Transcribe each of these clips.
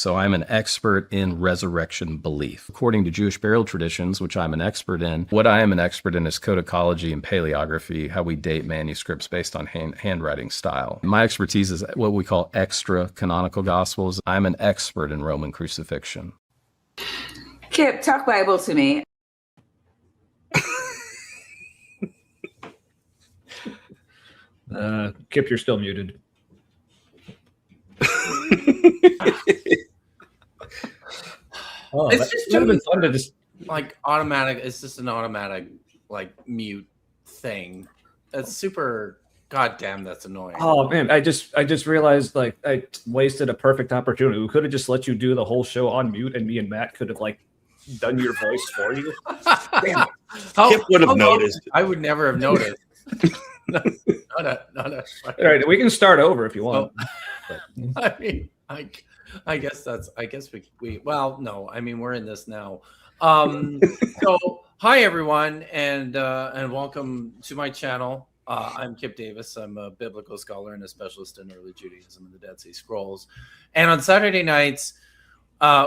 So I'm an expert in resurrection belief. According to Jewish burial traditions, which I'm an expert in, what I am an expert in is codicology and paleography, how we date manuscripts based on handwriting style. My expertise is what we call extra canonical gospels. I'm an expert in Roman crucifixion. Kip, talk Bible to me. Kip, you're still muted. Oh, it's just been fun to just like automatic. It's just an automatic like mute thing. That's super. Goddamn, that's annoying. Oh man, I just realized like I wasted a perfect opportunity. We could have just let you do the whole show on mute, and me and Matt could have like done your voice for you. Damn it. Kip would have noticed. I would never have noticed. Not a. All right, we can start over if you want. I mean, I guess we well, no, I mean we're in this now. So hi everyone, and welcome to my channel. I'm Kip Davis. I'm a biblical scholar and a specialist in early Judaism and the Dead Sea Scrolls. And on Saturday nights,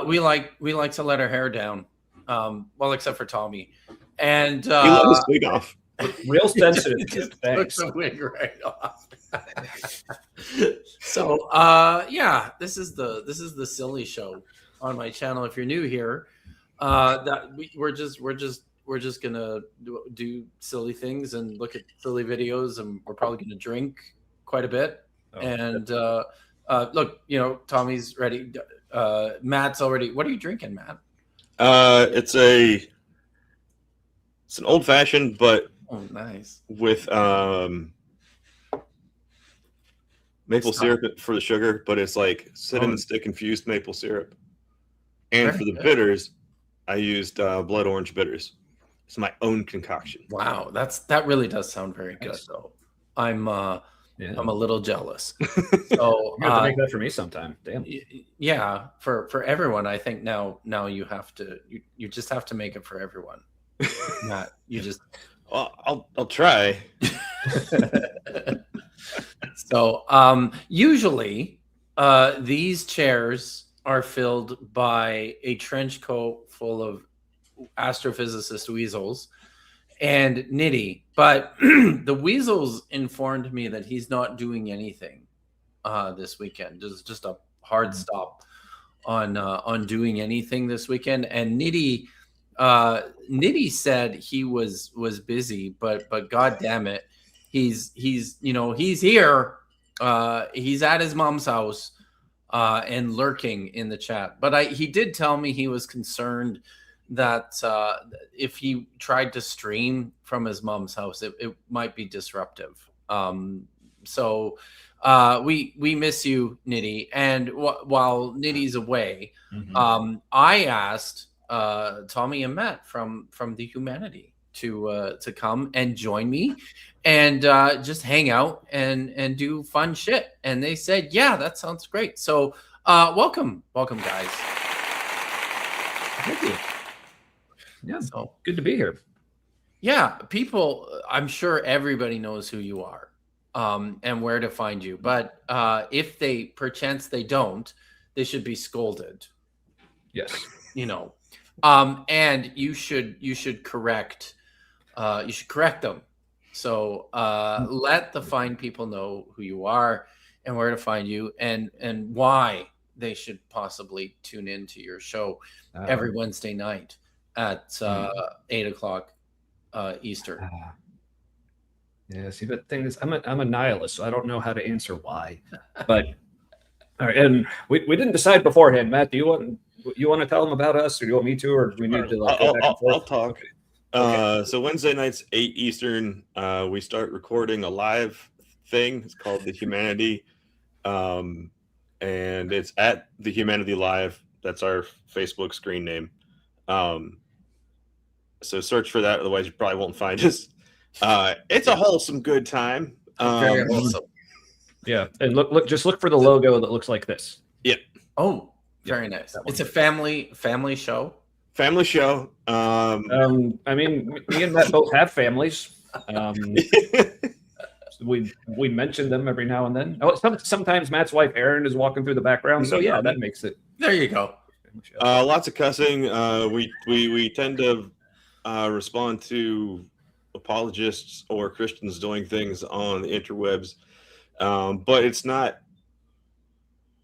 we like to let our hair down. Well, except for Tommy. And he let his wig off. Real sensitive. Thanks. Took the wig right off. So yeah, this is the silly show on my channel. If you're new here, we're just gonna do silly things and look at silly videos, and we're probably gonna drink quite a bit. Look, you know, Tommy's ready. Matt's already. What are you drinking, Matt? It's an old fashioned, but nice with maple syrup for the sugar, but it's like cinnamon stick infused maple syrup. And for the bitters, I used blood orange bitters. It's my own concoction. Wow, that really does sound very good, though. I'm a little jealous. So you have to make that for me sometime. Damn. Yeah, for everyone. I think now you have to. You just have to make it for everyone. Not you just. Well, I'll try. So usually these chairs are filled by a trench coat full of astrophysicist Weasels and Niddy, but the Weasels informed me that he's not doing anything this weekend. Just a hard stop on doing anything this weekend. And Niddy said he was busy, but god damn it, he's here. He's at his mom's house and lurking in the chat. But he did tell me he was concerned that if he tried to stream from his mom's house, it might be disruptive. So we miss you, Niddy. And while Niddy's away, I asked Tommy and Matt from the Humanity to come and join me and just hang out and do fun shit. And they said, yeah, that sounds great. So welcome guys. Thank you. Yeah, so good to be here. Yeah, people, I'm sure everybody knows who you are and where to find you. But if they perchance they don't, they should be scolded. Yes. You know. And you should correct them. So let the fine people know who you are and where to find you and why they should possibly tune into your show every Wednesday night at 8:00 Eastern. Yeah, see, the thing is, I'm a nihilist, so I don't know how to answer why. But all right, and we didn't decide beforehand. Matt, do you want to tell them about us, or do you want me to, or do we need to? Like, I'll talk. Okay. So Wednesday nights, 8 Eastern, we start recording a live thing. It's called The Humanity, and it's at The Humanity Live. That's our Facebook screen name. So search for that. Otherwise, you probably won't find us. It's a wholesome good time. Very wholesome. Yeah, and just look for the logo that looks like this. Yeah. Oh, very nice. It's a family show. Family show. I mean, me and Matt both have families. we mention them every now and then. Oh, sometimes Matt's wife Erin is walking through the background, so yeah, that makes it. There you go. Lots of cussing. We tend to respond to apologists or Christians doing things on the interwebs, but it's not.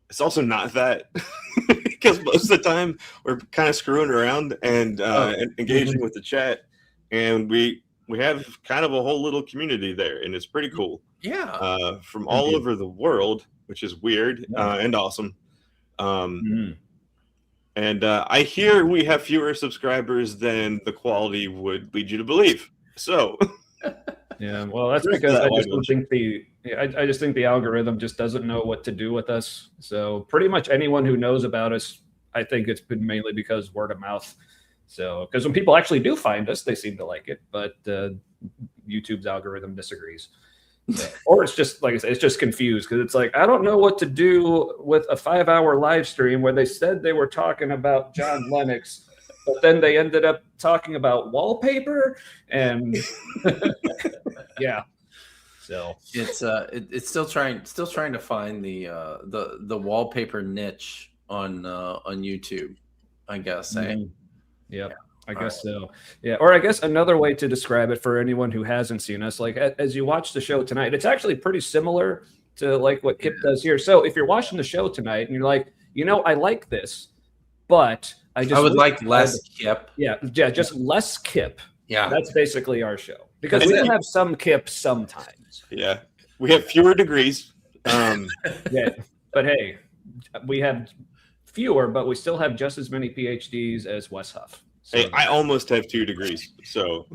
It's also not that, because most of the time we're kind of screwing around and engaging with the chat, and we have kind of a whole little community there, and it's pretty cool. Yeah. From all over the world, which is weird and awesome. And I hear we have fewer subscribers than the quality would lead you to believe. So, yeah, well, that's because I just think the algorithm just doesn't know what to do with us. So pretty much anyone who knows about us, I think it's been mainly because word of mouth. So, because when people actually do find us, they seem to like it, but YouTube's algorithm disagrees. So, or it's just, like I said, it's just confused because it's like, I don't know what to do with a 5-hour live stream where they said they were talking about John Lennox, but then they ended up talking about wallpaper and yeah. So it's still trying to find the wallpaper niche on YouTube, I guess. Yeah. I guess so. Yeah. Or I guess another way to describe it for anyone who hasn't seen us, like as you watch the show tonight, it's actually pretty similar to like what Kip does here. So if you're watching the show tonight and you're like, I like this, but I would like less Kip. Yeah. Just less Kip. Yeah. That's basically our show, because we have some Kip sometimes. Yeah. We have fewer degrees. Yeah. But hey, we have fewer, but we still have just as many PhDs as Wes Huff. So, hey, I almost have 2 degrees, so.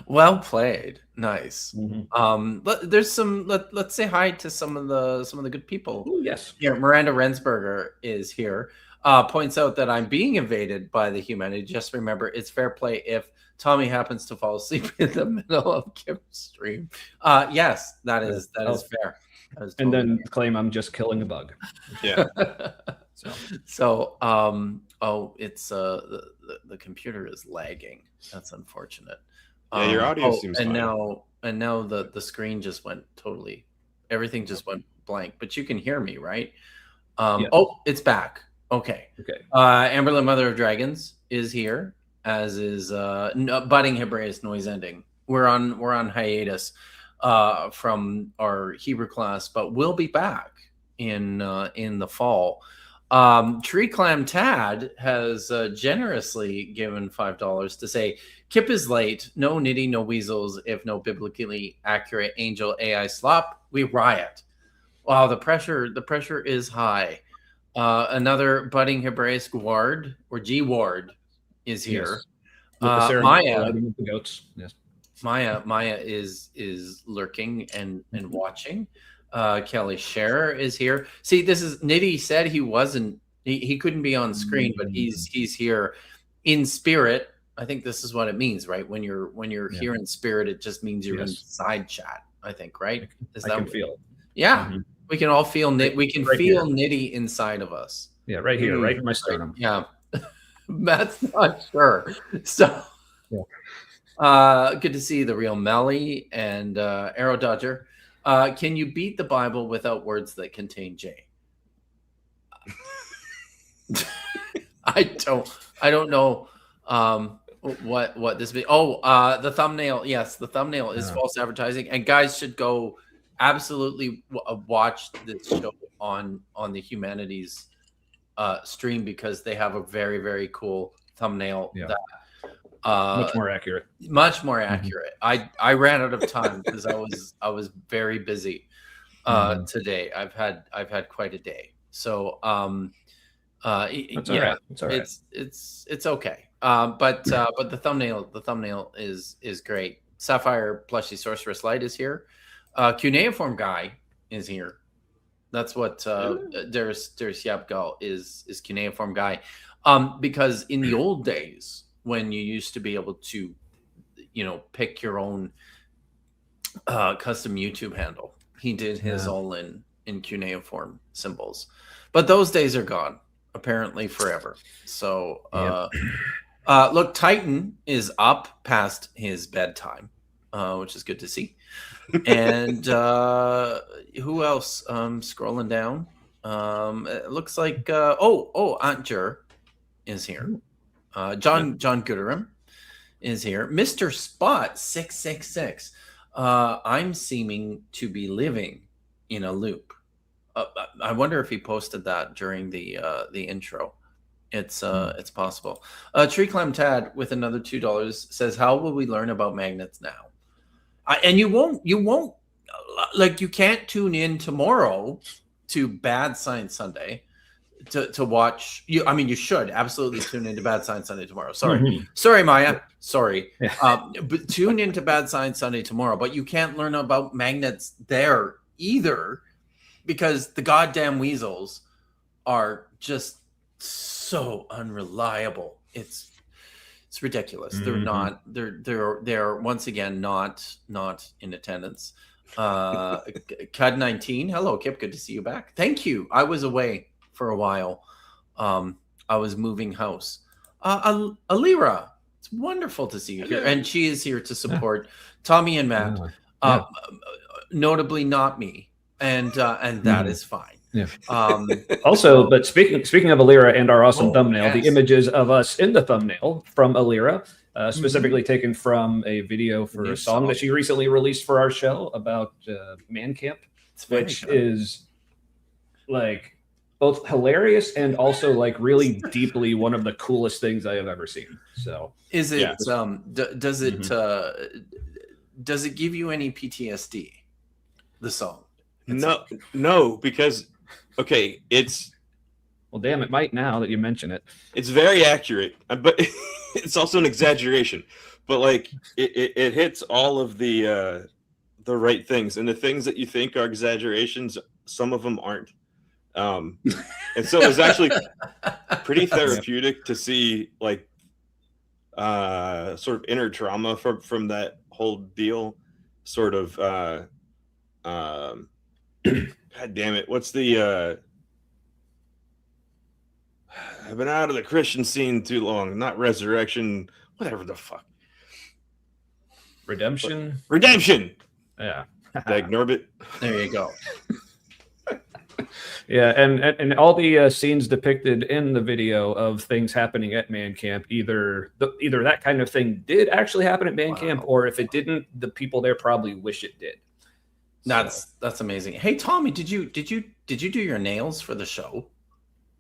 Well played. Nice. There's some. Let's say hi to some of the good people. Ooh, yes. Here, Miranda Rensberger is here. Points out that I'm being invaded by the humanity. Just remember, it's fair play if Tommy happens to fall asleep in the middle of Kip's stream. Yes, that is fair. Totally and then claim I'm just killing a bug. Yeah. So it's the computer is lagging. That's unfortunate. Yeah, your audio seems and fine. now the screen just went totally, everything just went blank, but you can hear me, right? Yeah. Oh, it's back. Okay. Amberlin, Mother of Dragons, is here, as is Budding Hebraeus Noise Ending. We're on hiatus from our Hebrew class, but we'll be back in the fall. Tree Clam Tad has generously given $5 to say, Kip is late, no Niddy, no Weasels, if no biblically accurate angel AI slop, we riot. Wow, the pressure is high. Another budding Hebraeus Ward, or G Ward, is here. Yes. Maya, the goats. Yes. Maya is lurking and watching. Kelly Scherer is here. See, this is Niddy said he wasn't. He couldn't be on screen, but he's here in spirit. I think this is what it means, right? When you're here in spirit, it just means you're in side chat. I think, right? I can feel it. Yeah, we can all feel We can feel Niddy inside of us. Yeah, right here, right in my sternum. Yeah, Matt's not sure. So, good to see the real Melly and Arrow Dodger. Can you beat the Bible without words that contain J? I don't know what this be. Oh, the thumbnail. Yes, the thumbnail is false advertising, and guys should go absolutely watch this show on the Humanities stream, because they have a very, very cool thumbnail that much more accurate. I ran out of time because I was very busy today. I've had quite a day. So That's all right. It's all right. It's okay. But the thumbnail is great. Sapphire Plushy Sorceress Light is here. Cuneiform Guy is here. That's what Darius Yapgal is Cuneiform Guy. Because in the old days, when you used to be able to, pick your own custom YouTube handle, he did his all in cuneiform symbols. But those days are gone, apparently forever. So, look, Titan is up past his bedtime. which is good to see. And who else? Scrolling down. It looks like Aunt Jer is here. John Gooderham is here. Mr. Spot 666. I'm seeming to be living in a loop. I wonder if he posted that during the intro. It's possible. Tree Clam Tad with another $2 says, "How will we learn about magnets now?" And you won't like, you can't tune in tomorrow to Bad Science Sunday to watch you. I mean, you should absolutely tune into Bad Science Sunday tomorrow. Sorry, Maya. Sorry. But tune into Bad Science Sunday tomorrow. But you can't learn about magnets there either, because the goddamn Weasels are just so unreliable. It's ridiculous. They're not. They're once again not in attendance. Cud 19. Hello, Kip. Good to see you back. Thank you. I was away for a while. I was moving house. Alira, it's wonderful to see you here, and she is here to support Tommy and Matt. Notably, not me, and that is fine. Yeah. Also, but speaking of Alira and our awesome thumbnail, the images of us in the thumbnail from Alira, specifically taken from a video for a song that she recently released for our show about Man Camp, which is like both hilarious and also like really deeply one of the coolest things I have ever seen. So, is it? Does it give you any PTSD? The song? No, because it's, well, damn, it might now that you mention it. It's very accurate, but it's also an exaggeration. But like it hits all of the right things, and the things that you think are exaggerations, some of them aren't. And so it was actually pretty therapeutic to see like sort of inner trauma from that whole deal. Sort of God damn it, what's the I've been out of the Christian scene too long. Not resurrection, whatever the fuck. Redemption. Yeah. Dag Norbit. There you go. Yeah, and all the scenes depicted in the video of things happening at Man Camp, either that kind of thing did actually happen at Man Camp, or if it didn't, the people there probably wish it did. That's amazing. Hey, Tommy, did you do your nails for the show?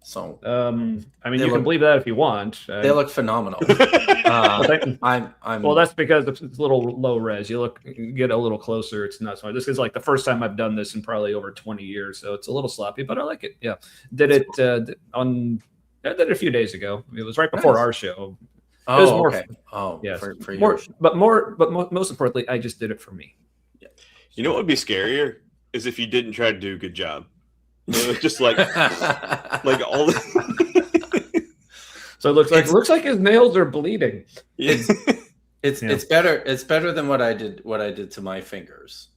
So I mean, you can believe that if you want. They look phenomenal. Well, that's because it's a little low res. You get a little closer. It's not so. This is like the first time I've done this in probably over 20 years, so it's a little sloppy, but I like it. Yeah, I did it a few days ago. It was right before our show. Oh, it was more, okay. Oh, yeah, for more, but most importantly, I just did it for me. Yeah. You know what would be scarier is if you didn't try to do a good job. It was just like all the. So it looks like his nails are bleeding. It's better. It's better than what I did to my fingers.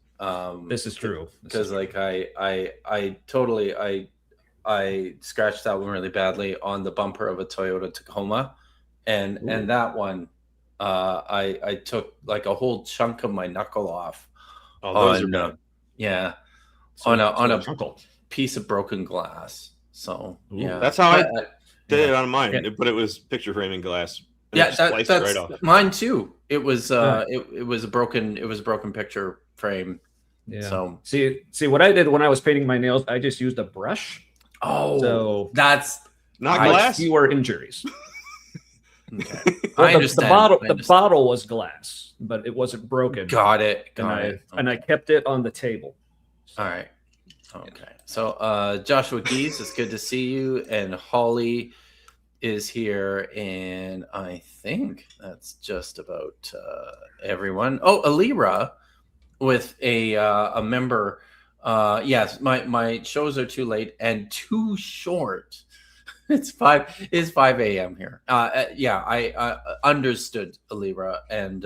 This is true. Because like I totally scratched that one really badly on the bumper of a Toyota Tacoma, and that one I took like a whole chunk of my knuckle off. Oh, those are bad. Yeah, on a piece of broken glass. So yeah, that's how I did it on mine, but it was picture framing glass. Yeah, that's right off. Mine too. It was it was a broken picture frame. Yeah. So see what I did when I was painting my nails, I just used a brush. Oh, so that's not glass. Fewer injuries. Okay. Well, I understand. The bottle was glass, but it wasn't broken. Got it. And I kept it on the table. All right. Okay. So Joshua Geese, it's good to see you. And Holly is here. And I think that's just about everyone. Oh, Alira with a member. Yes, my shows are too late and too short. It's 5 a.m. here. Yeah, I understood, Alira, and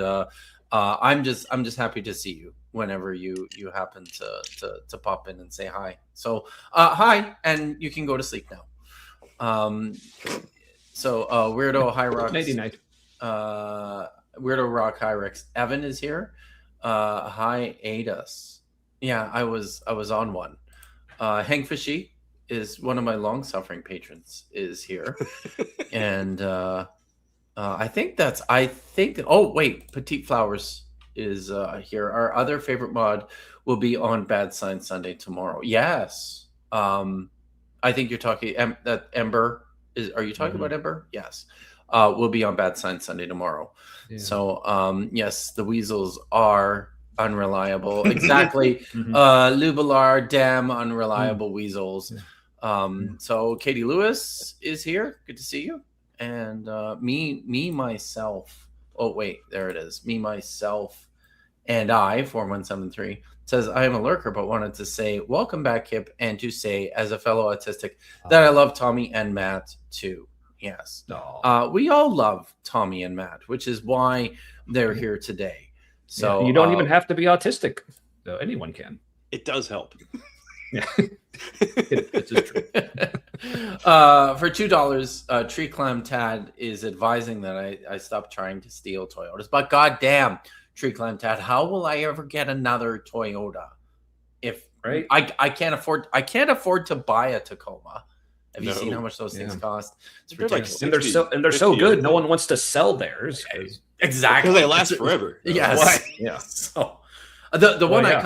I'm just happy to see you whenever you happen to pop in and say hi. So hi, and you can go to sleep now. So Weirdo High Rocks, Nighty night. Weirdo Rock High Rocks. Evan is here. hiatus. Yeah, I was on one. Hank Fishy is one of my long-suffering patrons is here, and I think that's. I think. Oh wait, Petite Flowers is here. Our other favorite mod will be on Bad Sign Sunday tomorrow. Yes. I think you're talking that Ember is. Are you talking about Ember? Yes. We'll be on Bad Sign Sunday tomorrow. Yeah. So yes, the Weasels are unreliable. Exactly. Lubelar, damn unreliable Weasels. So Katie Lewis is here. Good to see you. And me myself. Oh wait, there it is. Me myself and I 4173 says I am a lurker, but wanted to say welcome back, Kip, and to say as a fellow autistic that I love Tommy and Matt too. Yes, we all love Tommy and Matt, which is why they're here today. So you don't even have to be autistic. So anyone can. It does help. Yeah, it's just true. For $2, Tree Clam Tad is advising that I stop trying to steal Toyotas. But goddamn, Tree Clam Tad, how will I ever get another Toyota if I can't afford to buy a Tacoma? Have you seen how much those things cost? It's ridiculous. Like and they're so good. No one wants to sell theirs. Exactly, because they last forever. Yes. Yeah. So the one I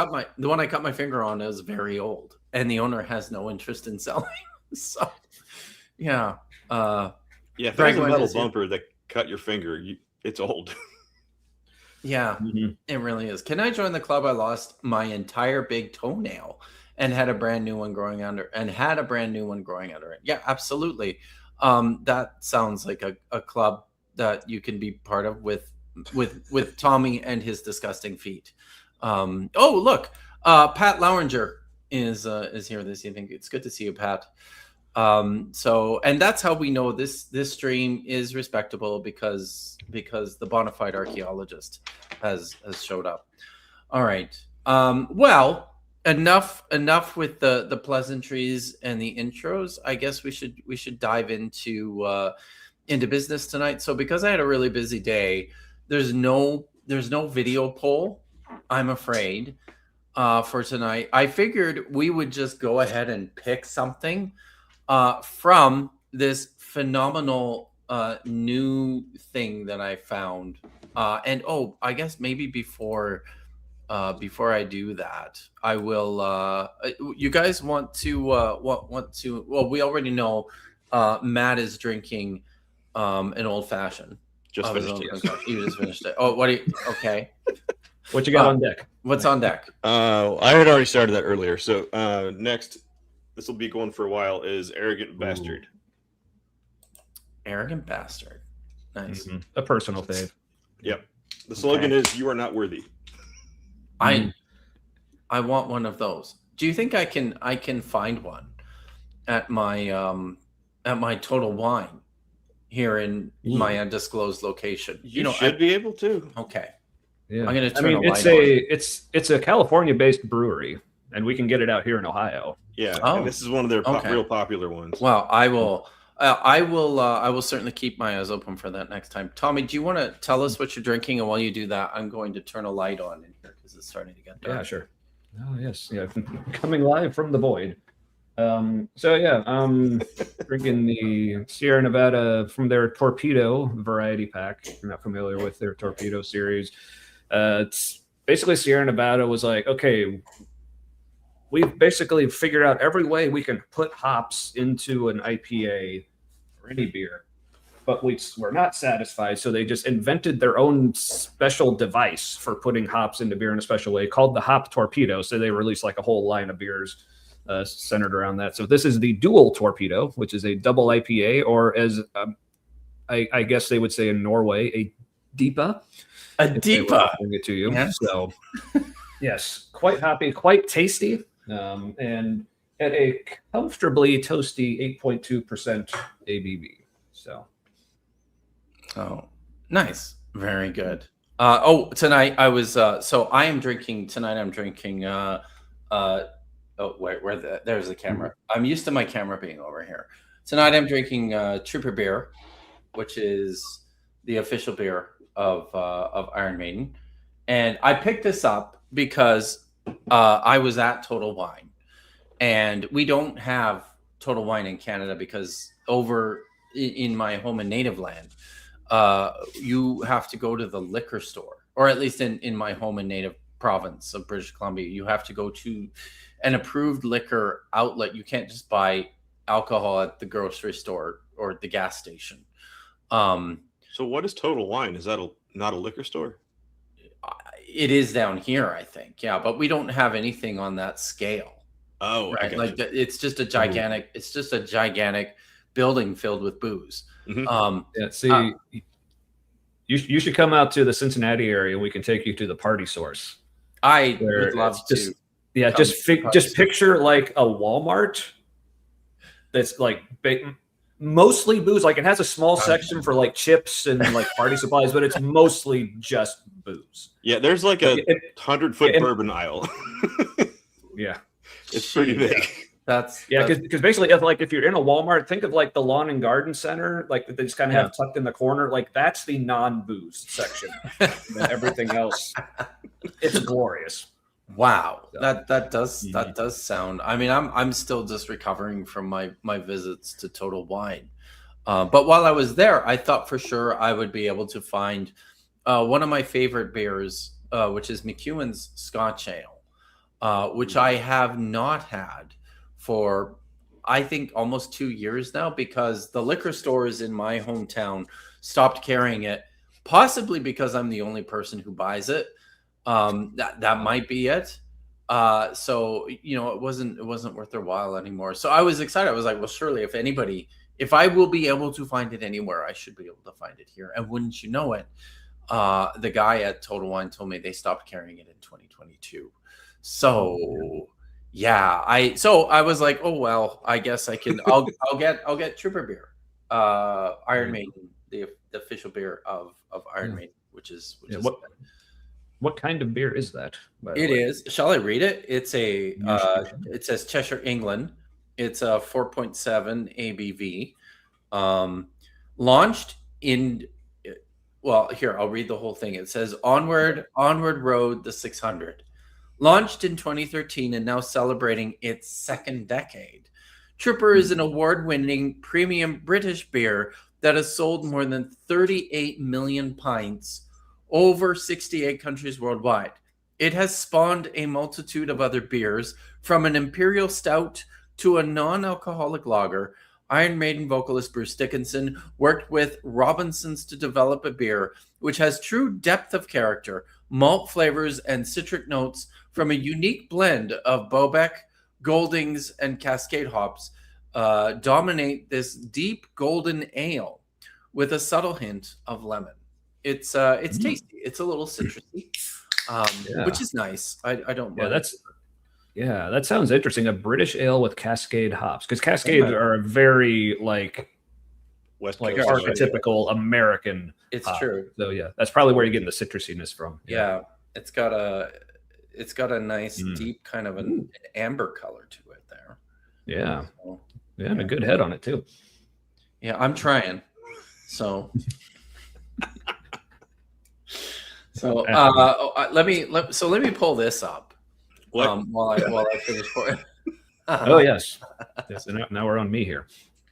cut my finger on is very old, and the owner has no interest in selling. So yeah. If there's a metal bumper that cut your finger, it's old. Yeah, it really is. Can I join the club? I lost my entire big toenail and had a brand new one growing under it. Yeah, absolutely. That sounds like a club that you can be part of with Tommy and his disgusting feet. Oh, look, Pat Lowinger is here this evening. It's good to see you, Pat. So, and that's how we know this stream is respectable because the bona fide archaeologist has showed up. All right. Well, enough with the pleasantries and the intros. I guess we should dive into business tonight. So because I had a really busy day, there's no video poll, I'm afraid, for tonight. I figured we would just go ahead and pick something from this phenomenal new thing that I found. And I guess maybe before I do that, I will. You guys want to? Well, we already know Matt is drinking an old fashioned. Just finished it. You just finished it. Oh, what? Okay. What you got on deck? What's on deck? I had already started that earlier. So next, this will be going for a while. Is Arrogant Bastard. Arrogant Bastard. Nice. A personal fave. Yep. The slogan is "You are not worthy." I want one of those. Do you think I can find one at my Total Wine here in my undisclosed location? You should be able to. Okay. Yeah. I'm gonna turn it's a California-based brewery, and we can get it out here in Ohio. Yeah. And this is one of their real popular ones. Well, I will certainly keep my eyes open for that next time. Tommy, do you want to tell us what you're drinking? And while you do that, I'm going to turn a light on in here because it's starting to get dark. Yeah, sure. Oh, yes. Yeah. Coming live from the void. Drinking the Sierra Nevada from their Torpedo variety pack. If you're not familiar with their Torpedo series. It's basically Sierra Nevada was like, okay, we've basically figured out every way we can put hops into an IPA or any beer, but we're not satisfied. So they just invented their own special device for putting hops into beer in a special way called the Hop Torpedo. So they released like a whole line of beers centered around that. So this is the Dual Torpedo, which is a double IPA, or as I guess they would say in Norway, a DIPA. A DIPA. Bring it to you. Yes. So yes, quite hoppy, quite tasty. And at a comfortably toasty 8.2% ABV. So, nice, very good. Tonight I was. So I am drinking tonight. I'm drinking. There's the camera. I'm used to my camera being over here. Tonight I'm drinking Trooper beer, which is the official beer of Iron Maiden. And I picked this up because I was at Total Wine, and we don't have Total Wine in Canada because over in my home and native land, you have to go to the liquor store, or at least in my home and native province of British Columbia, you have to go to an approved liquor outlet. You can't just buy alcohol at the grocery store or the gas station. So what is Total Wine? Is that not a liquor store? It is down here, I think. Yeah, but we don't have anything on that scale. Oh, I Right. got Like you. it's just a gigantic. It's just a gigantic building filled with booze. Mhm. Yeah, see, you should come out to the Cincinnati area, and we can take you to the Party Source. I Where would love it's to. just yeah, come just to Party just Source. picture like a Walmart that's like mostly booze. Like it has a small section for like chips and like party supplies, but it's mostly just booze. Yeah, there's like a It- 100-foot and- bourbon aisle. yeah. It's pretty Jeez. big. That's Yeah, because basically, if you're in a Walmart, think of like the lawn and garden center, like that they just kind of have tucked in the corner. Like that's the non-booze section. And then everything else, it's glorious. wow. So- That does sound. I mean, I'm still just recovering from my visits to Total Wine. But while I was there, I thought for sure I would be able to find one of my favorite beers, which is McEwen's Scotch Ale, which I have not had for, I think, almost 2 years now, because the liquor stores in my hometown stopped carrying it, possibly because I'm the only person who buys it. That might be it. So it wasn't worth their while anymore. So I was excited. I was like, well, surely if I will be able to find it anywhere, I should be able to find it here. And wouldn't you know it, the guy at Total Wine told me they stopped carrying it in 2022. So yeah, I was like, oh well, I guess I can. I'll get Trooper beer, Iron Maiden, the official beer of Iron Maiden, which is What kind of beer is that? By the it way? is. Shall I read it? It's a. You should. It says Cheshire, England. It's a 4.7 ABV. Launched in. Well, here I'll read the whole thing. It says onward road the 600. Launched in 2013 and now celebrating its second decade. Trooper is an award-winning premium British beer that has sold more than 38 million pints over 68 countries worldwide. It has spawned a multitude of other beers, from an imperial stout to a non-alcoholic lager. Iron Maiden vocalist Bruce Dickinson worked with Robinsons to develop a beer which has true depth of character, malt flavors, and citric notes from a unique blend of Bobek, Goldings, and Cascade hops. Dominate this deep golden ale with a subtle hint of lemon. It's tasty. It's a little citrusy, which is nice. I don't mind. That sounds interesting. A British ale with Cascade hops, because Cascades are a very West like Coast, archetypical American. It's hop. true. So yeah, that's probably where you're getting the citrusiness from. Yeah, it's got a nice deep kind of an amber color to it there. Yeah, So, and a good head on it too. yeah, I'm trying. So let me pull this up. What? While I finish for it. Oh yes. Yes. And now we're on me here.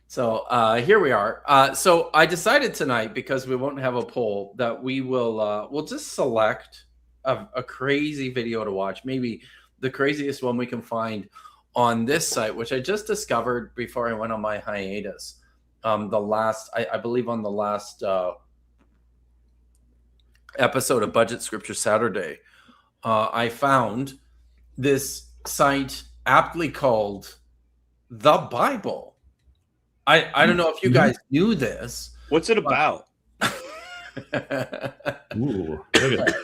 So here we are. So I decided tonight, because we won't have a poll, that we'll just select a crazy video to watch, maybe the craziest one we can find on this site, which I just discovered before I went on my hiatus. I believe on the last episode of Budget Scripture Saturday, I found this site aptly called The Bible. I don't know if you guys knew this. What's it about? Ooh, look at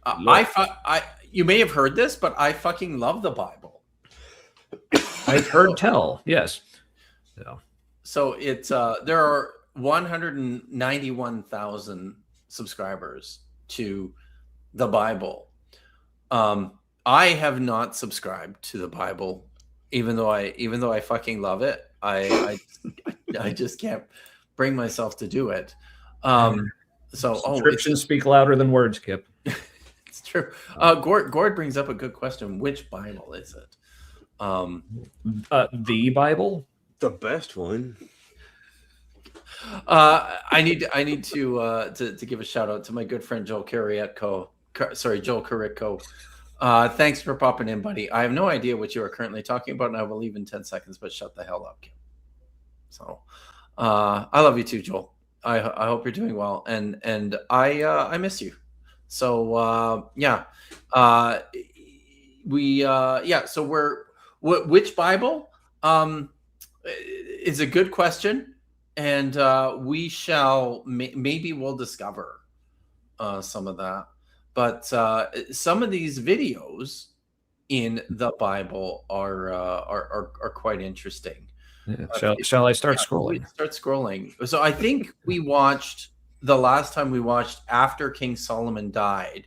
that. You may have heard this, but I fucking love the Bible. I've heard tell. Yes. So it's there are 191,000 subscribers to the Bible. I have not subscribed to the Bible, even though I fucking love it. I just can't bring myself to do it. So Subscriptions speak louder than words, Kip. it's True. Gord brings up a good question. Which Bible is it? The Bible. The best one. I need to give a shout out to my good friend Joel Carrietco. Joel Carrietco. Thanks for popping in, buddy. I have no idea what you are currently talking about, and I will leave in 10 seconds. But shut the hell up, Kim. So, I love you too, Joel. I hope you're doing well, and I miss you. So yeah, So which Bible? Is a good question, and we shall maybe we'll discover some of that. But some of these videos in the Bible are quite interesting. Yeah. Shall I start scrolling? Start scrolling. So I think the last time we watched after King Solomon died,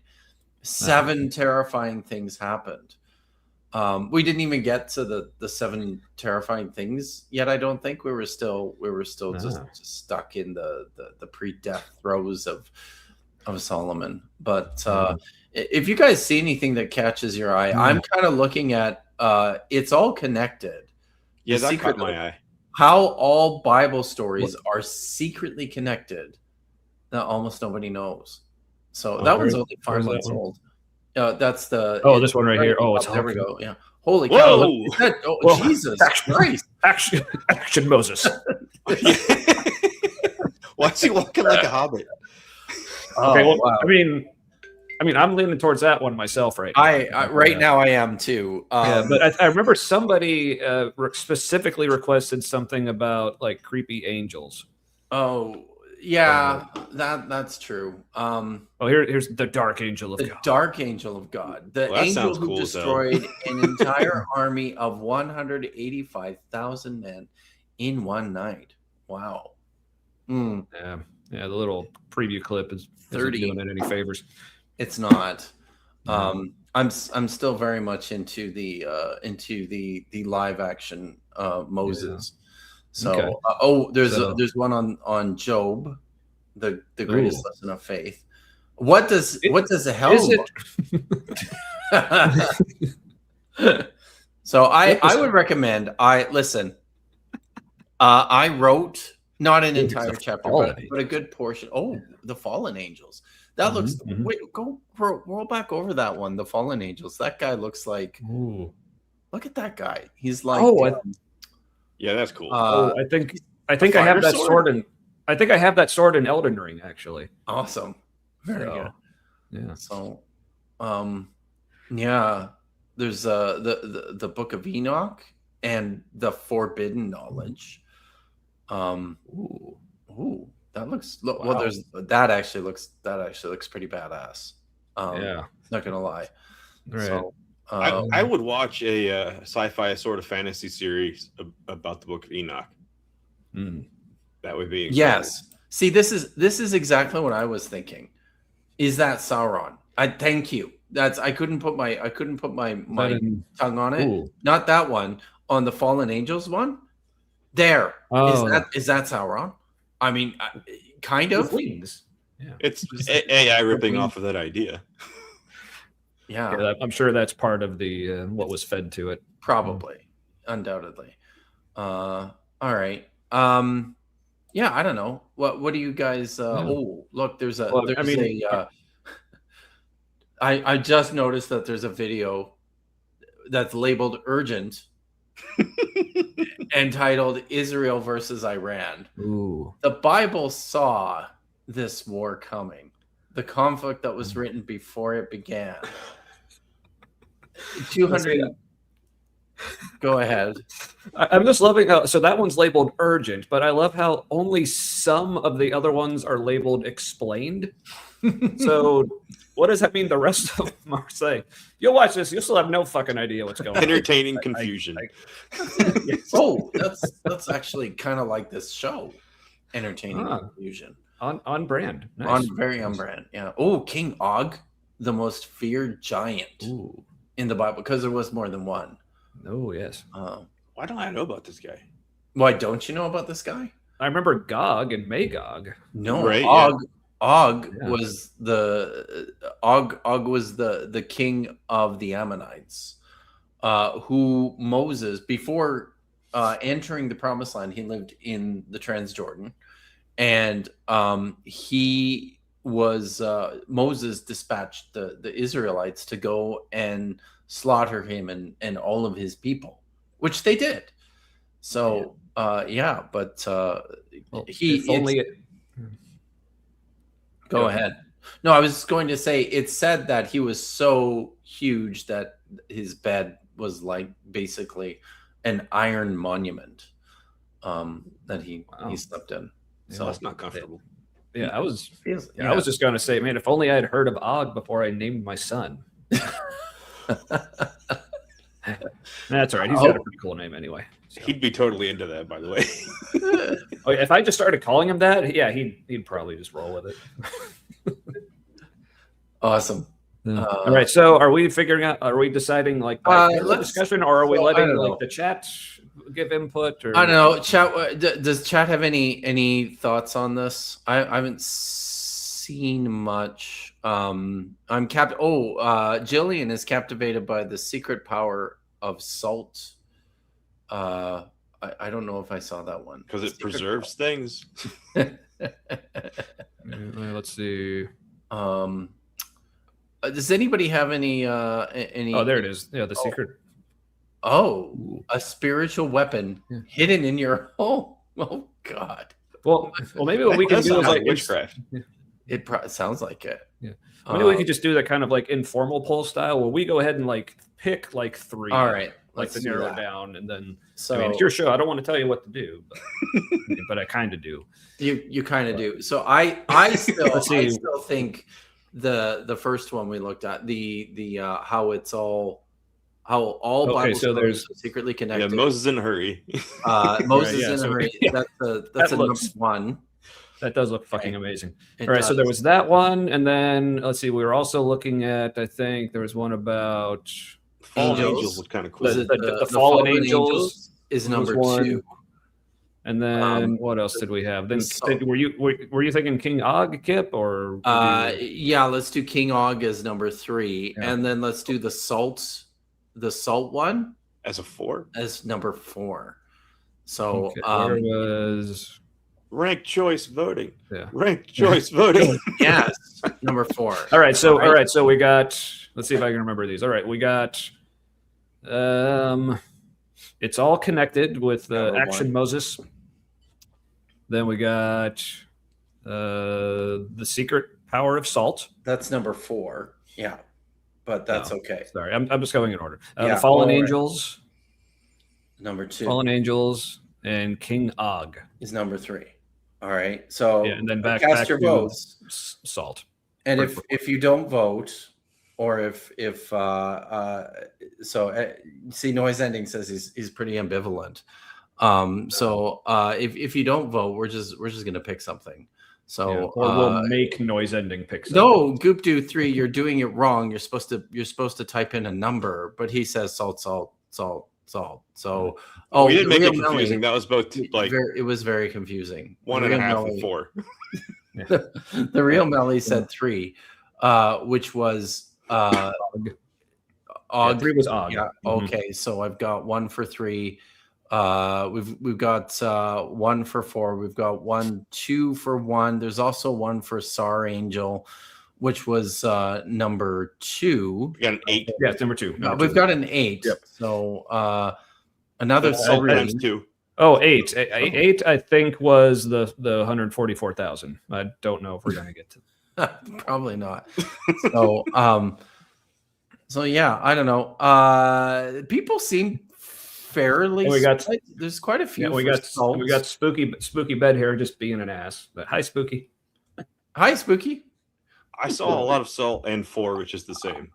7 terrifying things happened. We didn't even get to the 7 terrifying things yet. I don't think we were still just stuck in the pre-death throes of Solomon. But if you guys see anything that catches your eye, I'm kind of looking at it's all connected. Yeah, that caught my eye. How all Bible stories are secretly connected that almost nobody knows. So that one's only 5 months old. That's the this one right here. Oh, it's there we go. Yeah. Holy cow! Look at that. Oh, whoa. Jesus Christ! Action, Moses. Why is he walking like a hobbit? Okay, well, wow. I mean, I'm leaning towards that one myself right now. I now I am too. But I remember somebody specifically requested something about like creepy angels. Oh yeah, that's true. Here's the dark angel of God. The dark angel of God, the angel who destroyed an entire army of 185,000 men in one night. Wow. Yeah, the little preview clip isn't doing it any favors. It's not. I'm still very much into the live action Moses. So there's one on Job, the greatest lesson of faith. What does the hell So I would recommend I wrote not an entire chapter but a good portion. The fallen angels. That looks. Wait, go roll back over that one. The fallen angels. That guy looks like. Ooh. Look at that guy. He's like. Yeah, that's cool. I think I have that sword. I think I have that sword in Elden Ring. Actually. Awesome. Very good. Yeah. So, yeah. There's the Book of Enoch and the Forbidden Knowledge. Ooh. That looks well. That actually looks pretty badass. Not gonna lie. Right. So, I would watch a sci-fi sort of fantasy series about the Book of Enoch. That would be incredible. Yes. See, this is exactly what I was thinking. Is that Sauron? I thank you. I couldn't put my tongue on it. Ooh. Not that one. On the Fallen Angels one. There. Is that Sauron? I mean, kind of. Wings. Yeah. It's AI ripping off of that idea. Yeah. I'm sure that's part of the what was fed to it. Probably, undoubtedly. All right. Yeah, I don't know. What do you guys? Oh, look, I just noticed that there's a video that's labeled urgent. Entitled Israel versus Iran. Ooh. The Bible saw this war coming. The conflict that was written before it began. 200. Go ahead. I'm just loving how that one's labeled urgent, but I love how only some of the other ones are labeled explained. So what does that mean the rest of them are saying? You'll watch this, you'll still have no fucking idea what's going on. Entertaining confusion. Yes. That's actually kind of like this show. Entertaining confusion. On brand. Nice. Very on brand. Yeah. Oh, King Og, the most feared giant in the Bible, because there was more than one. Oh, yes. Why don't I know about this guy? Why don't you know about this guy? I remember Gog and Magog. No, right, Og Yeah. was Og was the king of the Ammonites, who Moses, before entering the Promised Land, he lived in the Transjordan, and he was Moses dispatched the Israelites to go and slaughter him and all of his people, which they did. So but Well, he if only go ahead. No, I was going to say it's said that he was so huge that his bed was like basically an iron monument that he slept in. So that's not comfortable. Yeah, I was Yeah. just going to say, man, if only I had heard of Og before I named my son. That's all right. He's got a pretty cool name anyway. So. He'd be totally into that, by the way. Oh, if I just started calling him that, yeah, he'd probably just roll with it. Awesome. All right. So, are we figuring out? Are we deciding like the discussion, or are we letting like the chat give input? Or I don't know. Chat. Does chat have any thoughts on this? I haven't seen much. I'm Jillian is captivated by the secret power of salt. I don't know if I saw that one Because it preserves things. Let's see. Does anybody have any? Oh, there it is. Yeah, the secret. Oh, a spiritual weapon hidden in your home. Oh God. Well, maybe what we can do is like witchcraft. It sounds like it. Yeah. Maybe we could just do that kind of like informal poll style, where we go ahead and like pick like 3. All right. Like to narrow it down, and then so I mean, it's your show. I don't want to tell you what to do, but I kind of do. You kind of do. So I still think the first one we looked at, the how all Bible so there's secretly connected. Yeah, Moses in a hurry. Moses in a hurry. Yeah. That's a number 1. That does look fucking amazing. All right, so there was that one, and then let's see. We were also looking at. I think there was one about Fallen Angels was kind of cool. The Fallen Angels is number 2. And then what else did we have? Then were you thinking King Og, Kip, or yeah, let's do King Og as number 3, and then let's do the salt one as a 4 as number 4. So okay, where was ranked choice voting? Yeah, ranked choice voting. Yes, number 4. All right, so we got. Let's see if I can remember these. All right, we got. It's all connected with Action 1. Moses. Then we got the secret power of salt. That's number 4. Yeah, but that's okay. Sorry, I'm just going in order. Yeah, the Fallen Angels, number 2. Fallen Angels, and King Og is number 3. All right, so and then back your to votes. Salt. And if you don't vote, or if see, Noise Ending says he's pretty ambivalent. If you don't vote, we're just gonna pick something. So or we'll make Noise Ending pick something. No, Goopdo 3, you're doing it wrong. You're supposed to type in a number, but he says salt. So we didn't make it confusing. That was both like it was very confusing. 1.5 and 4. The real Melly said 3, which was Og. 3 was Og. Yeah. Okay. So I've got 1 for 3. We've got 1 for 4. We've got 2 for 1. There's also 1 for Sar Angel, which was number 2. We got an 8. Yeah, it's number 2. We've got an 8. Yep. So another times 2. Oh, 8. 8, I think, was the 144,000. I don't know if we're gonna get to probably not. So yeah, I don't know. People seem fairly. There's quite a few. Yeah, we got spooky bed hair just being an ass. But hi, Spooky. Hi, Spooky. I saw a lot of salt and 4, which is the same.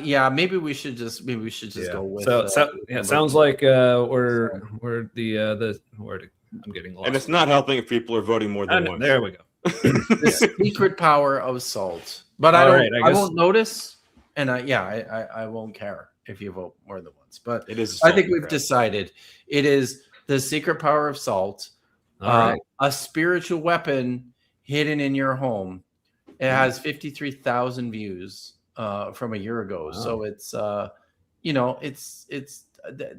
Yeah, maybe we should just go with. It sounds like we're I'm getting lost. And it's not helping if people are voting more than once. There we go. The secret power of salt, but I won't notice, and I won't care if you vote more than once. But it is. I think we've decided it is the secret power of salt, a spiritual weapon hidden in your home, It has 53,000 views from a year ago. Wow. So it's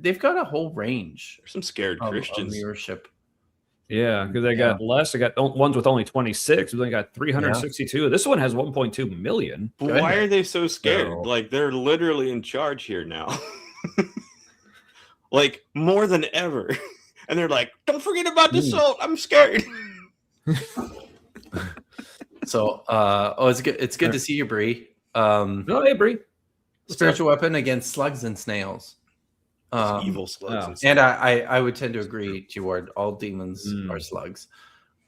they've got a whole range There's some scared of Christians. viewership. Yeah, because they got less. They got ones with only 26. They got 362. This one has 1.2 million. But why are they so scared? So- Like they're literally in charge here now. Like more than ever. And they're like, don't forget about the salt. I'm scared. So it's good to see you, Bree. Oh, hey, Bree. Spiritual weapon against slugs and snails. Evil slugs. oh. And I would tend to agree, G-Ward. All demons are slugs.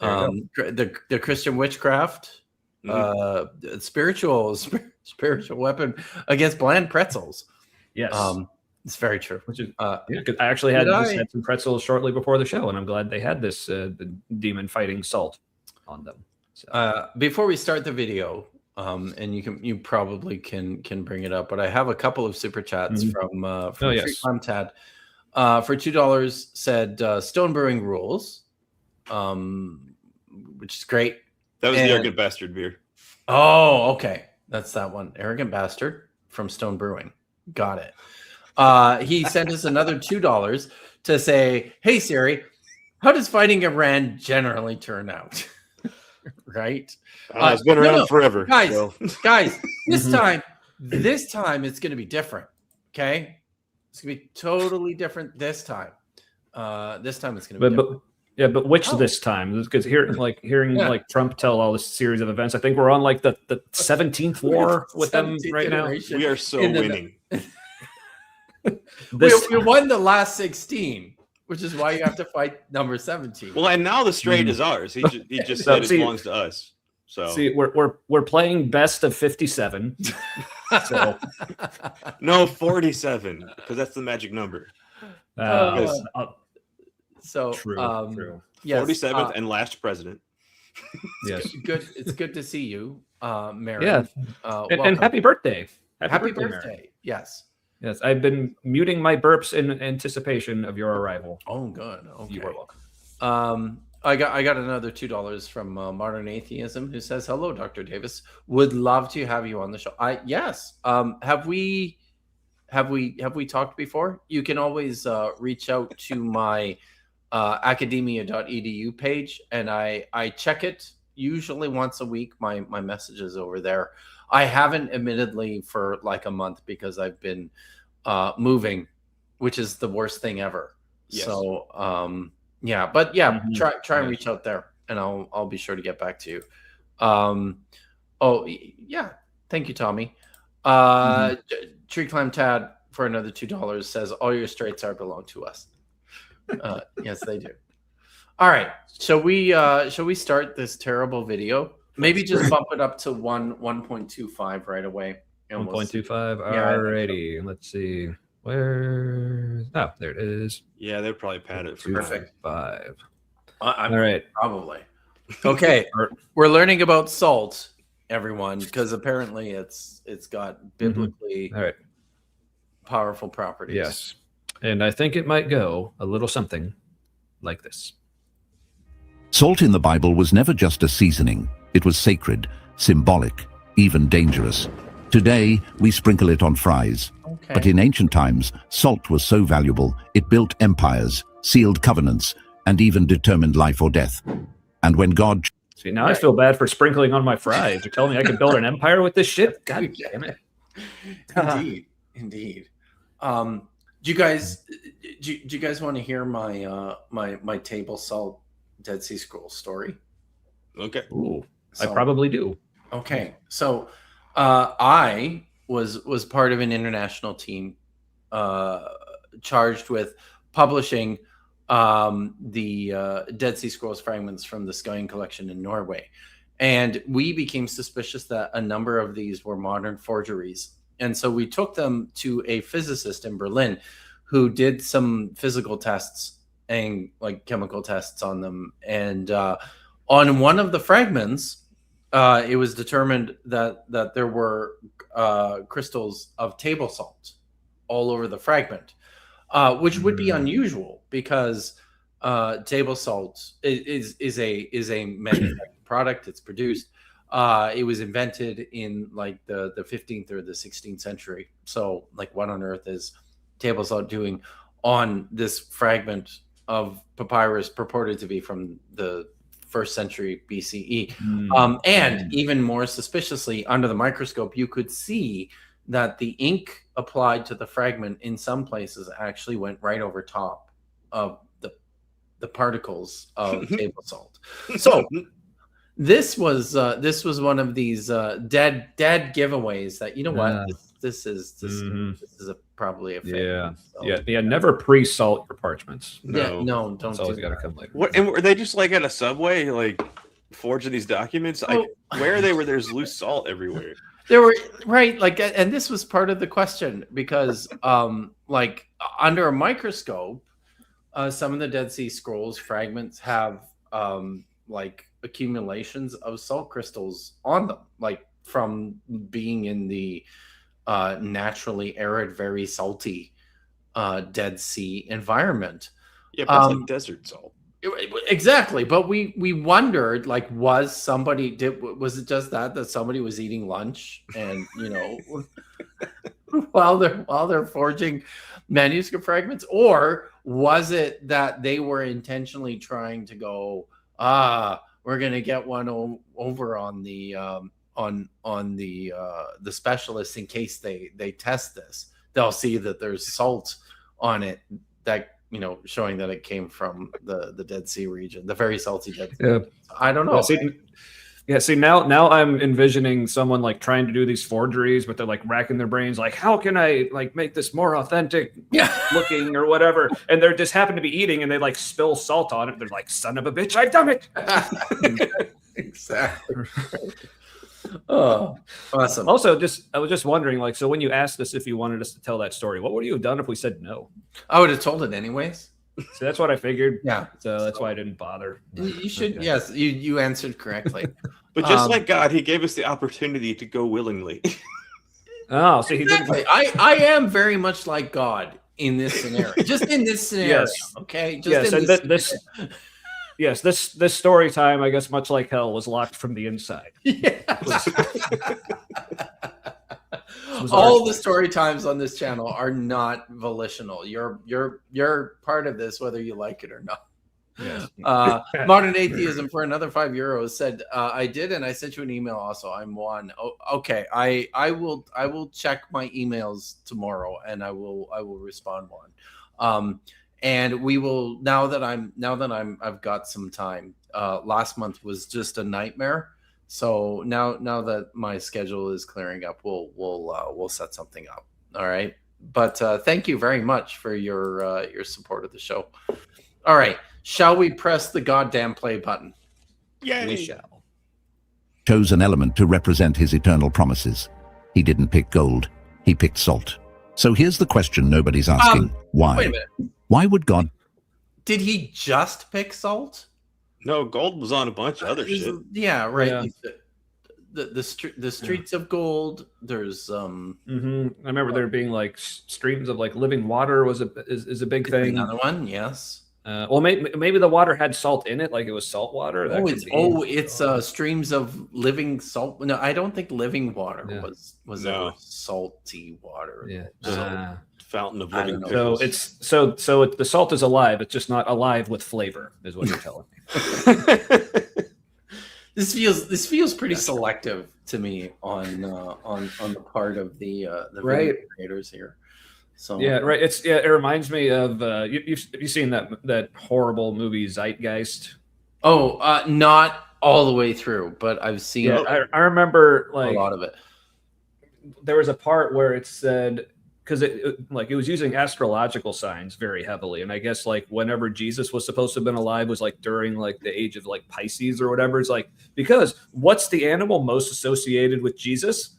The Christian witchcraft, spiritual weapon against bland pretzels. Yes. It's very true. Which is because I actually had Did had some pretzels shortly before the show, and I'm glad they had this the demon fighting salt on them. So. Before we start the video, and you probably can bring it up, but I have a couple of super chats from yes. Tree Tad. For $2 said Stone Brewing rules, which is great. That was the Arrogant Bastard beer. Oh, okay, that's that one. Arrogant Bastard from Stone Brewing. Got it. He sent us another $2 to say, "Hey Siri, how does fighting Iran generally turn out?" Right? It's been around forever, guys. so. Guys, this time it's going to be different. Okay, it's going to be totally different this time. This time it's going to be different. But which this time? Because hearing like Trump tell all this series of events, I think we're on like the 17th war with them right now. We are so winning. We won the last 16, which is why you have to fight number 17. Well, and now the strait is ours. He just said it belongs to us. So see, we're playing best of 57. So no 47 because that's the magic number. So true. Yes, 47th and last president. Yes, good. It's good to see you, Mary. Yeah, and happy birthday! Happy birthday! Mary. Yes. Yes, I've been muting my burps in anticipation of your arrival. Oh, good. Okay. You are welcome. I got another $2 from Modern Atheism, who says, "Hello, Dr. Davis. Would love to have you on the show." Yes. Have we talked before? You can always reach out to my academia.edu page, and I check it usually once a week. My messages over there. I haven't, admittedly, for like a month because I've been moving, which is the worst thing ever. Yes. So try and reach out there, and I'll be sure to get back to you. Thank you, Tommy. Tree Climb Tad for another $2 says all your straights are belong to us. Yes, they do. All right, shall we start this terrible video? Maybe just bump it up to 1.25 right away. 1.25. Alrighty. Let's see. Where? Oh, there it is. Yeah, they'll probably pad it for Perfect. 5. All right. Probably. Okay. We're learning about salt, everyone, because apparently it's got biblically All right. powerful properties. Yes. And I think it might go a little something like this. Salt in the Bible was never just a seasoning. It was sacred, symbolic, even dangerous. Today, we sprinkle it on fries. Okay. But in ancient times, salt was so valuable, it built empires, sealed covenants, and even determined life or death. And when God... See, now I feel bad for sprinkling on my fries. You're telling me I could build an empire with this shit? God damn it. Indeed. Do you guys want to hear my my table salt Dead Sea Scrolls story? Okay. Ooh, I probably do. Okay, so I was part of an international team charged with publishing the Dead Sea Scrolls fragments from the Skyen collection in Norway, and we became suspicious that a number of these were modern forgeries, and so we took them to a physicist in Berlin who did some physical tests and like chemical tests on them, and on one of the fragments it was determined that there were crystals of table salt all over the fragment, which would be unusual because table salt is a manufactured product. It's produced. It was invented in like the 15th or the 16th century. So like, what on earth is table salt doing on this fragment of papyrus purported to be from the 1st century BCE? And even more suspiciously, under the microscope, you could see that the ink applied to the fragment in some places actually went right over top of the particles of table salt. So this was one of these dead giveaways that, you know what, this is probably a fake. Yeah. Never pre-salt your parchments. No, don't. It's always got to come later. What, and were they just like at a Subway, like forging these documents? Where are they? Where there's loose salt everywhere? There were, right, like, and this was part of the question, because like under a microscope, some of the Dead Sea Scrolls fragments have like accumulations of salt crystals on them, like from being in the naturally arid, very salty Dead Sea environment. Yeah, but it's like desert salt. Exactly, but we wondered, like, was it just that somebody was eating lunch and, you know, while they're forging manuscript fragments, or was it that they were intentionally trying to go, we're gonna get one over on the the specialists in case they test this, they'll see that there's salt on it, that, you know, showing that it came from the Dead Sea region, the very salty Dead Sea. Yeah. I don't know. See, now I'm envisioning someone like trying to do these forgeries, but they're like racking their brains, like, how can I like make this more authentic looking or whatever? And they're just happen to be eating and they like spill salt on it. They're like, son of a bitch, I've done it. Exactly. Oh, awesome. Also, I was just wondering, like, so when you asked us if you wanted us to tell that story, what would you have done if we said no? I would have told it anyways. So that's what I figured. Yeah. So that's why I didn't bother. You should. Okay. Yes, you answered correctly. But just like God, he gave us the opportunity to go willingly. Oh, so he didn't. I am very much like God in this scenario. Just in this scenario. Yes. Okay. Just yes, in this. Yes, this story time, I guess, much like hell, was locked from the inside. Yeah. All the story times on this channel are not volitional. You're part of this, whether you like it or not. Yes. Modern Atheism for another €5 said, I did, and I sent you an email also. I'm one. Oh, okay. I will check my emails tomorrow, and I will respond one. And we will, now that I've got some time. Last month was just a nightmare. So now that my schedule is clearing up, we'll set something up. All right. But thank you very much for your support of the show. All right. Shall we press the goddamn play button? Yay. We shall. Chose an element to represent his eternal promises. He didn't pick gold. He picked salt. So here's the question nobody's asking. Why? Wait a minute. Why would God? Did he just pick salt? No, gold was on a bunch of other shit. Yeah, right. Yeah. The streets of gold. There's I remember there being like streams of like living water is a big thing. Another one, yes. Well, maybe the water had salt in it, like it was salt water. It's streams of living salt. No, I don't think living water was ever salty water. Yeah, fountain of living. So the salt is alive. It's just not alive with flavor, is what you're telling me. This feels pretty selective to me on the part of the right creators here. So yeah, right. It reminds me of you've seen that horrible movie Zeitgeist. Oh, not all the way through, but I've seen. Yeah, I remember like a lot of it. There was a part where it said, because it was using astrological signs very heavily, and I guess like whenever Jesus was supposed to have been alive was like during like the age of like Pisces or whatever. It's like, because what's the animal most associated with Jesus?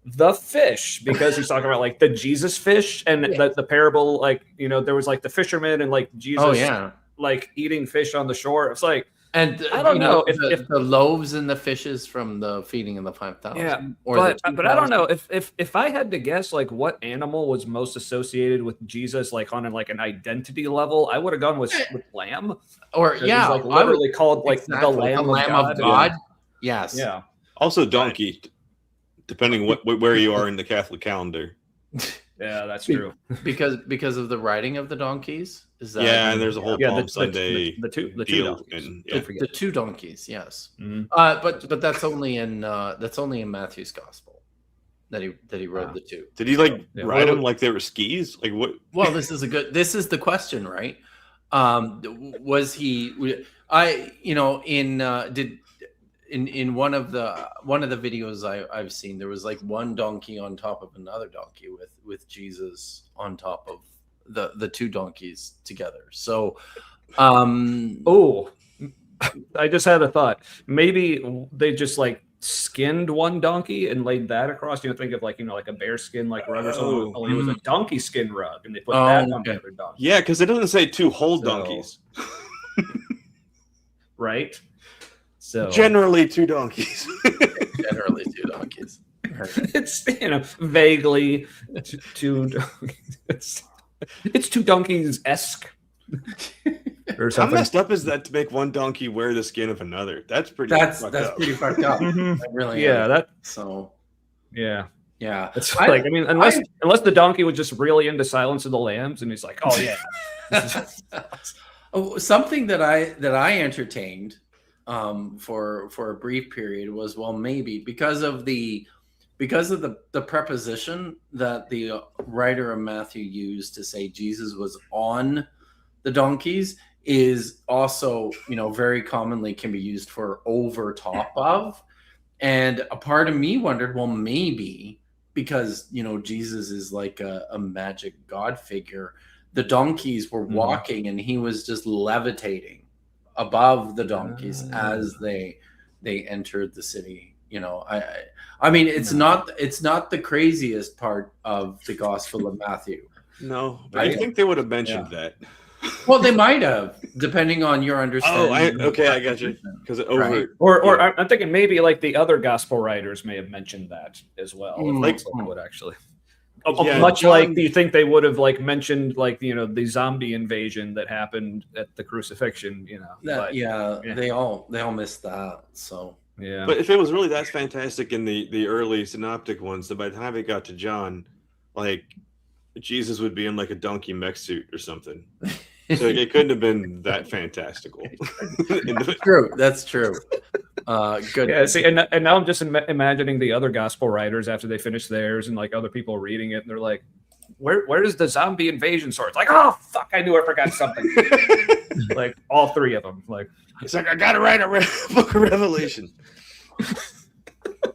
The fish, because he's talking about like the Jesus fish, and the parable, like, you know, there was like the fisherman and like Jesus like eating fish on the shore. It's like, and I don't know if the loaves and the fishes from the feeding of the 5,000. Yeah, but I don't know if I had to guess like what animal was most associated with Jesus, like on an identity level, I would have gone with lamb, or like literally called like the Lamb of God. Yes. Yeah. Also, donkey, depending where you are in the Catholic calendar. Yeah, that's true. Because of the riding of the donkeys. Is that Yeah, and there's a whole Palm Sunday the two deal. donkeys. And, Don't yeah. forget. the two donkeys? Yes, Mhm. but that's only in Matthew's gospel that he rode the two. Did he like Yeah. ride them like they were skis? Like what? Well, this is the question, right? Was he? In one of the videos I've seen, there was like one donkey on top of another donkey with Jesus on top of the two donkeys together. So, Oh, I just had a thought. Maybe they just like skinned one donkey and laid that across. Think of like a bear skin like rug or something. Only it was a donkey skin rug, and they put that on the other donkey. Yeah, because it doesn't say two whole So- donkeys. Right. So Generally, two donkeys. generally two donkeys. it's vaguely two. It's two donkeys esque. Or How something. messed up is that to make one donkey wear the skin of another? That's pretty. That's fucked up. pretty fucked up. Mhm. That really Yeah, is. that. So Yeah. yeah. It's unless the donkey was just really into Silence of the Lambs, and he's like, oh yeah. Something that I entertained for a brief period was, well, maybe because of the preposition that the writer of Matthew used to say Jesus was on the donkeys is also, very commonly can be used for over top of. And a part of me wondered, well, maybe because, Jesus is like a magic God figure, the donkeys were walking and he was just levitating above the donkeys as they entered the city. I mean, it's not the craziest part of the Gospel of Matthew. No, but I think they would have mentioned that. Well, they might have, depending on your understanding. Oh, I got you. Because Right. Or I'm thinking maybe like the other gospel writers may have mentioned that as well. Like- would actually. Yeah, Much John- like, do you think they would have like mentioned like the zombie invasion that happened at the crucifixion? But, They all missed that. So yeah. But if it was really that fantastic in the early synoptic ones, then by the time it got to John, like Jesus would be in like a donkey mech suit or something. So it couldn't have been that fantastical. true. That's true. Good. Yeah, see, and now I'm just imagining the other gospel writers after they finish theirs, and like other people reading it, and they're like, "Where is the zombie invasion story?" It's like, "Oh fuck, I knew I forgot something." Like all three of them. Like It's like I gotta write a book of Revelation.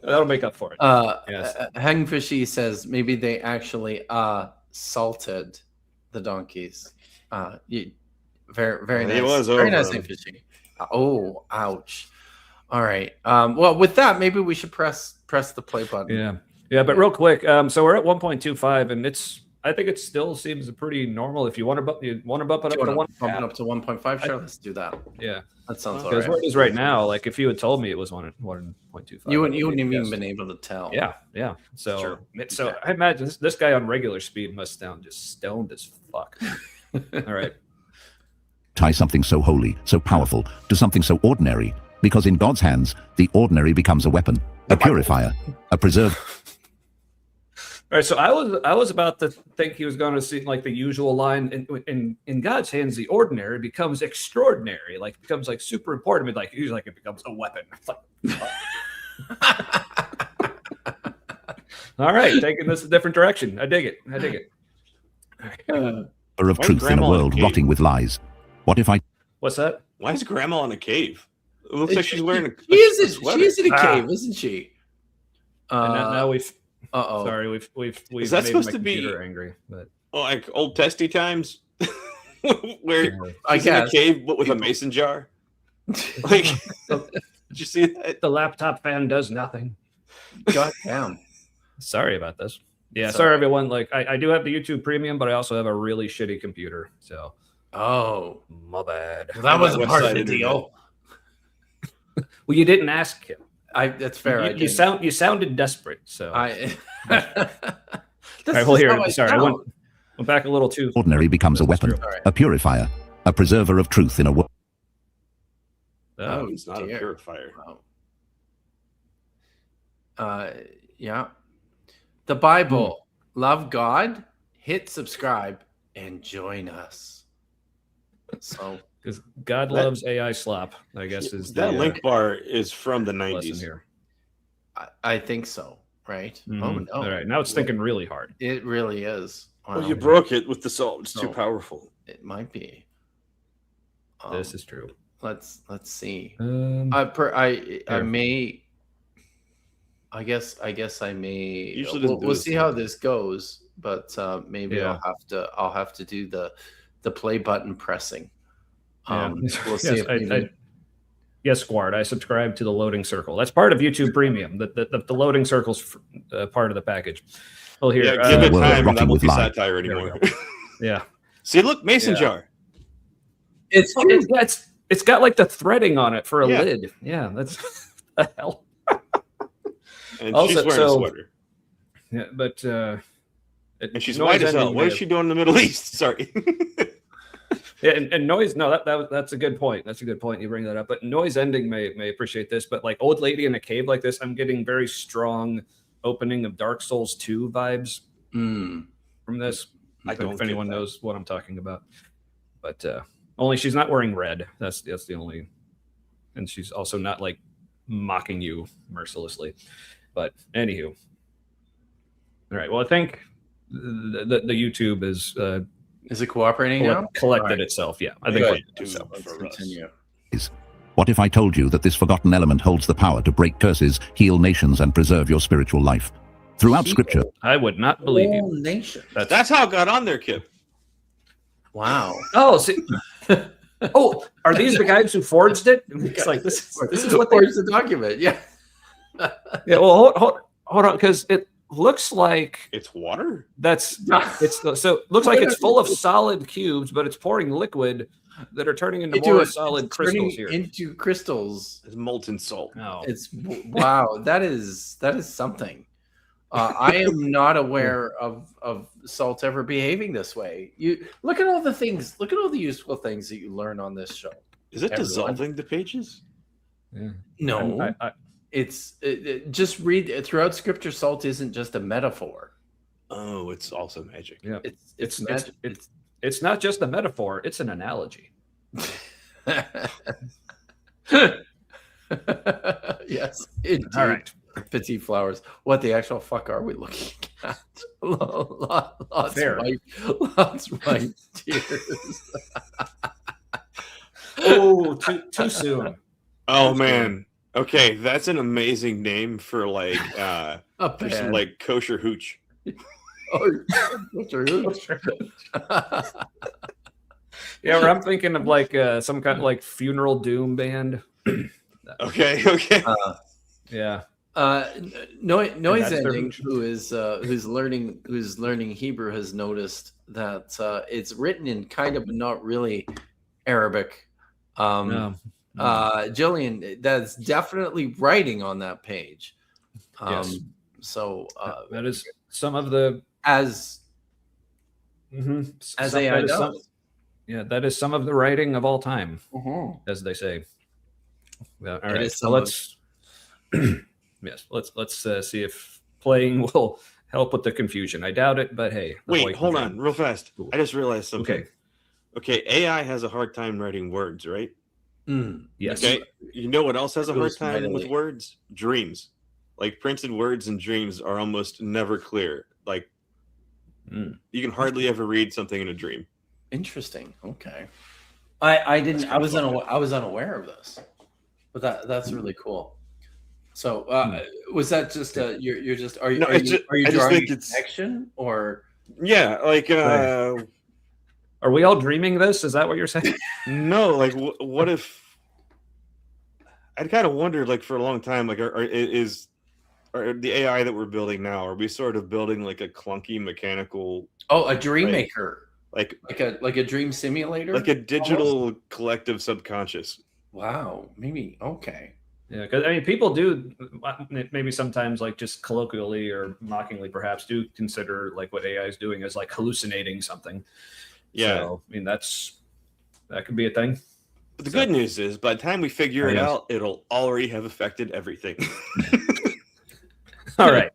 that'll make up for it. Yes. Hangfishy says maybe they actually salted the donkeys. Very, very nice. He was very over nice, them. Hangfishy. Oh, ouch. All right. Well, with that, maybe we should press the play button. Yeah. But real quick, so we're at 1.25, and I think it still seems pretty normal. If you want to bump it up to one, Bump it up to 1.5. Sure, let's do that. Yeah, That sounds all because right. where it is right now, like if you had told me it was 1.25, You wouldn't even been able to tell. Yeah. So True. I imagine this guy on regular speed must sound just stoned as fuck. All right. Tie something so holy, so powerful, to something so ordinary, because in God's hands, the ordinary becomes a weapon, a purifier, a preserver. All right, so I was about to think he was going to see like the usual line in God's hands, the ordinary becomes extraordinary, like becomes like super important. Like usually like it becomes a weapon. It's like, all right, taking this a different direction. I dig it. Of truth in a Grandma world in a rotting with lies. What if I What's that? Why is Grandma in a cave? It looks like she's wearing a She is sweater. in a cave, isn't she? And now we've Uh-oh. sorry, we've Is that made supposed my to be- computer angry, but Oh, like old testy times, where I she's in a guess. cave but with a mason jar. Like, did you see that? the laptop fan does nothing. God damn. Sorry about this. Yeah, Sorry. sorry everyone. Like I do have the YouTube Premium, but I also have a really shitty computer. So Oh, my bad. well, that wasn't part of the Website deal. Well, you didn't ask him. That's fair. I You didn't. you sounded desperate. So I. all right, well, here. Sorry, I went back a little too. ordinary becomes a weapon, All right. a purifier, a preserver of truth in a world. No, it's not a purifier. Wow. Yeah. The Bible. Love God. Hit subscribe and join us. So Because God loves AI slop, I guess is that the link bar is from the lesson 90s. here. I think so. Right. Oh Mhm. no. All right, now it's thinking really hard. It really is. Well, Wow. you broke it with the salt. It's too No. powerful. It might be. This is true. Let's see. Um, I here. may. I guess I may. Usually doesn't do We'll this see thing. how this goes, but maybe Yeah. I'll have to do the play button pressing. Yeah. We'll see Yes, if yes, Squard. I subscribe to the loading circle. That's part of YouTube Premium. The loading circle's part of the package. Well, here, Yeah, give it Well, time, and rocking that won't with be live. satire There we anymore. yeah. See, look, mason Yeah. jar. it's Oh, it's got like the threading on it for a Yeah. lid. Yeah, that's the hell. And Also, she's wearing a so- sweater. Yeah, but And she's Noise white as hell. ending What is may she doing in the Middle East? Sorry. Yeah, and noise. No, that's a good point. That's a good point. You bring that up. But noise ending may appreciate this. But like old lady in a cave like this, I'm getting very strong opening of Dark Souls 2 vibes from this. I If don't anyone get that. knows what I'm talking about. But only she's not wearing red. That's the only. And she's also not like mocking you mercilessly. But anywho. All right. Well, I think the YouTube is it cooperating now? collected All right. itself. Yeah, I think Good. it so. Let's continue. What if I told you that this forgotten element holds the power to break curses, heal nations, and preserve your spiritual life? Throughout Scripture, I would not believe Whole you. nation. That's how it got on there, Kip. Wow. Oh, see. Oh, are these the guys who forged it? It's like this is what they. Where's the document? Yeah. Yeah. Well, hold on, because it looks like It's water? it's so it looks like it's full of solid cubes, but it's pouring liquid that are turning into more solid crystals here. Into crystals. It's molten salt. No. It's wow. That is something. I am not aware of salt ever behaving this way. You look at all the things. Look at all the useful things that you learn on this show. Is it Everyone. dissolving the pages? Yeah. No, it's just read throughout Scripture. Salt isn't just a metaphor. Oh, it's also magic. Yeah. It's It's not just a metaphor; it's an analogy. Yes. Indeed. All right. Petite flowers. What the actual fuck are we looking at? Lots Fair. white tears. Oh, too soon. Oh man. Okay, that's an amazing name for like for some like kosher hooch. Yeah, or I'm thinking of like some kind of like funeral doom band. Okay. Yeah. Noise that's their ending, hooch. who's learning Hebrew, has noticed that it's written in kind of not really Arabic. Jillian, that's definitely writing on that page. Yes. So That is some of the as AI does. Yeah, that is some of the writing of all time, Mhm. as they say. Yeah, all It right. is So some of- let's see if playing will help with the confusion. I doubt it, but hey. the Wait, white hold confusion. on, real fast. Cool. I just realized something. Okay. Okay, AI has a hard time writing words, right? Yes. Okay. You know what else has a hard Goes time with mightily. words? Dreams. Like printed words and dreams are almost never clear. Like you can hardly ever read something in a dream. Interesting. Okay. I didn't. I was unaware of this, but that's really cool. So was that just you're just are you No, are it's you, just- are you I just drawing think a it's- connection or Yeah, like Are we all dreaming this? Is that what you're saying? no, like what if I'd kind of wondered like for a long time like are the AI that we're building now, are we sort of building like a clunky mechanical a dream maker, like like a dream simulator, like a digital collective subconscious? Wow, maybe okay. Yeah, because I mean, people do maybe sometimes like just colloquially or mockingly perhaps do consider like what AI is doing as like hallucinating something. Yeah. So, I mean, that could be a thing. But the good news is by the time we figure it yes. out, it'll already have affected everything. All right.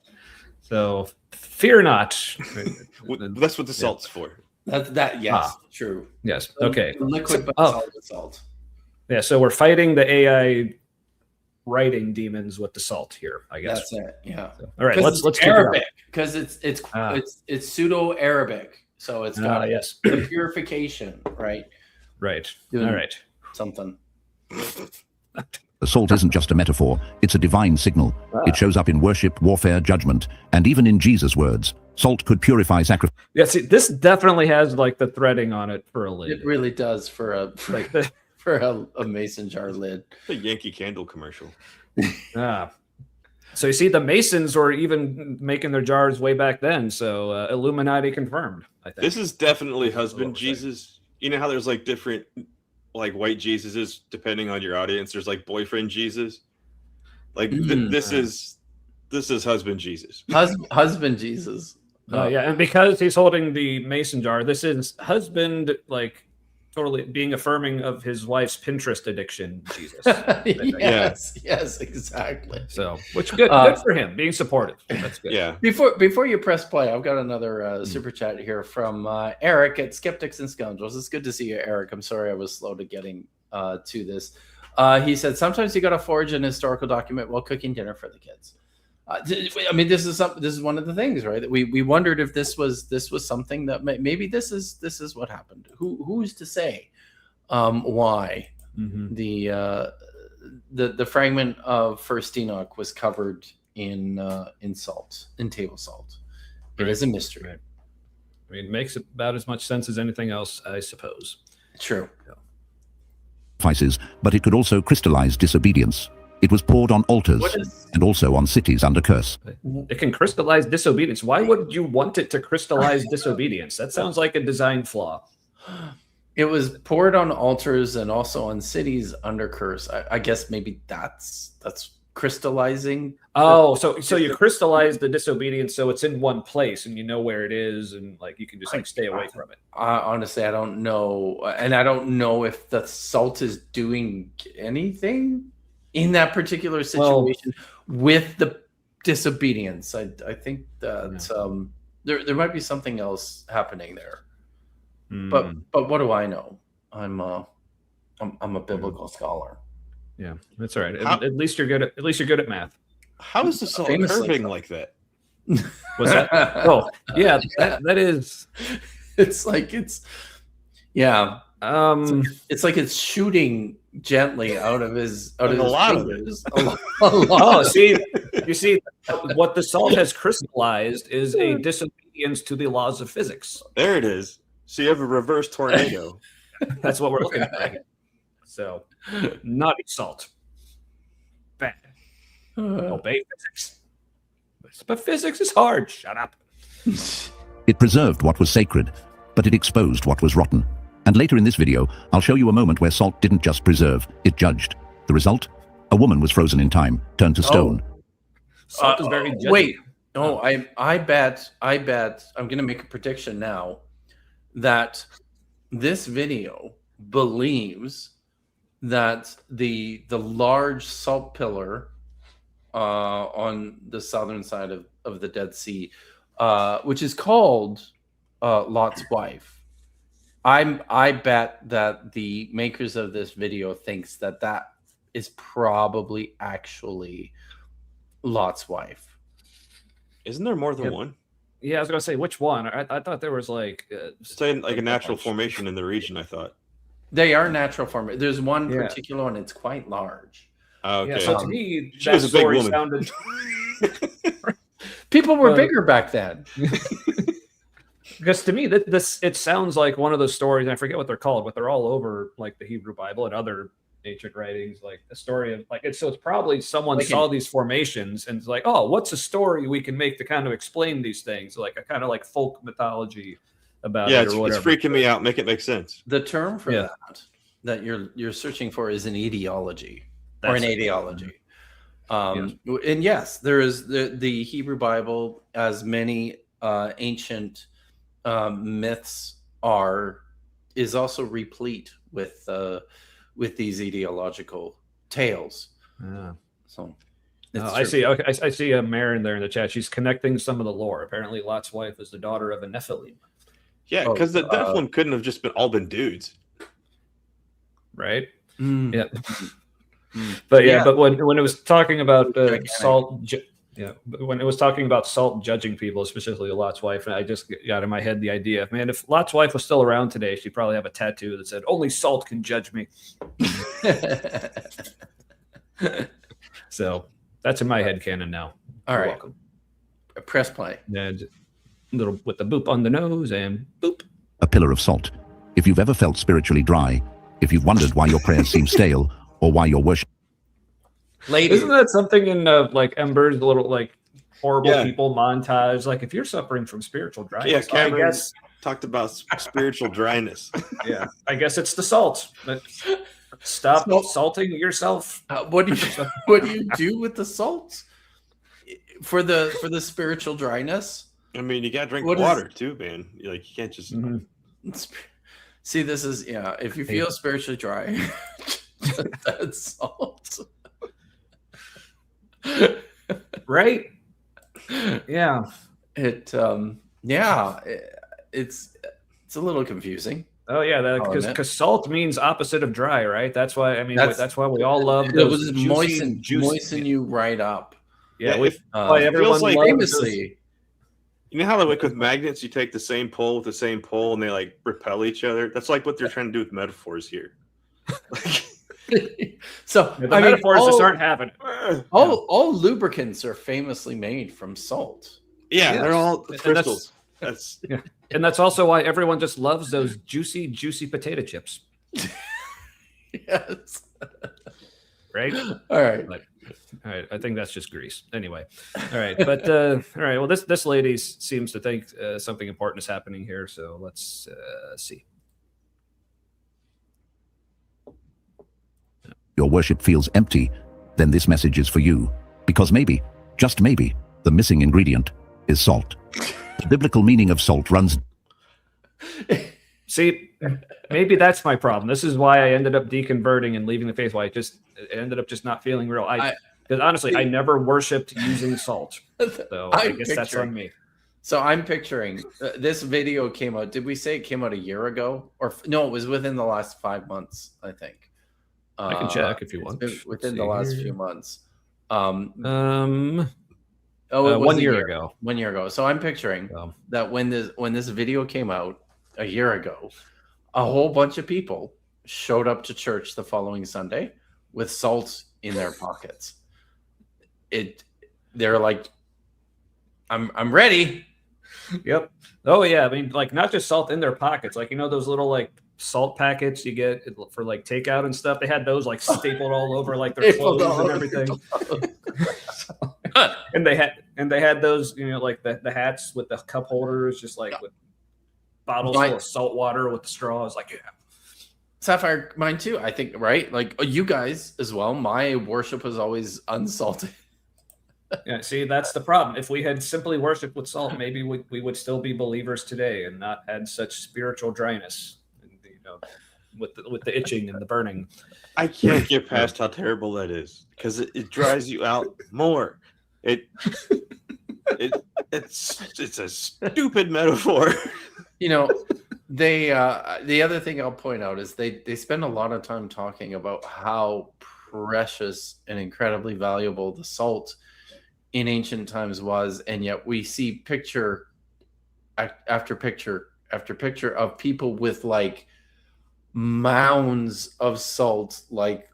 So fear not. That's what the salt's for. Yes, true. Yes. Okay. Liquid, but Oh. solid salt. Yeah. So we're fighting the AI writing demons with the salt here, I guess. That's it. Yeah. So, all right. Let's keep Arabic because it's Ah. it's pseudo Arabic, so it's got yes. the purification, right? Right. Doing All right. something. The salt isn't just a metaphor, it's a divine signal. It shows up in worship, warfare, judgment, and even in Jesus' words. Salt could purify sacrifice. Yeah. See, this definitely has like the threading on it for a lid. It really does for a Like the, for a mason jar lid. The Yankee Candle commercial. So you see, the Masons were even making their jars way back then. So Illuminati confirmed. I think This is definitely husband Jesus. You know how there's like different like white Jesuses depending on your audience. There's like boyfriend Jesus. Like this is husband Jesus. Husband Jesus. yeah, and because he's holding the mason jar, this is husband like totally being affirming of his wife's Pinterest addiction. Jesus. Yes, exactly. So, which good for him being supportive. That's good. Yeah. Before you press play, I've got another super chat here from Eric at Skeptics and Scoundrels. It's good to see you, Eric. I'm sorry I was slow to getting to this. He said sometimes you got to forge an historical document while cooking dinner for the kids. I mean, this is one of the things, right? That we wondered if this was something that maybe this is what happened. Who's to say why the fragment of First Enoch was covered in salt, in table salt? It is a mystery. Right. I mean, it makes about as much sense as anything else, I suppose. True. But it could also crystallize disobedience. It was poured on altars and also on cities under curse. It can crystallize disobedience. Why would you want it to crystallize disobedience? That sounds like a design flaw. It was poured on altars and also on cities under curse. I guess maybe that's crystallizing. Oh, so you crystallize the disobedience so it's in one place and you know where it is and like you can just like stay away from it. Honestly, I don't know, and I don't know if the salt is doing anything in that particular situation with the disobedience. I think that there might be something else happening there. But what do I know? I'm a biblical scholar. Yeah, that's all right. At least you're good at math. How is the salt curving like that? Was that? Oh, yeah, that is. It's like it's it's shooting gently out of his fingers. Oh, see, you see, what the salt has crystallized is a disobedience to the laws of physics. There it is. So you have a reverse tornado. That's what we're looking at right now. So, naughty salt. Bad. Obey physics. But physics is hard. Shut up. It preserved what was sacred, but it exposed what was rotten. And later in this video, I'll show you a moment where salt didn't just preserve, it judged. The result? A woman was frozen in time, turned to stone. Salt is very judgy. Wait. No, I bet I'm going to make a prediction now that this video believes that the large salt pillar on the southern side of the Dead Sea, which is called Lot's wife. I bet that the makers of this video thinks that is probably actually Lot's wife. Isn't there more than one? Yeah, I was gonna say which one. I thought there was like saying like a natural formation in the region. I thought they are natural formation. There's one particular one; it's quite large. Okay. Yeah, so to me, she that was a big story woman. sounded. People were bigger back then. Because to me, it sounds like one of those stories. And I forget what they're called, but they're all over like the Hebrew Bible and other ancient writings. Like a story of like it's probably someone saw these formations and it's like, oh, what's a story we can make to kind of explain these things, like a kind of like folk mythology about it or whatever. It's freaking me out. Make it make sense. The term for that you're searching for is an etiology or an ideology. And yes, there is the Hebrew Bible, as many ancient myths is also replete with these ideological tales. Yeah. So It's I true. see. Okay, I see a Marin there in the chat. She's connecting some of the lore. Apparently, Lot's wife is the daughter of a Nephilim, Yeah, Oh, because the Nephilim couldn't have just been dudes. right? Mm. Yeah. Mm. But Yeah. but when it was talking about Gigantic. Salt, but when it was talking about Salt judging people, specifically Lot's wife, I just got in my head the idea of, man, if Lot's wife was still around today, she'd probably have a tattoo that said, "Only Salt can judge me." So that's in my head canon now. All You're right. welcome. Press play. And little with the boop on the nose and boop. A pillar of salt. If you've ever felt spiritually dry, if you've wondered why your prayers seem stale, or why your worship Ladies. Isn't that something in like Ember's little like horrible Yeah. people montage? Like if you're suffering from spiritual dryness, Yeah, I Cameron guess talked about spiritual dryness. yeah, I guess it's the salt. But stop salting yourself. What do you do with the salt for the spiritual dryness? I mean, you gotta drink What is- water too, man. Like you can't just. See, this is if you feel spiritually dry, just add salt. Right? Yeah. It's a little confusing. Oh yeah, Oh, man. because salt means opposite of dry, right? That's why I mean That's- that's why we all love It those was juicy, moisten you right up. Yeah, Yeah, we, if- why it everyone feels like- loves Famously, You know how like with magnets, you take the same pole with the same pole, and they like repel each other. That's like what they're trying to do with metaphors here. so the I mean, metaphors just aren't happening. all lubricants are famously made from salt. Yeah, Yes. they're all And crystals. That's And that's also why everyone just loves those juicy potato chips, Yes. right? All right. All right, I think that's just grease. Anyway, all right, but all right. Well, this lady seems to think something important is happening here, so let's see. your worship feels empty, then this message is for you. Because maybe, just maybe, the missing ingredient is salt. The biblical meaning of salt runs See, maybe that's my problem. This is why I ended up deconverting and leaving the faith. Why it ended up just not feeling real. Because honestly, I never worshipped using salt, so I guess that's on me. So I'm picturing this video came out. Did we say it came out a year ago? Or no, it was within the last 5 months, I think. I can check if you want. It's been within the Let's last see few here. months. Oh, it was 1 a year ago. 1 year ago. So I'm picturing that when this video came out a year ago, a whole bunch of people showed up to church the following Sunday with salt in their pockets. They're like, I'm ready. Yep. Oh yeah. I mean, like not just salt in their pockets. Like those little like salt packets you get for like takeout and stuff. They had those like stapled all over like their Stapled clothes all and over everything. and they had those like the hats with the cup holders, just like with bottles full of salt water with the straws. Like, yeah. Sapphire, mine too. I think, right? Like you guys as well. My worship was always unsalted. Yeah, see, that's the problem. If we had simply worshipped with salt, maybe we would still be believers today and not had such spiritual dryness, and, with the itching and the burning. I can't get past how terrible that is because it dries you out more. It's a stupid metaphor. They the other thing I'll point out is they spend a lot of time talking about how precious and incredibly valuable the salt in ancient times was, and yet we see picture after picture after picture of people with like mounds of salt like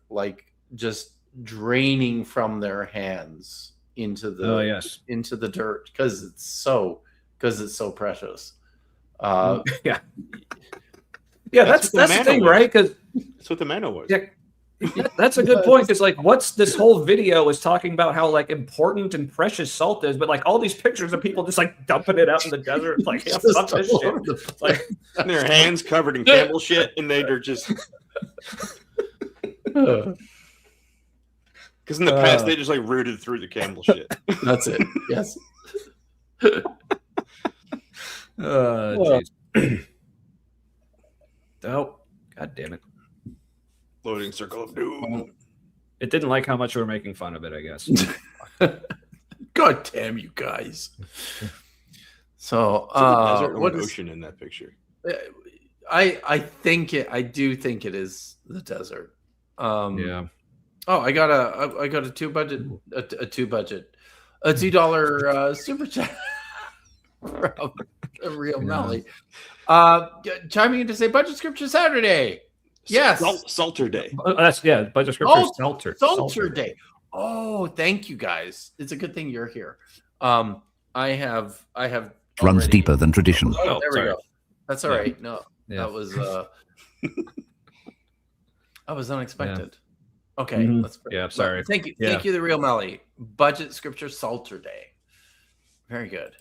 just draining from their hands into the into the dirt because it's so precious. Yeah, that's the thing, right? Because that's what the manna was. Yeah, that's a good point. Because like, what's this whole video is talking about how like important and precious salt is, but like all these pictures of people just like dumping it out in the desert, like yeah, fuck this shit. Like and their hands covered in camel shit, and they're just because in the past they just like rooted through the camel shit. That's it. Yes. Jeez. Oh, god damn it. Loading circle of doom. It didn't like how much we were making fun of it, I guess. God damn you guys. So, Is it the desert or what an is, ocean in that picture? I do think it is the desert. Yeah. Oh, I got a $2 super chat from the real Melly. Chiming in to say budget scripture Saturday. Yes. Salter Day. That's budget scripture Salter Day. Oh, thank you guys. It's a good thing you're here. I have Runs already- deeper than tradition. Oh, there we sorry. go. That's all right. No, Yeah. that was that was unexpected. Okay, Mhm. let's. Yeah, sorry. Thank you, Yeah. thank you, the real Melly. Budget scripture Salter Day. Very good.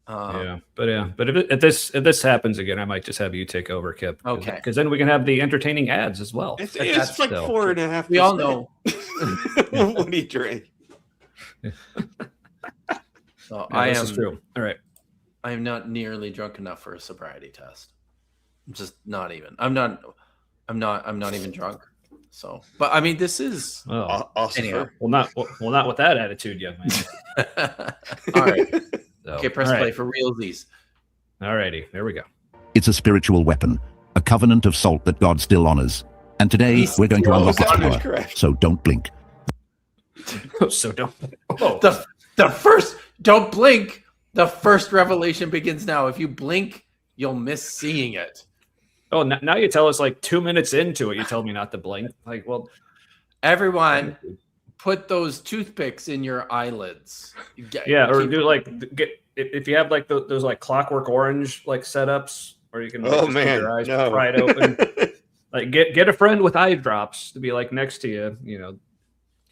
But if this happens again, I might just have you take over, Kip. Okay. Because then we can have the entertaining ads as well. It's That's like still- 4.5%. We all know. What do you drink? So Yeah, this is true. All right. I am not nearly drunk enough for a sobriety test. I'm just not even. I'm not even drunk. So, but I mean, this is Oh, anyhow. well, not with that attitude, young man. All right. So, Okay, press all right. play for realsies. All righty, there we go. It's a spiritual weapon, a covenant of salt that God still honors. And today we're going to Oh, unlock its God, that's power. correct. So don't blink. So don't. Oh, The first, don't blink. The first revelation begins now. If you blink, you'll miss seeing it. oh, now you tell us like 2 minutes into it, you tell me not to blink. Like, well, Everyone, put those toothpicks in your eyelids. yeah, or do like get if you have like those like Clockwork Orange like setups, or you can like, Oh, just keep man, your eyes no. pried open. Like get a friend with eye drops to be like next to you. You know.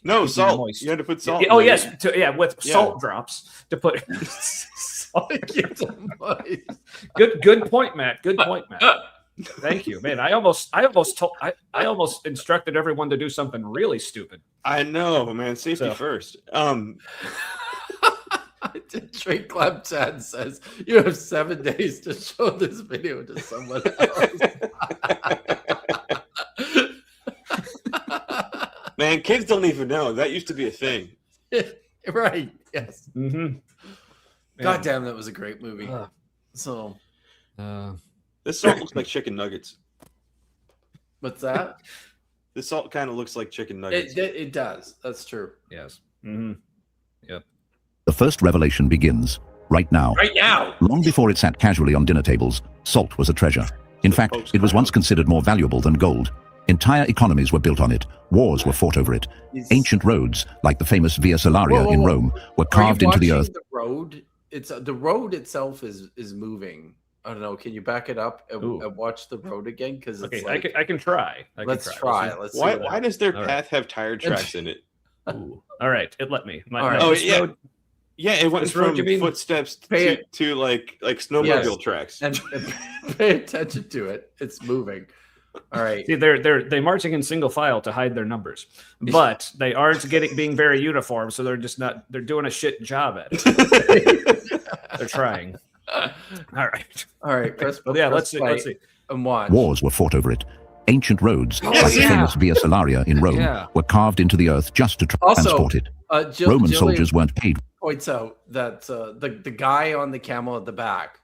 No, Keep it salt. moist. You had to put salt. Yeah, oh in it. yes, with Yeah. salt drops to put. Salt. Good. Good point, Matt. Good point, Matt. Thank you, man. I almost instructed everyone to do something really stupid. I know, man. Safety So- first. Trey Clemchan says you have 7 days to show this video to someone else. Man, kids don't even know. That used to be a thing. Right. Yes. Mm-hmm. God damn, that was a great movie. Uh, So This salt looks like chicken nuggets. what's that? This salt kind of looks like chicken nuggets. It does. That's true. yes. Mm-hmm. The first revelation begins right now. Right now. Long before it sat casually on dinner tables, salt was a treasure. In fact, it was once considered more valuable than gold. Entire economies were built on it. Wars were fought over it. Ancient roads, like the famous Via Salaria in Rome, were carved into the earth. The road. It's the road itself is moving. I don't know. Can you back it up Ooh. and watch the road again? Because Okay, it's like, I can try. let's try. Let's Let's see Why? what Why does their All right. path have tire tracks in it? see. Ooh. All right, it let me. All right. Oh this yeah, road- yeah. It went This road, from you mean? footsteps Pay to like snowmobile Yes. tracks. and pay attention to it. It's moving. All right. See, they're marching in single file to hide their numbers, but they aren't being very uniform, so they're just not. They're doing a shit job at it. They're trying. All right. All right. Press, Well, yeah. press Let's see. play Let's see. and watch. Wars were fought over it. Ancient roads, Oh, like the yeah. famous Via Salaria in Rome, Yeah. were carved into the earth just to Also, transport it. Jillian Roman soldiers weren't paid. points out that the guy on the camel at the back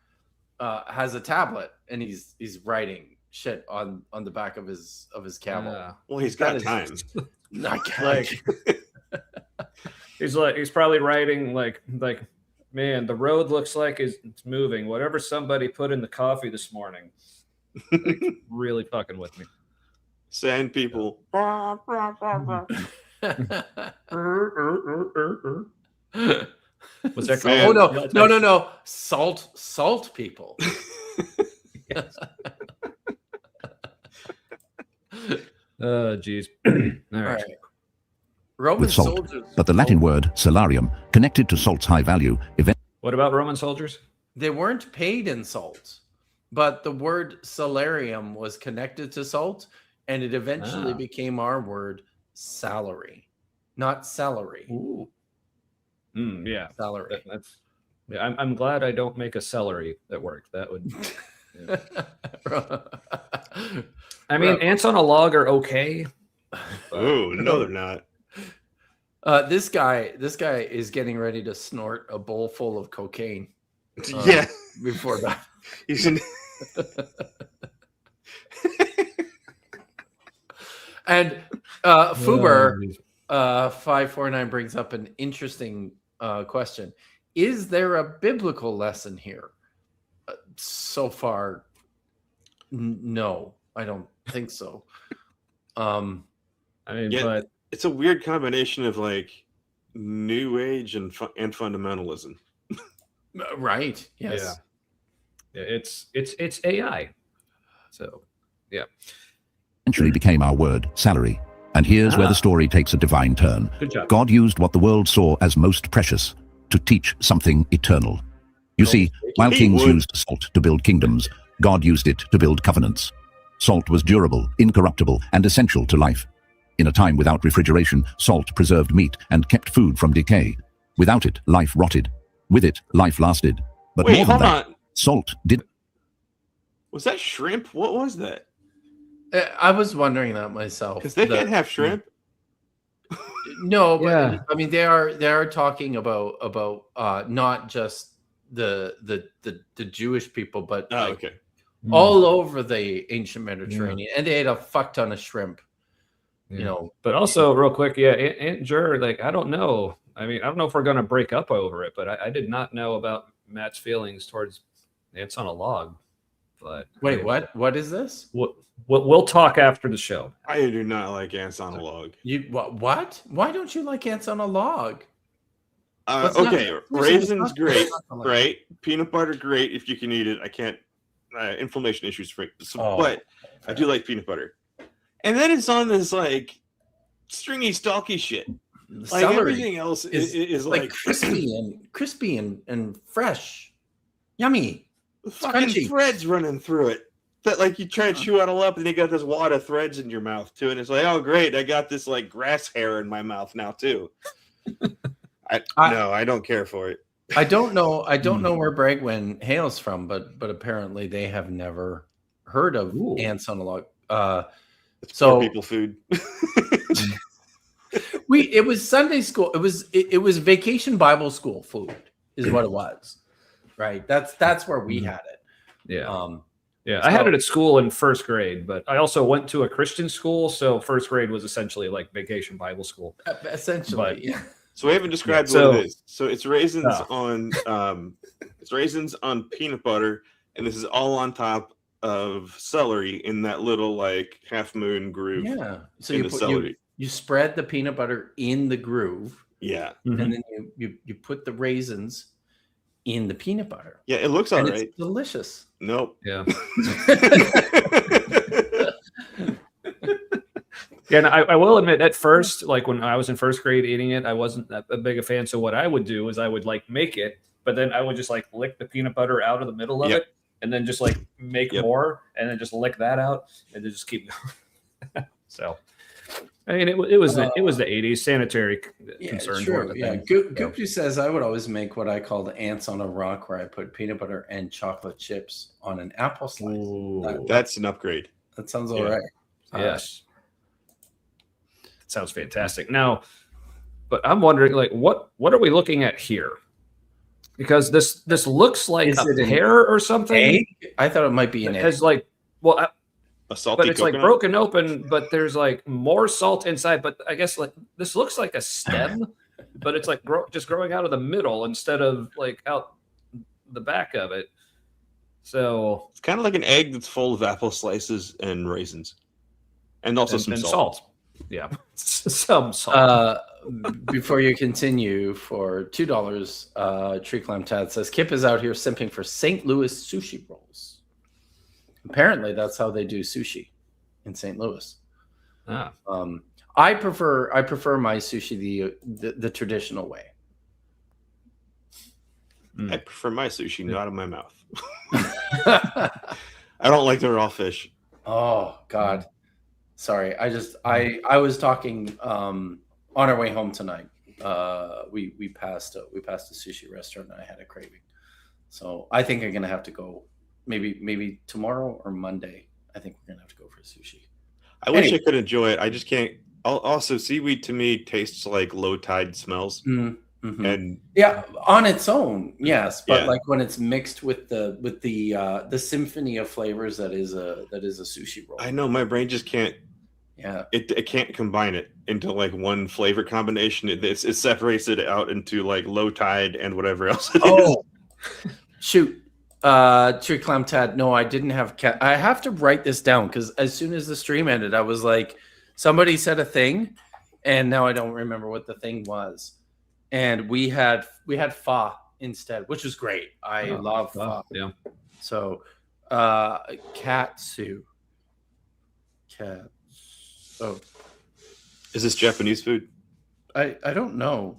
has a tablet and he's writing shit on the back of his camel. Yeah. Well, he's That got is- time. Not Like, he's probably writing like, man, the road looks like it's moving. Whatever somebody put in the coffee this morning, like, really fucking with me. Sand people. Was that Man. Oh no. Salt people. Oh, geez. All All right. right. Roman With salt. soldiers. But the Latin word salarium, connected to salt's high value, What about Roman soldiers? They weren't paid in salt, but the word salarium was connected to salt, and it eventually Ah. became our word salary, not celery. Ooh. Yeah. Salary. That's. Yeah, I'm glad I don't make a celery at work. That would. I mean, ants on a log are okay. Oh no, they're not. This guy is getting ready to snort a bowl full of cocaine. Yeah, Before that. he's in. And Fuber 549 brings up an interesting question. Is there a biblical lesson here? So far, no, I don't think so. I mean, Yeah. but It's a weird combination of like New Age and fundamentalism. Right. Yes. yeah, it's AI. So Eventually became our word, salary. And here's where the story takes a divine turn. good job. God used what the world saw as most precious to teach something eternal. You see, while He kings would. used salt to build kingdoms, God used it to build covenants. Salt was durable, incorruptible, and essential to life. In a time without refrigeration, salt preserved meat and kept food from decay. Without it, life rotted. With it, life lasted. But Wait, more than hold that, on. salt did Was that shrimp? What was that? I was wondering that myself. Because they can't have shrimp. No, but Yeah. I mean they are talking about not just the Jewish people, but Oh, like okay. all over the ancient Mediterranean, and they ate a fuck ton of shrimp. You know, But also, real quick, yeah, Aunt Jur, like, I don't know. I mean, I don't know if we're going to break up over it, but I did not know about Matt's feelings towards Ants on a Log. But wait, what? What is this? We'll talk after the show. I do not like ants on a log. You what? Why don't you like ants on a log? Okay, raisins not- great, not like- right? Peanut butter great if you can eat it. I can't. Inflammation issues for so, Oh, but I do like peanut butter. And then it's on this like stringy, stalky shit. Like Celery everything else is like like crispy and fresh, yummy. fucking crunchy. threads running through it. That like you try to chew it all up, and you got this wad of threads in your mouth too, and it's like, oh great, I got this like grass hair in my mouth now too. I don't care for it. I don't know where Bragwin hails from, but apparently they have never heard of ants on a log. It's So- poor people food. It was Sunday school. It was vacation Bible school food is what it was. Right. That's where we had it. Yeah. Yeah, I had it at school in first grade, but I also went to a Christian school, so first grade was essentially like vacation Bible school. Essentially. But- Yeah. So we haven't described so- what it is. So it's raisins Oh. on it's raisins on peanut butter, and this is all on top of celery in that little like half moon groove. Yeah. So in you the celery. you spread the peanut butter in the groove, Yeah. Mhm. and then you put the raisins in the peanut butter. Yeah, it looks all And right. it's delicious. Nope. Yeah. Yeah, and I will admit, at first, like when I was in first grade eating it, I wasn't that big a fan. So what I would do is I would like make it, but then I would just like lick the peanut butter out of the middle of Yep. it, and then just like make Yep. more, and then just lick that out, and then just keep going. So, I mean, it was the 80s, sanitary concerns. True. were the Yeah. thing. Goopy says I would always make what I call the ants on a rock, where I put peanut butter and chocolate chips on an apple slice. Ooh, That's an upgrade. That sounds all Yeah. right. yes. That sounds fantastic. Now, but I'm wondering, like, what are we looking at here? Because this looks like Is a it an pear or something. Egg? I thought it might be an It egg. has like, well, A salty but it's like coconut. broken open, but there's like more salt inside. But I guess like this looks like a stem, but it's like just growing out of the middle instead of like out the back of it. So It's kind of like an egg that's full of apple slices and raisins, and also some and salt. Yeah, some salt. Before you continue, for $2, Tree Clam Tad says Kip is out here simping for St. Louis sushi rolls. Apparently, that's how they do sushi in St. Louis. Ah. I prefer my sushi the traditional way. I prefer my sushi not in my mouth. I don't like the raw fish. Oh God, sorry. I was talking on our way home tonight. We passed a sushi restaurant and I had a craving. So I think I'm gonna have to go maybe tomorrow or Monday. I think we're gonna have to go for sushi. I wish Anyway. I could enjoy it. I just can't Also, seaweed to me tastes like low tide smells, Mm-hmm. and Yeah, on its own, yes, but Yeah. like when it's mixed with the symphony of flavors that is a sushi roll. I know my brain just can't. Yeah, It can't combine it into like one flavor combination. It separates it out into like low tide and whatever else. It is. Oh, shoot. Tree Clam Tad. No, I didn't have cat. I have to write this down because as soon as the stream ended, I was like, somebody said a thing, and now I don't remember what the thing was. And we had pho instead, which was great. I love pho. Yeah. So, katsu. Cat. Oh, Is this Japanese food? I don't know.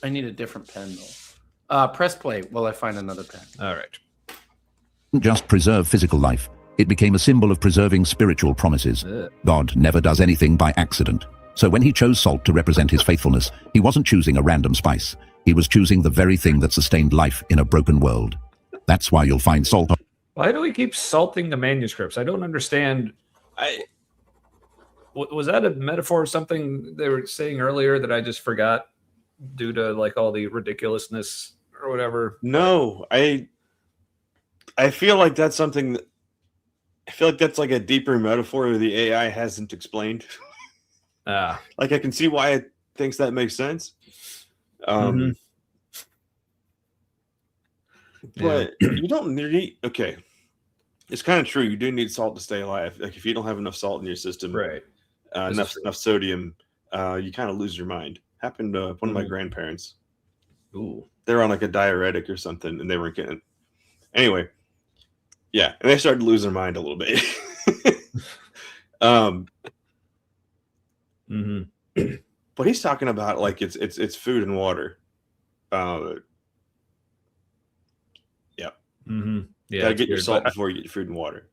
I need a different pen though. Press play while I find another pen. All right. Didn't just preserve physical life, it became a symbol of preserving spiritual promises. God never does anything by accident. So when he chose salt to represent his faithfulness, he wasn't choosing a random spice. He was choosing the very thing that sustained life in a broken world. That's why you'll find salt. Why do we keep salting the manuscripts? I don't understand. Was that a metaphor of something they were saying earlier that I just forgot due to like all the ridiculousness or whatever? No, I feel like that's something that, I feel like that's like a deeper metaphor the AI hasn't explained. Like I can see why it thinks that makes sense. But you don't need, okay. It's kind of true. You do need salt to stay alive. Like if you don't have enough salt in your system, Right. enough sodium, you kind of lose your mind. Happened to one of my grandparents. Ooh. They were on like a diuretic or something, and they weren't getting it. Anyway, yeah, and they started to lose their mind a little bit. But he's talking about like it's food and water. Yeah. Yeah, Gotta it's get your weird, salt but before you get your food and water.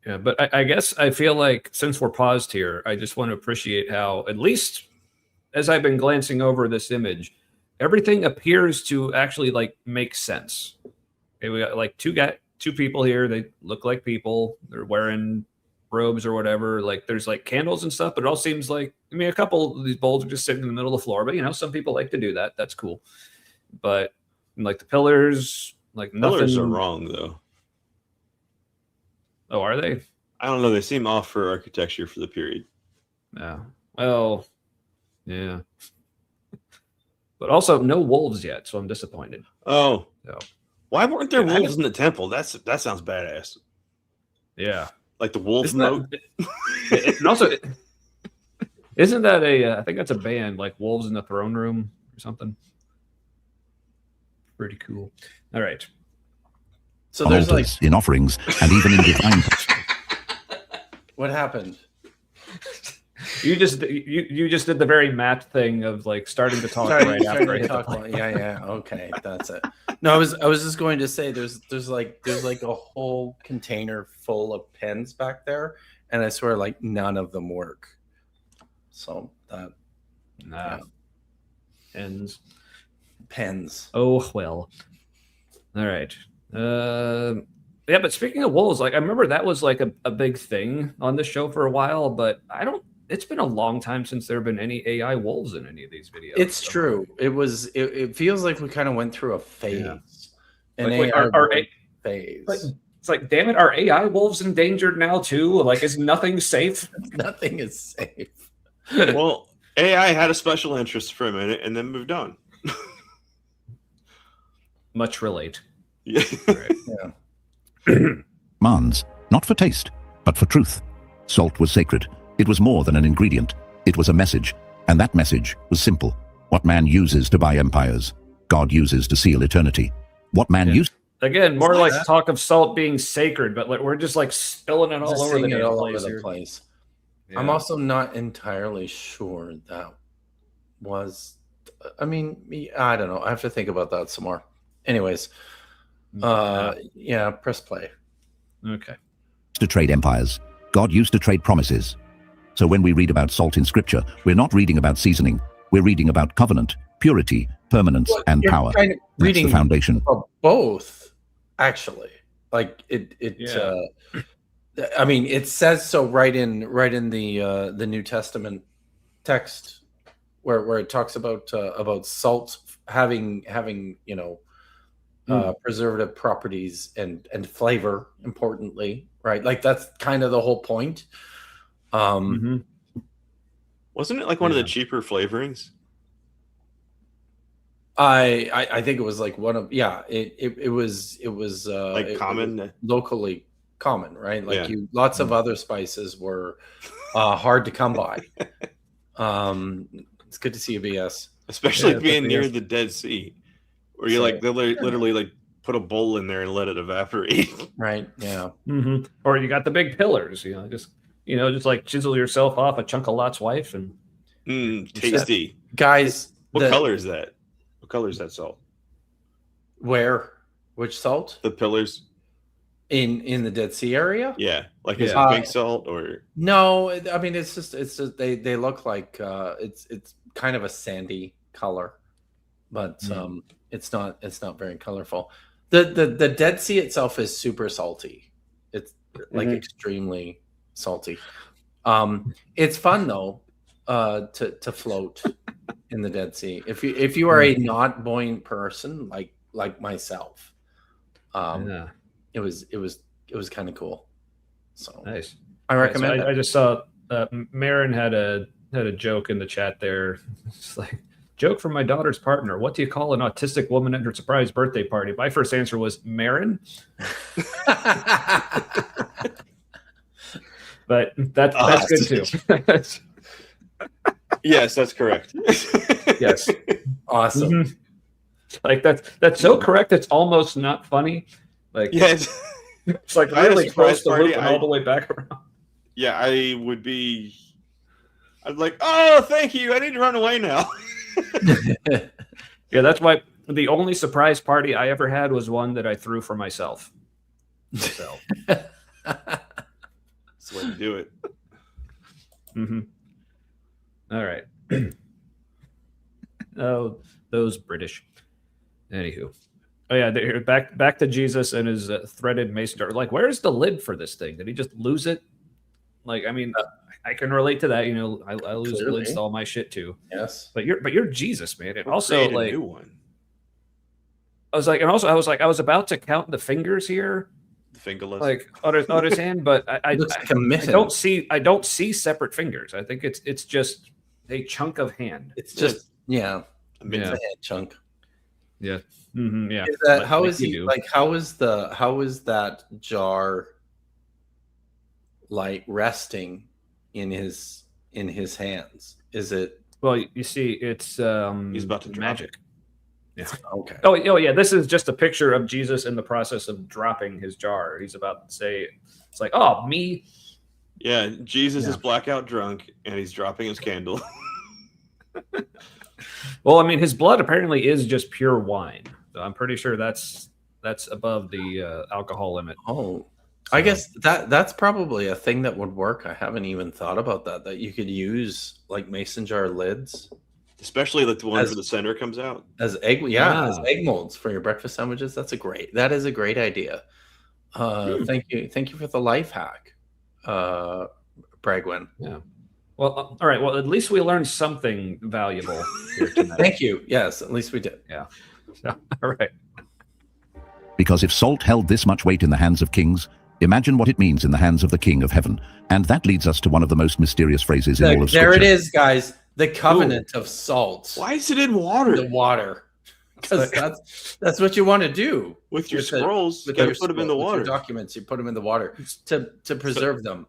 Yeah, but I guess I feel like since we're paused here, I just want to appreciate how, at least as I've been glancing over this image, everything appears to actually like make sense. Okay, we got like two people here. They look like people. They're wearing robes or whatever. Like there's like candles and stuff, but it all seems like, I mean, a couple of these bowls are just sitting in the middle of the floor, but you know, some people like to do that. That's cool. But like the pillars, like nothing. Pillars are wrong though. Oh, are they? I don't know. They seem off for architecture for the period. Yeah. Well, yeah. But also no wolves yet, so I'm disappointed. Oh. So, why weren't there wolves in the temple? That sounds badass. yeah. Like the wolf Isn't mode. And also, isn't that I think that's a band, like Wolves in the Throne Room or something? Pretty cool. All right. So there's like, altars, in offerings, and even in divine. what happened? You just did the very Matt thing of like starting to talk right after I hit the play. Yeah. Okay, that's it. No, I was just going to say there's like a whole container full of pens back there, and I swear like none of them work. So that pens. Oh well. All right. Yeah, but speaking of wolves, like I remember that was like a big thing on the show for a while, but it's been a long time since there have been any AI wolves in any of these videos. It's true. It feels like we kind of went through a phase. Yeah. An like, AI phase. It's like, damn it, are AI wolves endangered now too? Like, is nothing safe? Nothing is safe. Well, AI had a special interest for a minute and then moved on. Much relate. Yeah. Right. Yeah. Commands, not for taste, but for truth. Salt was sacred. It was more than an ingredient. It was a message, and that message was simple. What man uses to buy empires, God uses to seal eternity. What man uses... Again, more like talk of salt being sacred, but like we're just like spilling it all Just over the seeing it damn all place over the here. place. Yeah. I'm also not entirely sure that was. I mean, I don't know. I have to think about that some more. Anyways, yeah, press play. Okay. to trade empires. God used to trade promises. So when we read about salt in scripture, we're not reading about seasoning. We're reading about covenant, purity, permanence, Well, and you're power. kind of That's reading the foundation. both, actually. Like I mean, it says so right in the New Testament text where it talks about salt having preservative properties and flavor, importantly, right? Like that's kind of the whole point. Mhm. Wasn't it like one of the cheaper flavorings? I think it was like one of it was Like common? locally common, right? Like Yeah. lots of other spices were hard to come by. It's good to see you, BS. Especially Yeah, being but near yes. the Dead Sea, where you like they'll literally like put a bowl in there and let it evaporate. Right? Yeah. Mhm. Or you got the big pillars, just like chisel yourself off a chunk of Lot's wife and Tasty. Guys, What color is that? What color is that salt? Where? Which salt? The pillars? In the Dead Sea area? Yeah. Like is it Yeah. pink salt or No, I mean it's just they look like it's kind of a sandy color, but it's not very colorful. The Dead Sea itself is super salty. It's like extremely salty. It's fun though to float in the Dead Sea. If you are a not buoyant person like myself, it was kind of cool. So nice. I recommend So I just saw Marin had a joke in the chat there. It's like, joke from my daughter's partner. What do you call an autistic woman at her surprise birthday party? My first answer was Marin. But that's good too. Yes, that's correct. Yes. Awesome. Mhm. Like that's so correct. It's almost not funny. Like Yes. it's like If I had a really surprise close to party, looping all the way back around. Yeah, I'd like, oh, thank you. I need to run away now. Yeah, that's why the only surprise party I ever had was one that I threw for myself. So That's the way to do it. All right. Oh, those British. Anywho. Oh yeah, they're back to Jesus and his threaded mason jar. Like, where's the lid for this thing? Did he just lose it? Like, I mean, I can relate to that. I lose Clearly. lids to all my shit too. Yes. But you're Jesus, man. And We'll also, create a like, new one. I was about to count the fingers here, The fingerless. like on his hand, but I Looks like a mitten. I don't see separate fingers. I think it's just a chunk of hand. It's just a Yeah. it's a hand chunk. Yeah. Yeah. Is that, Like- how like is you he do. like? How is that jar like resting in his hands? Is it Well, you see, it's He's about to drop magic. okay? Oh, yeah. This is just a picture of Jesus in the process of dropping his jar. He's about to say, it's like, oh, me. Yeah, Jesus Yeah. is blackout drunk and he's dropping his candle. Well, I mean, his blood apparently is just pure wine. So I'm pretty sure that's above the alcohol limit. Oh, I guess that's probably a thing that would work. I haven't even thought about that you could use like mason jar lids Especially like the one As- where the center comes out. as egg as egg molds for your breakfast sandwiches. That is a great idea. Thank you for the life hack, Bragwin. Yeah. Well, all right. Well, at least we learned something valuable here tonight. Thank you. Yes, at least we did. So, all right. Because if salt held this much weight in the hands of kings, imagine what it means in the hands of the King of Heaven. And that leads us to one of the most mysterious phrases in all of There Scripture. it is, guys. The covenant of salt. Why is it in water? The water. Because that's what you want to do With your with the- scrolls, you with gotta your put them in the scroll- with your water. documents, you put them in the water to preserve them.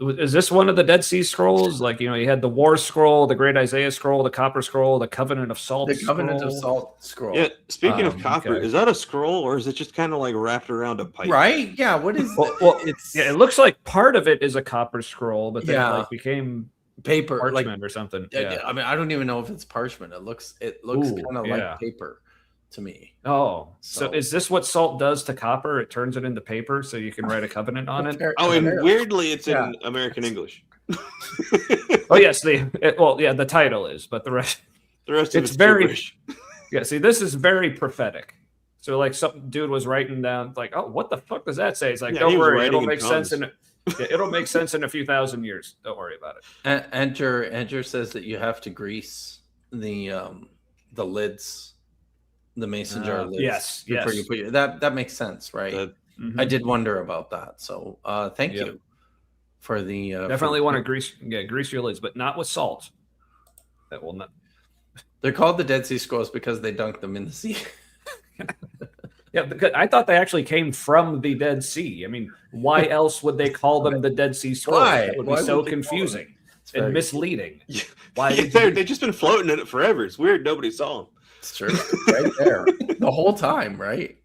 Is this one of the Dead Sea Scrolls? Like, you had the War Scroll, the Great Isaiah Scroll, the Copper Scroll, the Covenant of Salt. The covenant of Scroll. salt scroll. Yeah, speaking of copper, okay. is that a scroll or is it just kind of like wrapped around a pipe? Right? Yeah. What is Well, it's Yeah, it looks like part of it is a copper scroll, but then Yeah. it like became paper parchment or something. Yeah. I mean, I don't even know if it's parchment. It looks Ooh, kind of yeah. like paper to me. Oh, so So- is this what salt does to copper? It turns it into paper so you can write a covenant on it? Oh, and weirdly, it's Yeah. in American English. Oh, yes. The title is, but the rest. The rest of It's it's very- gibberish. Yeah, see, this is very prophetic. So like some dude was writing down like, oh, what the fuck does that say? It's like, Yeah, don't he was worry, writing it'll in make sense tongues. it'll make sense in a few thousand years. Don't worry about it. Enter says that you have to grease the lids, the mason jar lids. Yes, before yes. you put your, that makes sense, right? That- I did wonder about that. So thank Yep. you for the Definitely want to grease your lids, but not with salt. That will not. They're called the Dead Sea Scrolls because they dunked them in the sea. Yeah, because I thought they actually came from the Dead Sea. I mean, why else would they call them the Dead Sea Scrolls? Why? That would Why be so would they call confusing It's and very- misleading. Yeah, Why would they've just been floating in it forever. It's weird. Nobody saw them. It's true, right there, the whole time, right?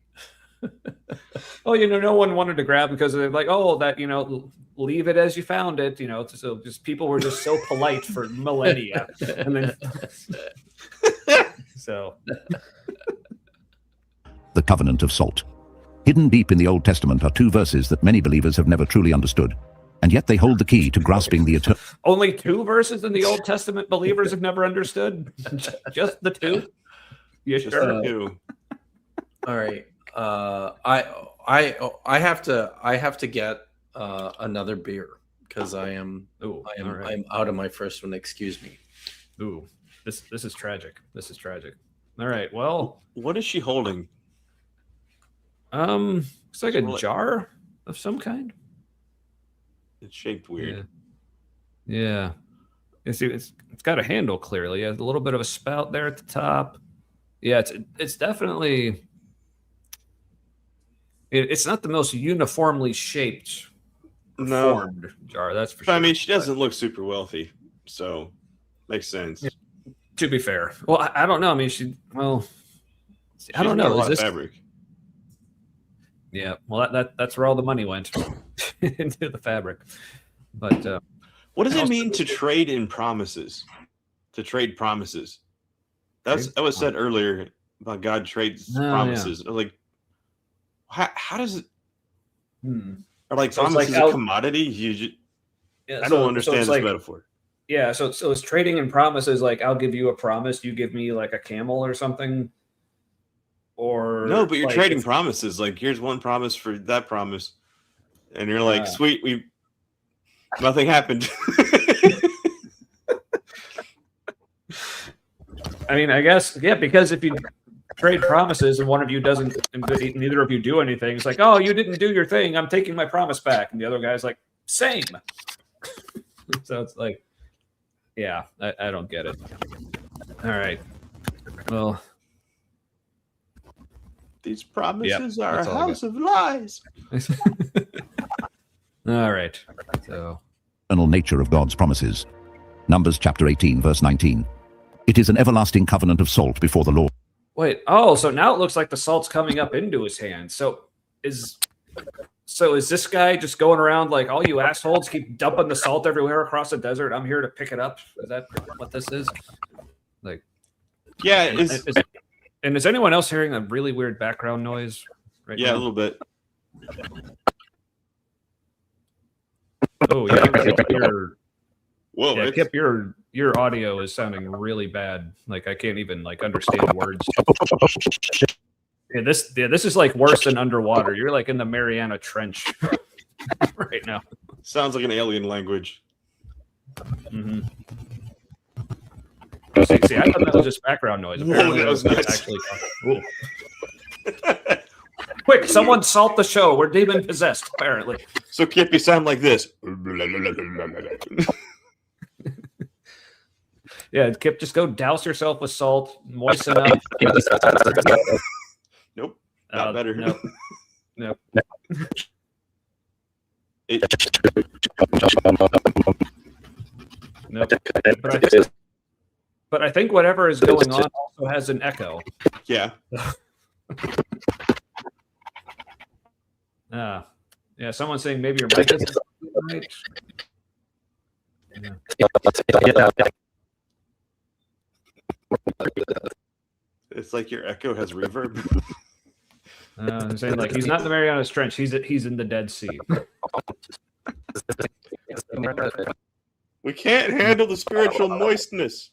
Oh, no one wanted to grab because they're like, oh, that leave it as you found it. So just people were just so polite for millennia, and then so The covenant of salt. Hidden deep in the Old Testament are two verses that many believers have never truly understood, and yet they hold the key to grasping the eternal. only 2 verses in the Old Testament believers have never understood. Just the 2. You Just sure? you. All right. I have to get another beer because I'm Ooh, all right. I'm out of my first one. Excuse me. Ooh, this is tragic. This is tragic. All right. Well, What is she holding? it's like a Well, jar of some kind. It's shaped weird. Yeah. You see, it's got a handle clearly. It has a little bit of a spout there at the top. Yeah, it's definitely. It's not the most uniformly shaped, No. formed jar. That's for But, sure. I mean, she doesn't look super wealthy, so makes sense. Yeah. To be fair, well, I don't know. I mean, I She's don't got know. a lot Is of this? fabric. Yeah. Well, that's where all the money went into the fabric. But What does it also- mean to trade in promises? To trade promises. That was said earlier about God trades Oh, yeah. promises. Like, how does it? Are like So it's promises like a out- commodity? yeah, I so- don't understand so it's this like, metaphor. Yeah, so it's trading in promises. Like, I'll give you a promise, you give me like a camel or something. Or No, but you're like, trading if- promises. Like, here's one promise for that promise, and you're like, Ah. sweet, nothing happened. I mean, I guess because if you trade promises and one of you doesn't, and neither of you do anything, it's like, oh, you didn't do your thing. I'm taking my promise back, and the other guy's like, same. So it's like, yeah, I don't get it. All right, well, These promises are a that's all I got. house of lies. all right. So Eternal nature of God's promises. Numbers chapter 18, verse 19. It is an everlasting covenant of salt before the Lord. wait, oh, so now it looks like the salt's coming up into his hand. So is this guy just going around like, all you assholes keep dumping the salt everywhere across the desert? I'm here to pick it up. Is that what this is? Like, Yeah, and is anyone else hearing a really weird background noise right yeah, a now? little bit. Oh yeah, Kip, Whoa, yeah, it's- Kip, your audio is sounding really bad. Like I can't even like understand words. Yeah, this is like worse than underwater. You're like in the Mariana Trench right now. sounds like an alien language. Mm-hmm. See, I thought that was just background noise. Apparently, that was that's nuts. actually. Ooh. Quick, someone salt the show. We're demon possessed, apparently. So Kip, you sound like this. Yeah, Kip, just go douse yourself with salt, moisten up. Nope, not better. Nope. It, Nope. But I think whatever is going on also has an echo. yeah, Yeah, someone's saying maybe your mic isn't right. it's like your echo has reverb. They're saying like he's not in the Marianas Trench. He's in the Dead Sea. We can't handle the spiritual moistness.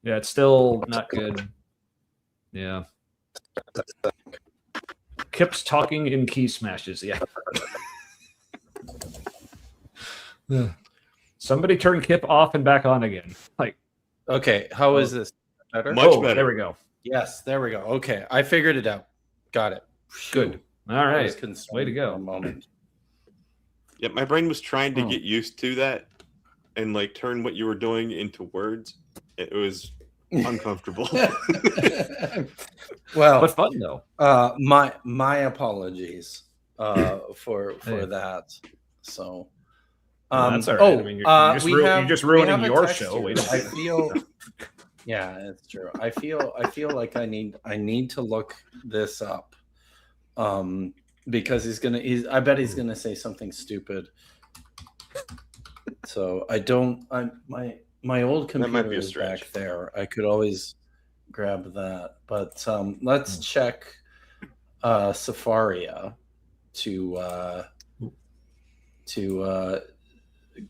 Yeah, it's still not good. Yeah. Kip's talking in key smashes. Yeah. Somebody turn Kip off and back on again. Like, Okay, how is this better? Much better. There we go. Yes, there we go. Okay, I figured it out. Got it. Good. All I was right. concerned Way to go. for a moment. Yeah, my brain was trying to Oh. get used to that and like turn what you were doing into words. It was uncomfortable. Well, But fun though. my apologies for Hey. that. So That's all right. I mean, you're just ruining we have a your text show. here. Wait a I minute. feel yeah, it's true. I feel like I need to look this up. Because I bet he's gonna say something stupid. So my old That might computer be a is stretch. back there. I could always grab that. But let's check Safaria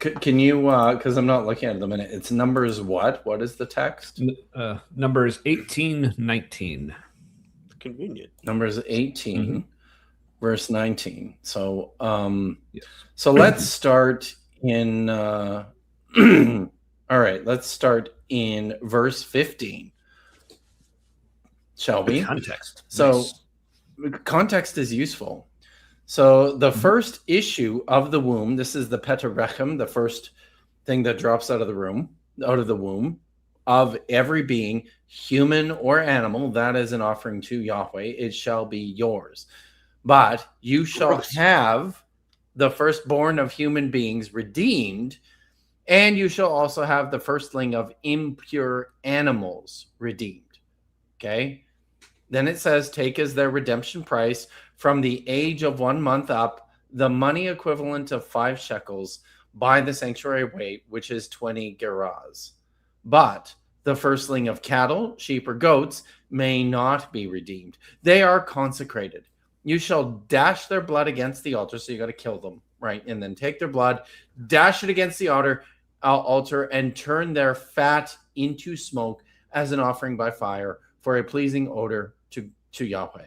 can you because I'm not looking at it at the minute. It's numbers what? What is the text? Numbers 18, 19. Convenient. Numbers 18 verse 19. So Yes. so let's start in all right, let's start in verse 15. Shall we? Context. So Nice. context is useful. So the first issue of the womb, this is the Petarechem, the first thing that drops out of the womb of every being, human or animal, that is an offering to Yahweh, it shall be yours. But you shall have the firstborn of human beings redeemed, and you shall also have the firstling of impure animals redeemed. Okay? Then it says, take as their redemption price from the age of 1 month up, the money equivalent of 5 shekels by the sanctuary weight, which is 20 gerahs. But the firstling of cattle, sheep, or goats may not be redeemed. They are consecrated. You shall dash their blood against the altar. So you got to kill them, right? And then take their blood, dash it against the altar, and turn their fat into smoke as an offering by fire for a pleasing odor to Yahweh.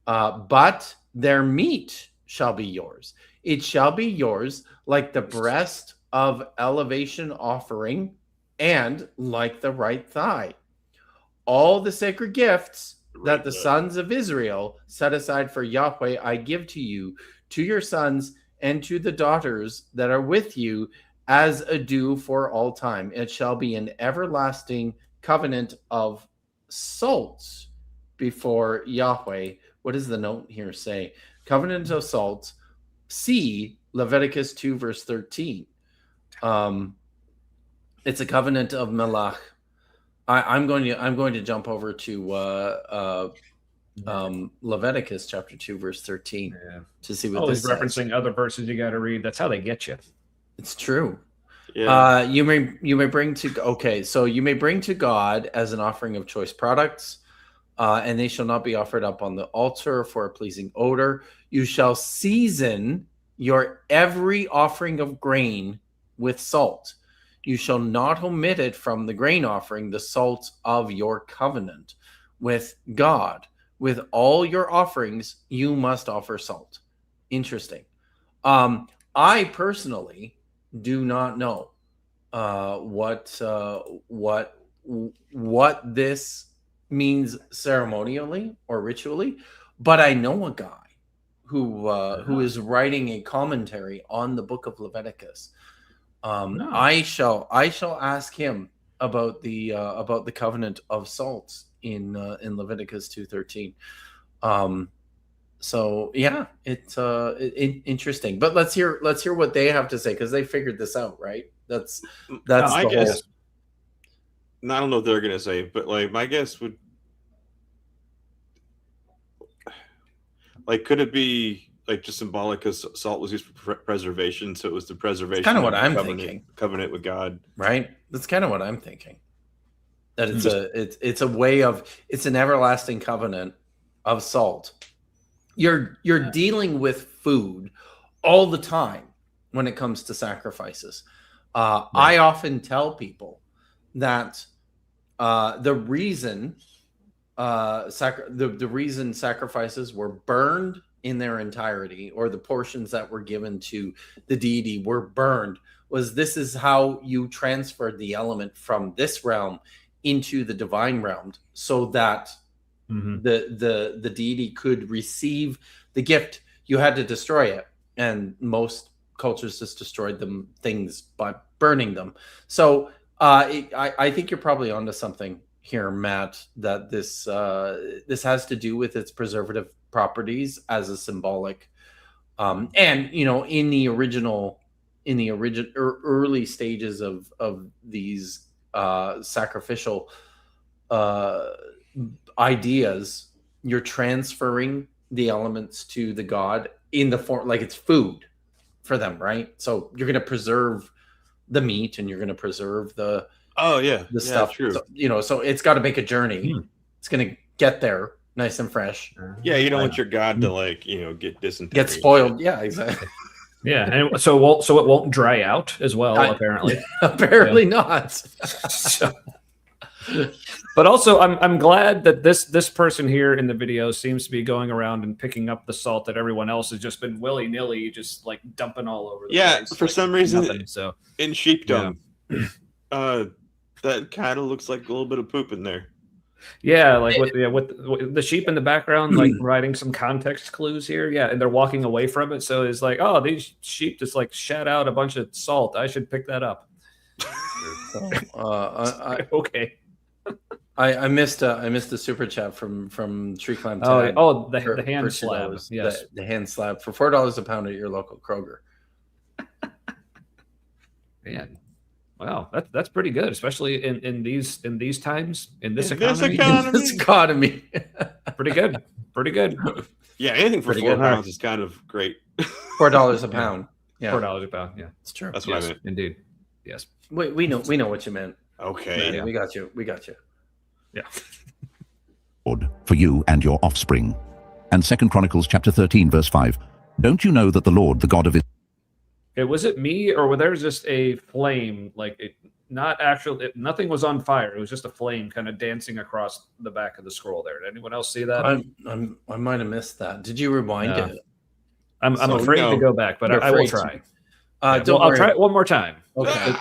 But their meat shall be yours. It shall be yours like the breast of elevation offering and like the right thigh. All the sacred gifts that the sons of Israel set aside for Yahweh, I give to you, to your sons, and to the daughters that are with you as a due for all time. It shall be an everlasting covenant of salt before Yahweh. What does the note here say? Covenant of salt. See Leviticus 2 verse 13. It's a covenant of Melach. I'm going to jump over to Leviticus chapter 2 verse 13 to see what Always this says. referencing other verses you got to read. That's how they get you. It's true. Yeah. You may bring to God as an offering of choice products, and they shall not be offered up on the altar for a pleasing odor. You shall season your every offering of grain with salt. You shall not omit it from the grain offering, the salt of your covenant with God. With all your offerings, you must offer salt. Interesting. I personally do not know what this means ceremonially or ritually, but I know a guy who is writing a commentary on the book of Leviticus. I shall ask him about the covenant of salt in Leviticus 2:13. So yeah, it's interesting. But let's hear what they have to say, because they figured this out, right? That's I the guess. I don't know what they're gonna say, but like my guess would, like, could it be like just symbolic because salt was used for preservation, so it was the preservation. Kind of what the I'm covenant with God, right? That's kind of what I'm thinking. That it's a way of, it's an everlasting covenant of salt. You're dealing with food all the time when it comes to sacrifices. I often tell people that the reason the reason sacrifices were burned in their entirety, or the portions that were given to the deity were burned, was this is how you transferred the element from this realm into the divine realm, so that the deity could receive the gift. You had to destroy it, and most cultures just destroyed things by burning them. So I think you're probably onto something here, Matt, that this has to do with its preservative properties as a symbolic, and in the early stages of these sacrificial ideas, you're transferring the elements to the god in the form, like it's food for them, right? So you're going to preserve the meat, and you're going to preserve the stuff. True. So, so it's got to make a journey. It's going to get there nice and fresh. Yeah, you don't want your god to get dysentery, get spoiled. Yeah, exactly. Yeah, and so it won't dry out as well. Apparently, apparently not. So, but also, I'm glad that this person here in the video seems to be going around and picking up the salt that everyone else has just been willy-nilly just like dumping all over the place. For some reason, nothing, so in sheepdom, that kind of looks like a little bit of poop in there. Yeah, like with the sheep in the background, like writing some context clues here. Yeah, and they're walking away from it, so it's like, oh, these sheep just like shat out a bunch of salt. I should pick that up. Okay. I missed a super chat from Tree Climb. The hand slab. Yes, the hand slab for $4 a pound at your local Kroger. Man, wow, that's pretty good, especially in these times, in this economy. This economy. Pretty good. Yeah, anything for £4 is kind of great. $4 a pound. Yeah, $4 a pound. Yeah, it's true. That's what I meant. Indeed. Yes. We know what you meant. Okay. Yeah, we got you. Yeah. For you and your offspring. And 2 Chronicles chapter 13 verse 5. Don't you know that the Lord, the God of Israel, Was it me, or was there just a flame? Like nothing was on fire. It was just a flame kind of dancing across the back of the scroll there. Did anyone else see that? I might have missed that. Did you rewind it? I'm afraid to go back, but I will try. I'll try it one more time. Okay.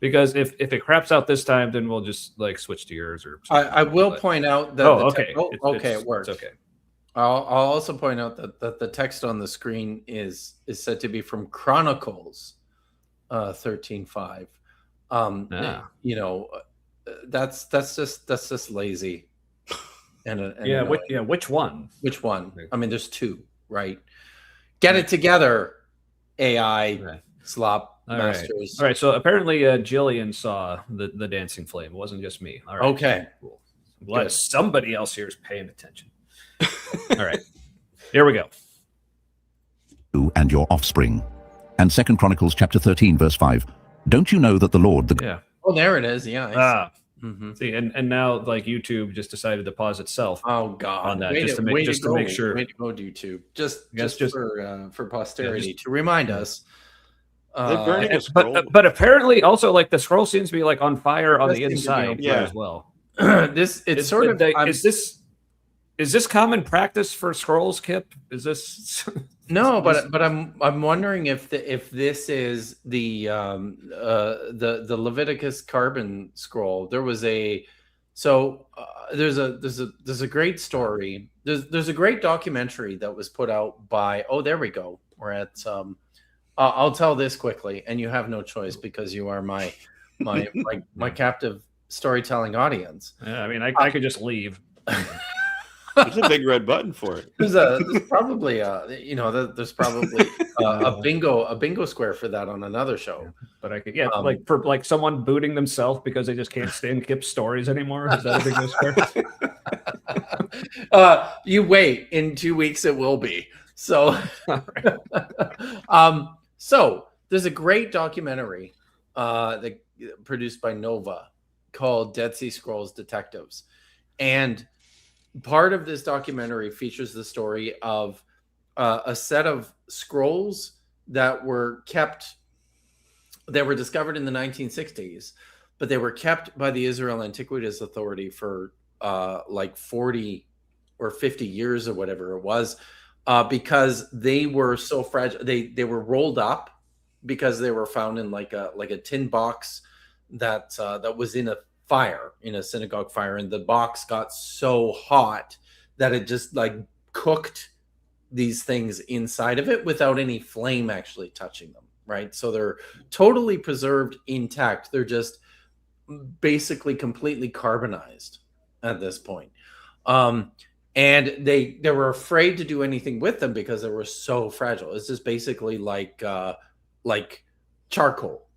Because if it craps out this time, then we'll just like switch to yours or something. I will point out that it works. It's okay. I'll also point out that the text on the screen is said to be from Chronicles 13:5. That's just lazy. Which one? Which one? I mean, there's two, right? Get it together, AI slop masters. All right. So apparently, Jillian saw the dancing flame. It wasn't just me. All right. Okay. Cool. I'm glad somebody else here is paying attention. All right. Here we go. You and your offspring. And 2 Chronicles chapter 13 verse 5. Don't you know that the Lord, Oh, there it is. Yeah. See, and now like YouTube just decided to pause itself. Oh God! On that, just to make sure. Way to go, YouTube. Just for posterity to remind us. But apparently also like the scroll seems to be like on fire on the inside as well. Is this common practice for scrolls, Kip? Is this no? But I'm wondering if this is the Leviticus carbon scroll. There was there's a great story. There's a great documentary that was put out by. Oh, there we go. We're at I'll tell this quickly, and you have no choice because you are my captive storytelling audience. Yeah, I mean, I could just leave. There's a big red button for it. There's probably a bingo square for that on another show. But I could for someone booting themselves because they just can't stand Kip's stories anymore. Is that a bingo square? You wait. In 2 weeks it will be. So, so there's a great documentary that produced by Nova called Dead Sea Scrolls Detectives, and part of this documentary features the story of a set of scrolls that were discovered in the 1960s, but they were kept by the Israel Antiquities Authority for like 40 or 50 years or whatever it was, because they were so fragile. They were rolled up because they were found in like a tin box that was in a fire, in a synagogue fire, and the box got so hot that it just like cooked these things inside of it without any flame actually touching them, right? So they're totally preserved intact. They're just basically completely carbonized at this point. And they were afraid to do anything with them because they were so fragile. It's just basically like charcoal,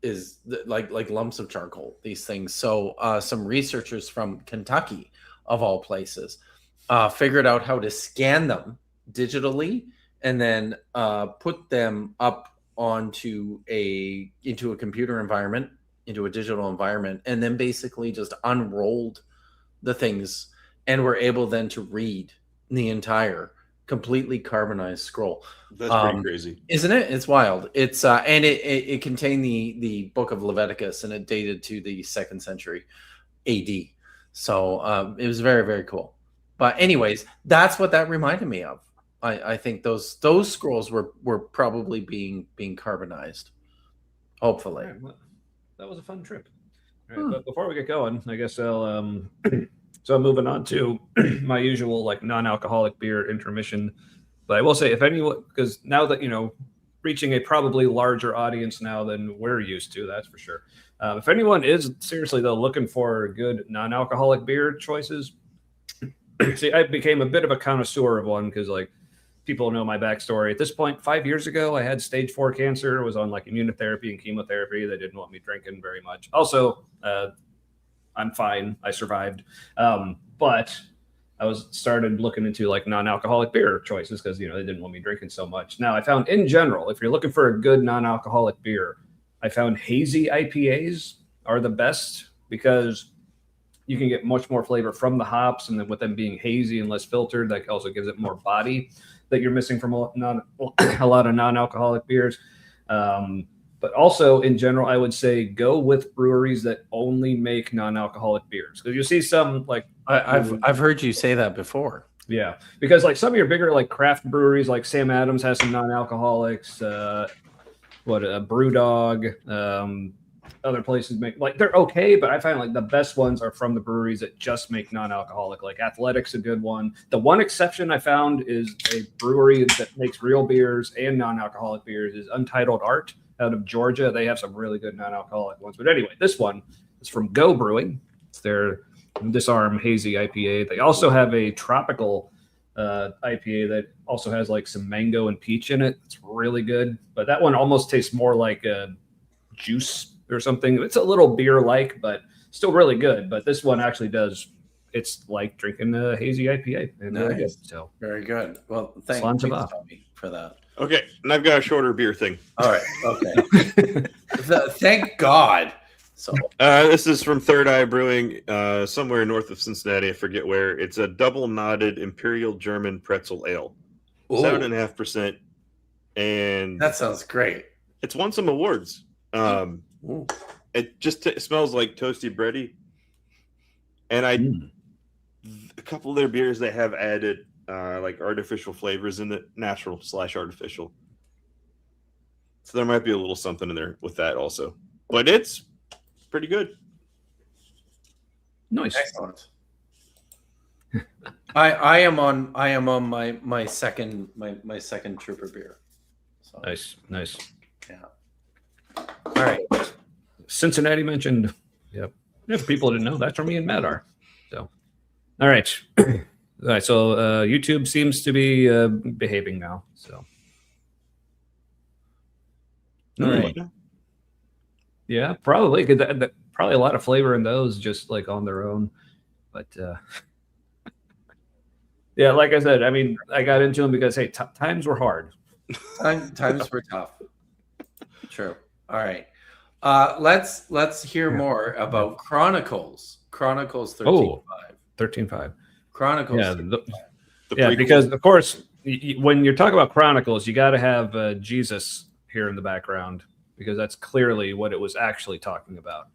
is like lumps of charcoal, these things. So some researchers from Kentucky, of all places, figured out how to scan them digitally and then put them up into a computer environment, into a digital environment, and then basically just unrolled the things and were able then to read the entire completely carbonized scroll. That's pretty crazy, isn't it? It's wild. It's and it contained the book of Leviticus, and it dated to the 2nd century AD. So it was very, very cool. But anyways, that's what that reminded me of. I think those scrolls were probably being carbonized. Hopefully. Right, well, that was a fun trip. All right, but before we get going, I guess I'll so I'm moving on to my usual like non-alcoholic beer intermission. But I will say, if anyone, because now that, you know, reaching a probably larger audience now than we're used to, that's for sure. If anyone is seriously though looking for good non-alcoholic beer choices, see, I became a bit of a connoisseur of one because like people know my backstory. At this point, 5 years ago, I had stage 4 cancer. I was on like immunotherapy and chemotherapy. They didn't want me drinking very much. Also, I'm fine. I survived. But I started looking into like non-alcoholic beer choices because, you know, they didn't want me drinking so much. Now I found in general, if you're looking for a good non-alcoholic beer, I found hazy IPAs are the best because you can get much more flavor from the hops, and then with them being hazy and less filtered, that also gives it more body that you're missing from a lot of non-alcoholic beers. But also in general, I would say go with breweries that only make non-alcoholic beers, because you see some like I've heard you say that before. Yeah, because like some of your bigger like craft breweries, like Sam Adams has some non-alcoholics. Brewdog. Other places make like they're okay, but I find like the best ones are from the breweries that just make non-alcoholic. Like Athletic's a good one. The one exception I found is a brewery that makes real beers and non-alcoholic beers is Untitled Art out of Georgia. They have some really good non-alcoholic ones. But anyway, this one is from Go Brewing. It's their Disarm Hazy IPA. They also have a tropical IPA that also has like some mango and peach in it. It's really good, but that one almost tastes more like a juice or something. It's a little beer-like, but still really good. But this one actually does. It's like drinking a hazy IPA. Nice. So very good. Well, thanks Tommy, for that. Okay, and I've got a shorter beer thing. All right. Okay. Thank God. So this is from Third Eye Brewing, somewhere north of Cincinnati. I forget where. It's a double knotted Imperial German pretzel ale, 7.5%, and that sounds great. It's won some awards. It just smells like toasty bready, and a couple of their beers they have added like artificial flavors in it, natural/artificial. So there might be a little something in there with that also, but it's pretty good. Nice. Excellent. I am on my second trooper beer. So. Nice. Yeah. All right. Cincinnati mentioned. Yep. If people didn't know, that's where me and Matt are. So, all right. All right. So YouTube seems to be behaving now. So, all right. Yeah, probably. Because probably a lot of flavor in those just like on their own. But yeah, like I said, I mean, I got into them because hey, times were hard. Times were tough. True. All right. Let's hear more about Chronicles. Chronicles 13.5. Oh, 13.5. Chronicles. Yeah, because of course, when you're talking about Chronicles, you got to have Jesus here in the background because that's clearly what it was actually talking about.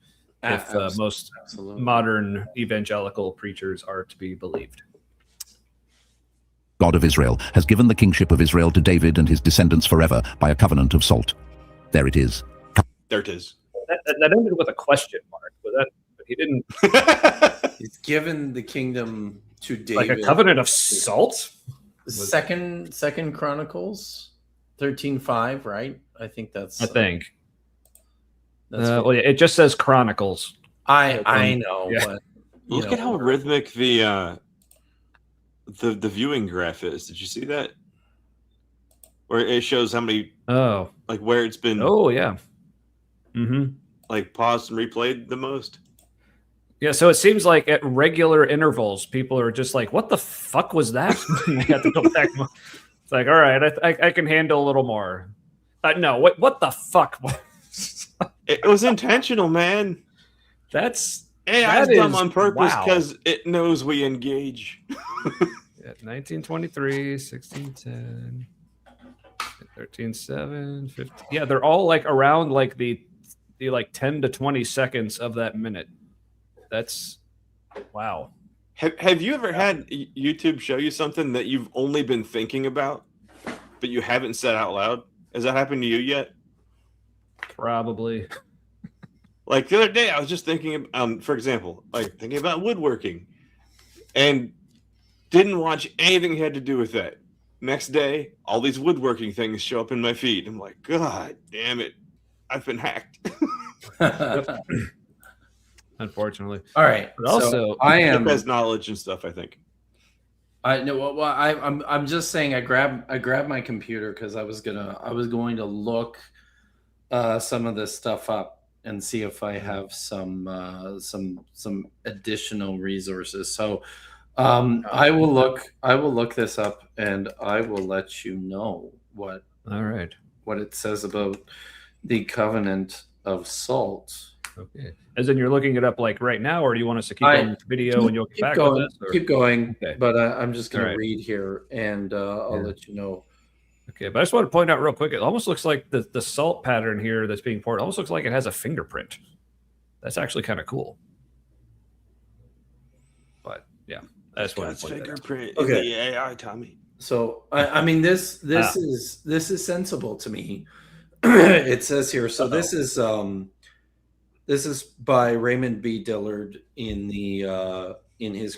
if most Absolutely. modern evangelical preachers are to be believed. God of Israel has given the kingship of Israel to David and his descendants forever by a covenant of salt. There it is. There it is. That ended with a question mark, but he didn't. He's given the kingdom to David. Like a covenant of salt? Second Chronicles 13:5, right? I think that's. I think. That's Well, yeah, it just says Chronicles. I know, Yeah. but Look at how rhythmic the viewing graph is. Did you see that? Where it shows how many, like where it's been. Oh yeah. Mm-hmm. Like paused and replayed the most. Yeah, so it seems like at regular intervals, people are just like, "What the fuck was that?" They have to go back. It's like, all right, I can handle a little more. No, what the fuck? It was intentional, man. That's AI's that done is- on purpose wow. because it knows we engage. 1923, 1610, 13:7, 15. Yeah, they're all like around like the like 10 to 20 seconds of that minute. That's wow. Have you ever had YouTube show you something that you've only been thinking about, but you haven't said out loud? Has that happened to you yet? Probably. Like the other day, I was just thinking, for example, like thinking about woodworking, and didn't watch anything had to do with that. Next day, all these woodworking things show up in my feed. I'm like, God damn it, I've been hacked. Unfortunately. All right. But also, I It am. has knowledge and stuff, I think. I know. Well, I'm just saying. I grabbed my computer because I was going to look some of this stuff up and see if I have some additional resources. So I will look this up and I will let you know what all right. what it says about the covenant of salt. Okay. As in, you're looking it up like right now, or do you want us to keep on video and you'll get back going, with this? Or? Keep going. Okay. But I'm just going All to right. read here and I'll let you know. Okay, but I just want to point out real quick, it almost looks like the salt pattern here that's being poured almost looks like it has a fingerprint. That's actually kind of cool. But yeah, I just wanted to point that out. fingerprint. Okay. The AI, Tommy. So I mean this is sensible to me. It says here. So this is by Raymond B. Dillard in the in his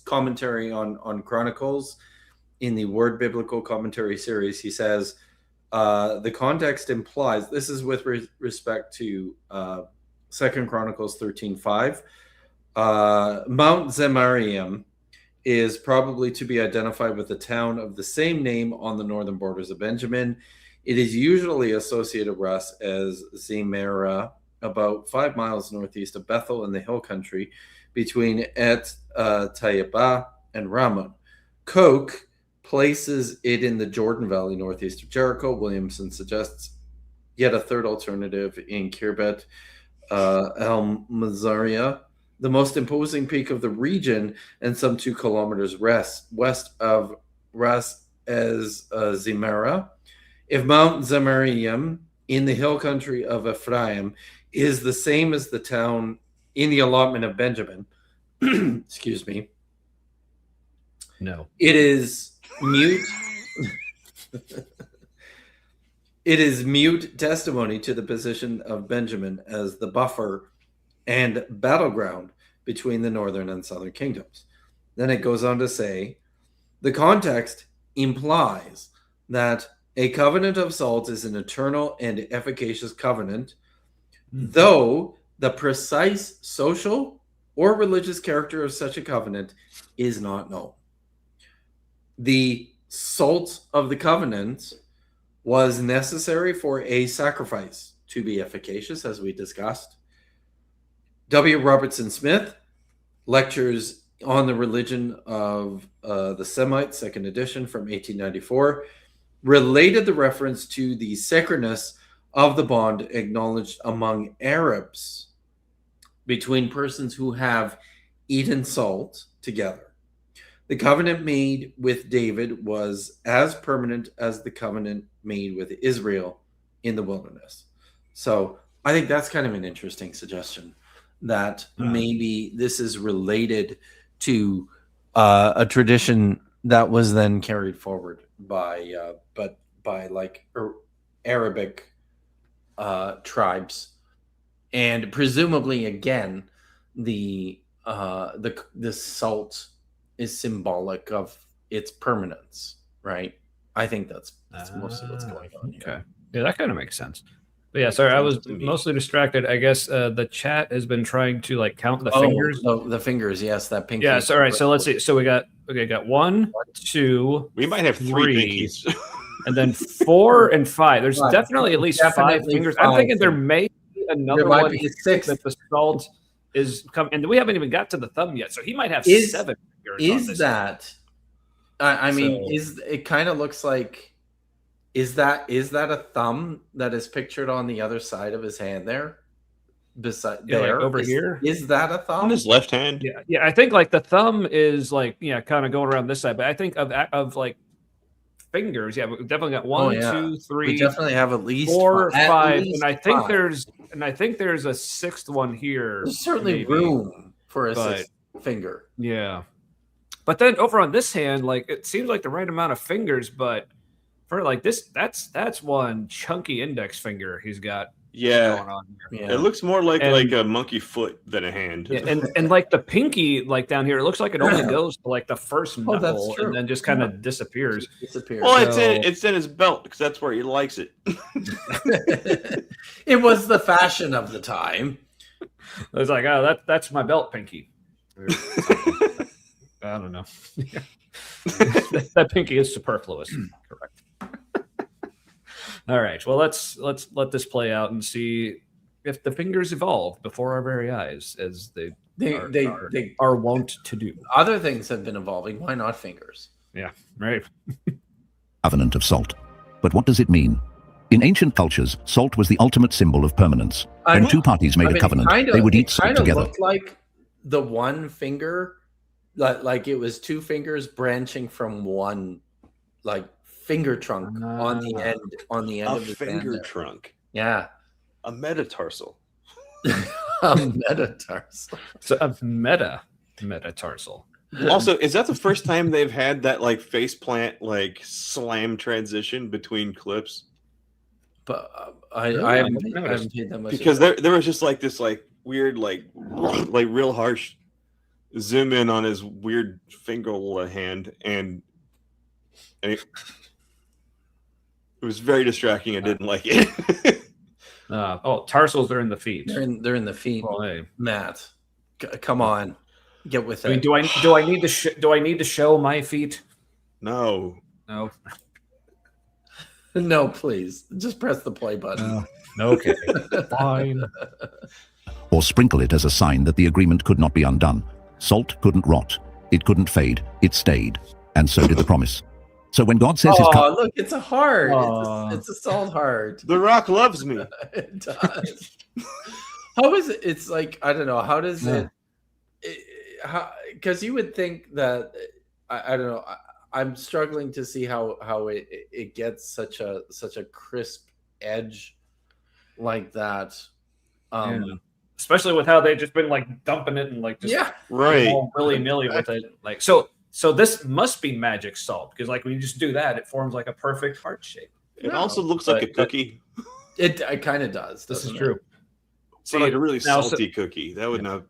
commentary on Chronicles in the Word Biblical Commentary series. He says the context implies this is with respect to 2 Chronicles 13:5. Mount Zemarium is probably to be identified with the town of the same name on the northern borders of Benjamin. It is usually associated with us as Zemara, about 5 miles northeast of Bethel in the hill country between Et Tayyibah and Ramon. Koch places it in the Jordan Valley northeast of Jericho. Williamson suggests yet a third alternative in Kirbet El Mazaria, the most imposing peak of the region and some 2 kilometers west of Ras Ez Zimara. If Mount Zemarium in the hill country of Ephraim is the same as the town in the allotment of Benjamin, excuse me, No. it is mute. It is mute testimony to the position of Benjamin as the buffer and battleground between the northern and southern kingdoms. Then it goes on to say, the context implies that a covenant of salt is an eternal and efficacious covenant, though the precise social or religious character of such a covenant is not known. The salt of the covenant was necessary for a sacrifice to be efficacious, as we discussed. W. Robertson Smith, Lectures on the Religion of the Semites, 2nd edition from 1894, related the reference to the sacredness of the bond acknowledged among Arabs between persons who have eaten salt together. The covenant made with David was as permanent as the covenant made with Israel in the wilderness. So I think that's kind of an interesting suggestion, that maybe this is related to a tradition that was then carried forward by like Arabic tribes, and presumably again the salt is symbolic of its permanence, right? I think that's mostly what's going on here. Okay. Yeah, that kind of makes sense. But yeah, sorry, I was mostly distracted. I guess the chat has been trying to like count the fingers. The fingers, yes, that pink. Yeah, so all right, so let's see. So we got 1, 2, We might have 3 pinkies. and then 4 and 5. There's definitely at least 5 Definitely fingers. 5 I'm thinking there may be another There might one be a sixth. that the salt is coming, and we haven't even got to the thumb yet. So he might have Is- 7 fingers. on Is this. that? I mean, it kind of looks like? Is that a thumb that is pictured on the other side of his hand there? Beside Yeah, like there over here? Is that a thumb? On his left hand. Yeah, I think like the thumb is like kind of going around this side, but I think of like fingers. Yeah, we've definitely got 1, yeah. 2, We 3, definitely have at least 4, at 5, least and I think 5. there's a 6th one here. There's certainly maybe. room for a but- 6th finger. Yeah, but then over on this hand, like it seems like the right amount of fingers, but for like this, that's one chunky index finger he's got Yeah. going on here. Yeah. It looks more like And- a monkey foot than a hand. Yeah, and like the pinky, like down here, it looks like it only goes to like the first Oh, that's knuckle true. and then just kind of disappears. Disappears. Well, So- it's in his belt because that's where he likes it. It was the fashion of the time. It's like, oh, that's my belt pinky. I don't know. That pinky is superfluous. Correct. All right. Well, let's let this play out and see if the fingers evolve before our very eyes, as they are wont to do. Other things have been evolving. Why not fingers? Yeah. Right. Covenant of salt. But what does it mean? In ancient cultures, salt was the ultimate symbol of permanence. When two parties made a covenant, they would eat salt together. Looked like the one finger, like it was 2 fingers branching from one, like finger trunk on the end A of the finger hand. trunk. Yeah, A metatarsal. a metatarsal. So a metatarsal. Also, is that the first time they've had that like faceplant like slam transition between clips? But I Really? haven't paid that much. Because there was just like this like weird like real harsh zoom in on his weird finger hand and it was very distracting. I didn't like it. Tarsals are in the feet. They're in the feet. Well, hey. Matt, come on, get with I mean, it. do I need to show my feet? No. No. No, please, just press the play button. Okay. Fine. Or sprinkle it as a sign that the agreement could not be undone. Salt couldn't rot. It couldn't fade. It stayed. And so did the promise. So when God says his Oh, look, it's a heart. Aw. It's a salt heart. The Rock loves me. It does. How is it? It's like, I don't know. How does it? Because you would think that I don't know. I'm struggling to see how it gets such a crisp edge like that. Yeah. Especially with how they've just been like dumping it and like just Right. all willy-nilly with it. Like so this must be magic salt, because like when you just do that, it forms like a perfect heart shape. It also looks like a cookie. It kind of does. This is doesn't true. But like a really now, salty cookie. That would not.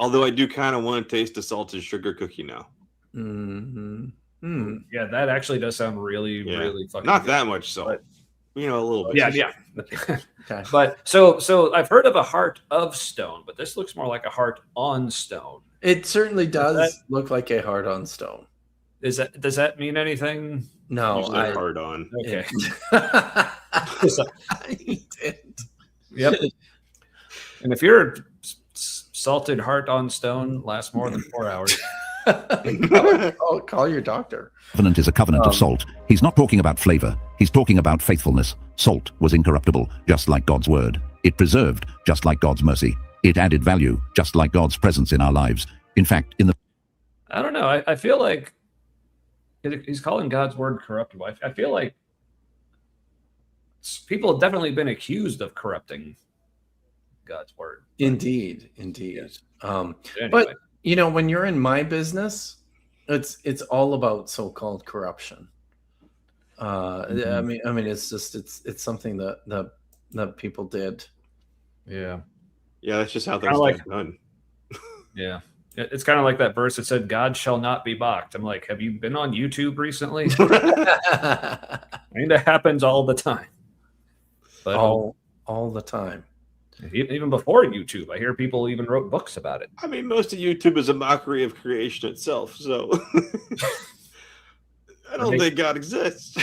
Although I do kind of want to taste a salted sugar cookie now. Mm-hmm. Yeah, that actually does sound really, Yeah. really fucking Not good. that much salt. But- A little bit. Yeah. Okay. But so I've heard of a heart of stone, but this looks more like a heart on stone. It certainly does look like a heart on stone. Does that mean anything? No, Use that hard on. Okay. He didn't. Yep. And if your salted heart on stone lasts more than 4 hours, Call your doctor. covenant is a covenant of salt, he's not talking about flavor. He's talking about faithfulness. Salt was incorruptible, just like God's word. It preserved, just like God's mercy. It added value, just like God's presence in our lives. In fact, in the I don't know. I feel like he's calling God's word corruptible. I feel like people have definitely been accused of corrupting God's word. Indeed. Yes. Anyway. But But when you're in my business, it's all about so-called corruption. I mean, it's just it's something that people did. yeah, that's just how Kinda things like- get done. yeah. It's kind of like that verse that said, "God shall not be mocked." I'm like, have you been on YouTube recently? I mean, that happens all the time. But all the time. even before YouTube, I hear people even wrote books about it. I mean, most of YouTube is a mockery of creation itself, so I don't think God exists.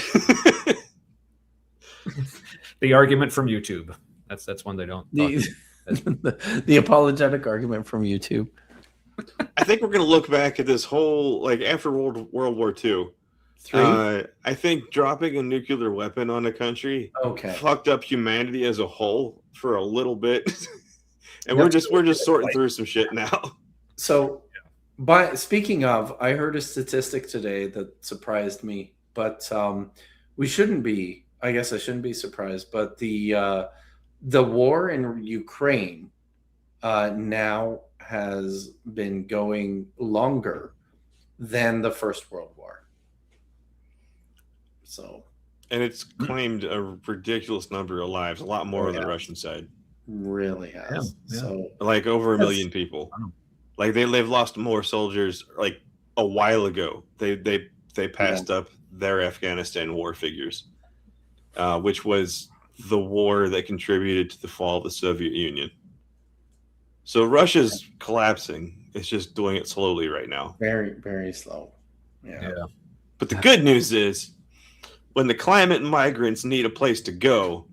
The argument from YouTube. That's one they don't. The apologetic argument from YouTube. I think we're going to look back at this whole, like, after World War II. 3. I think dropping a nuclear weapon on a country Okay. fucked up humanity as a whole for a little bit, and we're just sorting through some shit now. So, speaking of, I heard a statistic today that surprised me, but we shouldn't be. I guess I shouldn't be surprised. But the war in Ukraine now has been going longer than the First World War. So, And it's claimed a ridiculous number of lives, a lot more on the Russian side. really has. Yeah. So, Like over a million people. Like they've lost more soldiers like a while ago. They passed up their Afghanistan war figures, which was the war that contributed to the fall of the Soviet Union. So Russia's collapsing. It's just doing it slowly right now. very, very slow. Yeah. But the good news is, when the climate and migrants need a place to go,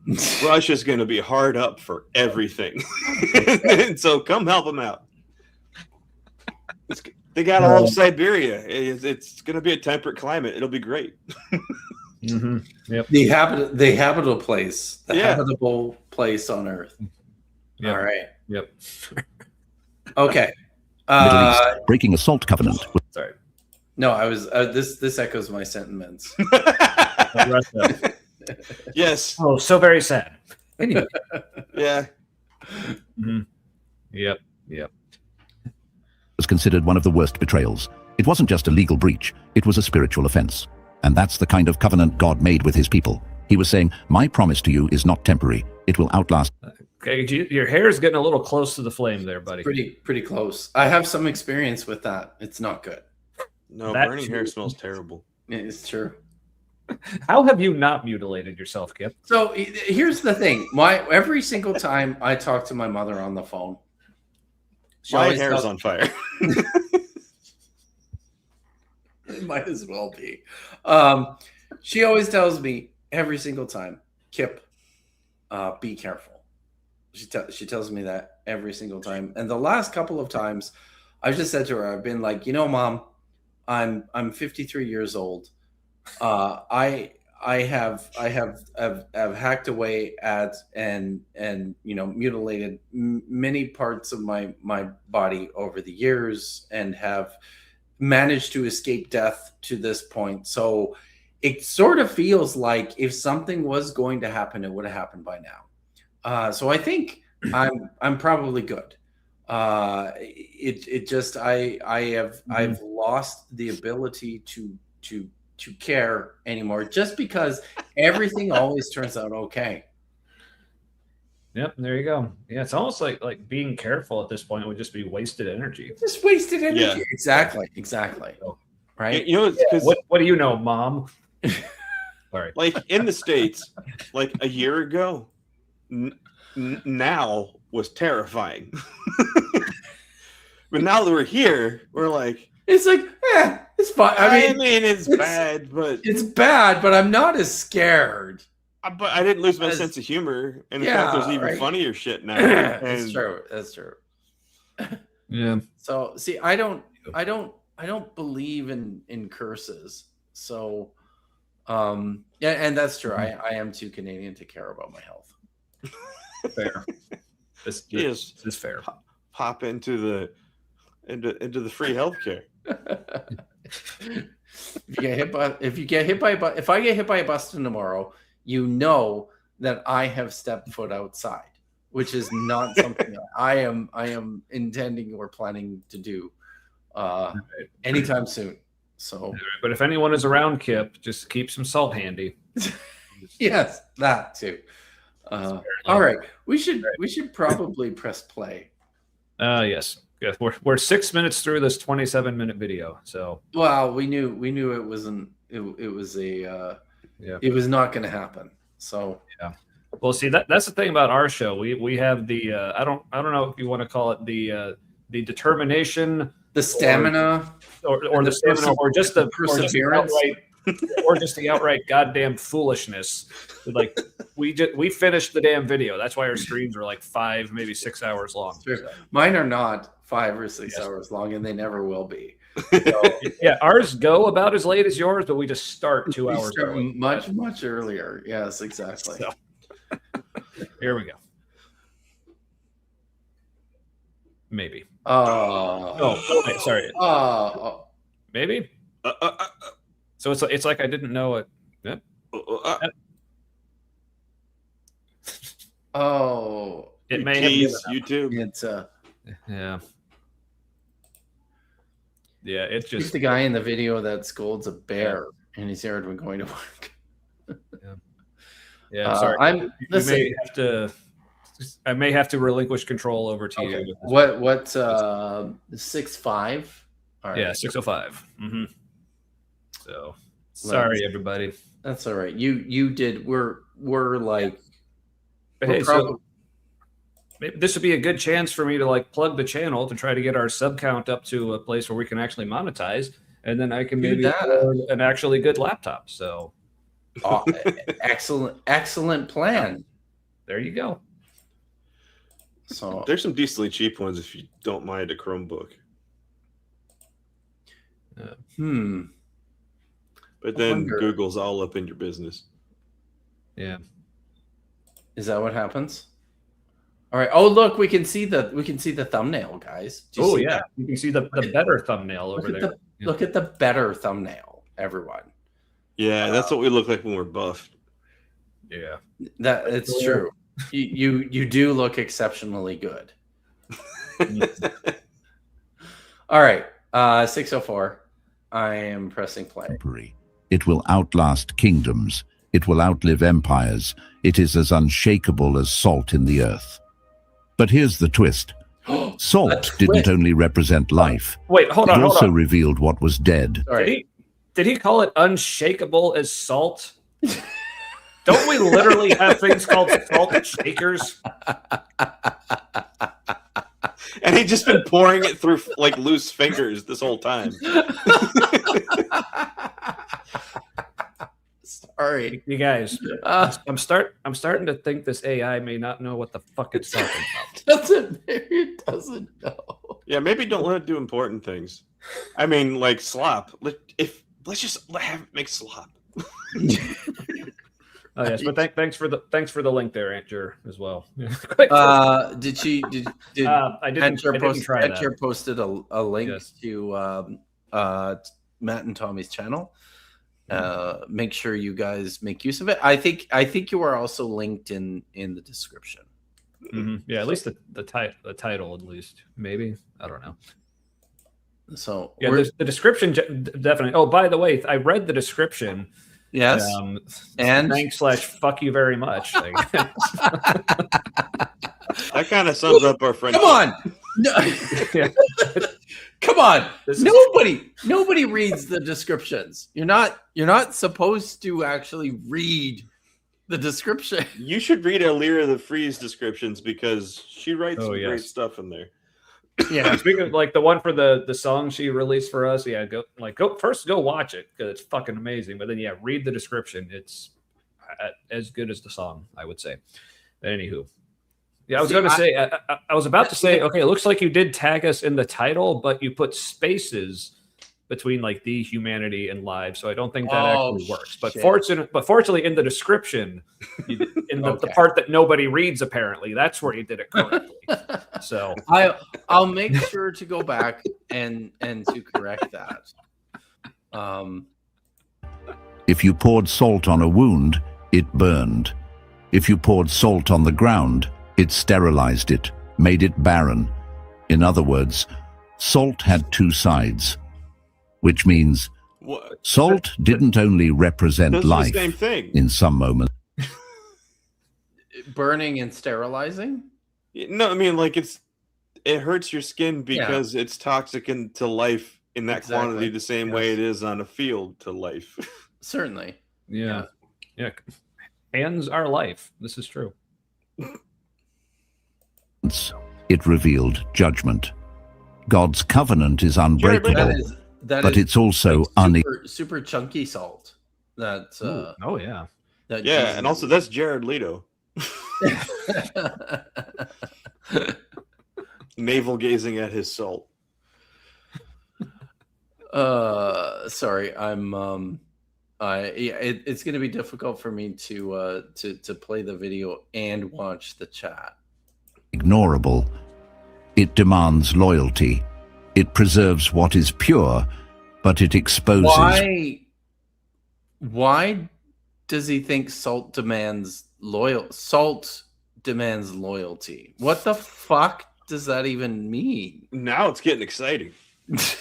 Russia's going to be hard up for everything. And so come help them out. They got all of Siberia. It's going to be a temperate climate. It'll be great. Mm-hmm. Yep. The habitable place. The habitable place on Earth. Yep. All right. Yep. Okay. Middle East, breaking a salt covenant. Sorry. No, I was. This echoes my sentiments. Russia. Yes. Oh, so very sad. Anyway. Yeah. Mm-hmm. Yep. Was considered one of the worst betrayals. It wasn't just a legal breach, it was a spiritual offense. And that's the kind of covenant God made with his people. He was saying, my promise to you is not temporary. It will outlast. Okay, your hair is getting a little close to the flame there, buddy. Pretty close. I have some experience with that. It's not good. No, That burning too. hair smells terrible. It's true. How have you not mutilated yourself, Kip? So here's the thing. Every single time I talk to my mother on the phone, she My always hair is tells- on fire. It might as well be. She always tells me every single time, Kip, be careful. She tells me that every single time. And the last couple of times, I've just said to her, I've been like, Mom, I'm 53 years old. I have hacked away at and mutilated many parts of my body over the years and have managed to escape death to this point. So it sort of feels like if something was going to happen, it would have happened by now. So I think I'm probably good. It just I've lost the ability to care anymore, just because everything always turns out okay. Yep, there you go. Yeah, it's almost like being careful at this point would just be wasted energy. Just wasted energy. Yeah. Exactly. Right. What do you know, Mom? Sorry. Like in the States, like a year ago, now was terrifying. But now that we're here, we're like, It's like, it's fine. I mean, it's bad, but it's bad, but I'm not as scared. but I didn't lose my sense of humor, and in fact, there's even funnier shit now. That's And true. That's true. Yeah. So see, I don't believe in curses. So yeah, and that's true. I am too Canadian to care about my health. Fair. This is fair. Pop into the free healthcare. If I get hit by a bus tomorrow, you know that I have stepped foot outside, which is not something that I am intending or planning to do anytime soon. So, But if anyone is around Kip, just keep some salt handy. yes, that too. All right, we should probably press play. Yes. We're 6 minutes through this 27-minute video. So Well, we knew it wasn't. It was a. Yeah. It was not going to happen. So yeah. Well, see that's the thing about our show. We have the I don't know if you want to call it the determination, the stamina, or the stamina, or just the perseverance. Or just the outright goddamn foolishness. Like we finished the damn video. That's why our streams are like 5, maybe 6 hours long. Sure. Mine are not 5 or 6 hours long, and they never will be. So, yeah, ours go about as late as yours, but we just start 2 hours early. Much earlier. Yes, exactly. So, here we go. Maybe. Oh, wait, sorry. Maybe. So it's like I didn't know it. Yeah. It may have YouTube. It's yeah. Yeah, it's he's just the guy in the video that scolds a bear in his yard when going to work. Yeah, I'm sorry. I may have to relinquish control over to you. What 6'5"? All right. Yeah, 605. Mm-hmm. So sorry, everybody. That's all right. You did. We're like. But hey, so maybe this would be a good chance for me to like plug the channel to try to get our sub count up to a place where we can actually monetize, and then I can maybe afford an actually good laptop. So, excellent plan. There you go. So there's some decently cheap ones if you don't mind a Chromebook. But then Google's all up in your business. Yeah. Is that what happens? All right. Oh, look, we can see the thumbnail, guys. Oh yeah, that? You can see the better thumbnail over there. Look at the better thumbnail, everyone. Yeah, that's what we look like when we're buffed. Yeah, it's true. You do look exceptionally good. All right, 604. I am pressing play. It will outlast kingdoms. It will outlive empires. It is as unshakable as salt in the earth. But here's the twist. Salt didn't only represent life. Wait, hold on. It also revealed what was dead. Did he call it unshakable as salt? Don't we literally have things called salt shakers? And he's just been pouring it through like loose fingers this whole time. Sorry, you guys. I'm starting to think this AI may not know what the fuck it's talking about. It doesn't know. Yeah, maybe don't let it do important things. I mean, like slop. Let's just have it make slop. Oh yes, but thanks for the link there, Aunt Jer, as well. Did I didn't try that. Jer posted a link to Matt and Tommy's channel. Make sure you guys make use of it. I think you are also linked in the description. Mm-hmm. Yeah, at least the title, at least maybe. I don't know. So yeah, the description definitely. Oh, by the way, I read the description. Yes. And thanks / fuck you very much. That kind of sums up our friendship. Come on. No. Yeah. Come on. Nobody reads the descriptions. You're not supposed to actually read the description. You should read Alira the Freeze descriptions because she writes some great stuff in there. Yeah, speaking of like the one for the song she released for us, yeah, go watch it because it's fucking amazing. But then read the description; it's as good as the song, I would say. But anywho, yeah, I was going to say, I was about to say, okay, it looks like you did tag us in the title, but you put spaces between like the humanity and live, so I don't think that actually works. But fortunately, in the description, the part that nobody reads, apparently, that's where you did it correctly. So I'll make sure to go back and to correct that. If you poured salt on a wound, it burned. If you poured salt on the ground, it sterilized it, made it barren. In other words, salt had two sides, which means What? salt didn't only represent Those are the life same thing. in some moments. Burning and sterilizing? No, I mean, like it hurts your skin because it's toxic to life in that quantity, the same way it is on a field to life. Certainly. Yeah. Hands are life. This is true. It revealed judgment. God's covenant is unbreakable, but it's also super chunky salt. That's oh yeah. That yeah, and also that's Jared Leto. Navel gazing at his salt. Sorry, I'm it's going to be difficult for me to play the video and watch the chat. ignorable. It demands loyalty. It preserves what is pure, but it exposes. Why does he think salt demands loyalty? What the fuck does that even mean? Now it's getting exciting.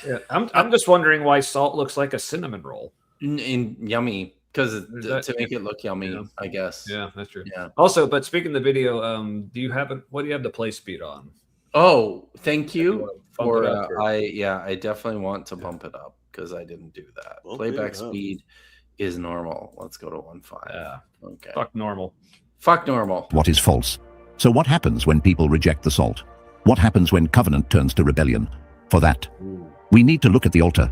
Yeah, I'm just wondering why salt looks like a cinnamon roll. Yummy, because to make it look yummy, yeah. I guess. Yeah, that's true. Yeah. Also, but speaking of the video, what do you have the play speed on? Oh, thank you. Bump it Or up, or- I definitely want to bump it up because I didn't do that. Bump Playback it up. speed is normal. Let's go to 1.5. Yeah. Okay. Fuck normal. Fuck normal. What is false? So what happens when people reject the salt? What happens when covenant turns to rebellion? For that, we need to look at the altar.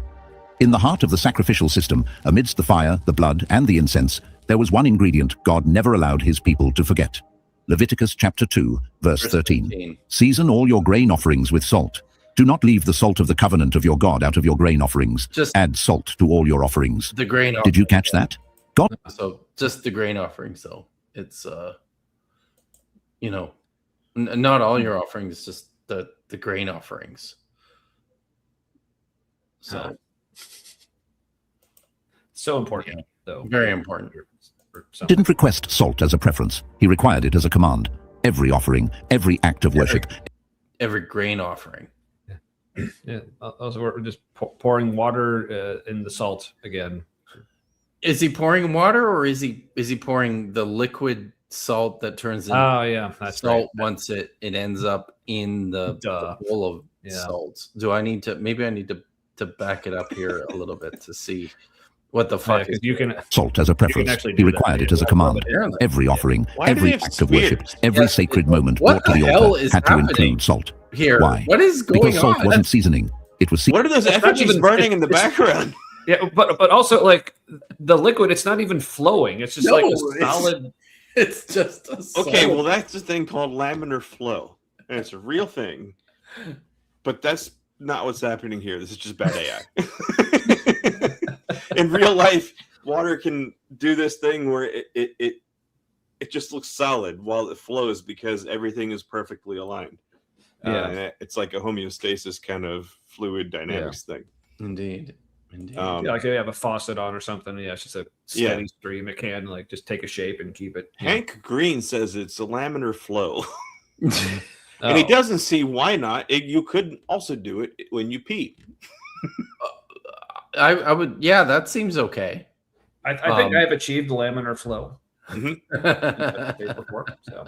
In the heart of the sacrificial system, amidst the fire, the blood, and the incense, there was one ingredient God never allowed his people to forget. Leviticus chapter 2, verse 13. Season all your grain offerings with salt. Do not leave the salt of the covenant of your God out of your grain offerings. Just add salt to all your offerings. The grain. Did you catch that? God. So just the grain offerings, though. It's not all your offerings, just the grain offerings. So so important, though. Very important. Didn't request salt as a preference. He required it as a command. Every offering, every act of worship. Every grain offering. Yeah. Also, we're just pouring water in the salt again. Is he pouring water, or is he pouring the liquid salt that turns into that's salt right. once it ends up in the bowl of salt? Do I need to? Maybe I need to back it up here a little bit to see what the fuck is. You can salt as a preference. He required it as a command. Every offering, every act of worship, every sacred moment brought to the altar had to include salt. Here, why? What is going because salt on? wasn't seasoning. It was. What are those effigies burning in the background? Yeah, but also like the liquid, it's not even flowing. It's just like a solid. It's just a Okay, well that's a thing called laminar flow, and it's a real thing. But that's not what's happening here. This is just bad AI. In real life, water can do this thing where it just looks solid while it flows because everything is perfectly aligned. Yeah, it's like a homeostasis kind of fluid dynamics thing. Indeed. Like if you have a faucet on or something. Yeah, it's just a steady stream. It can like just take a shape and keep it. Hank Green says it's a laminar flow. And he doesn't see why not. You could also do it when you pee. I would. Yeah, that seems okay. I think I have achieved laminar flow. Before, so.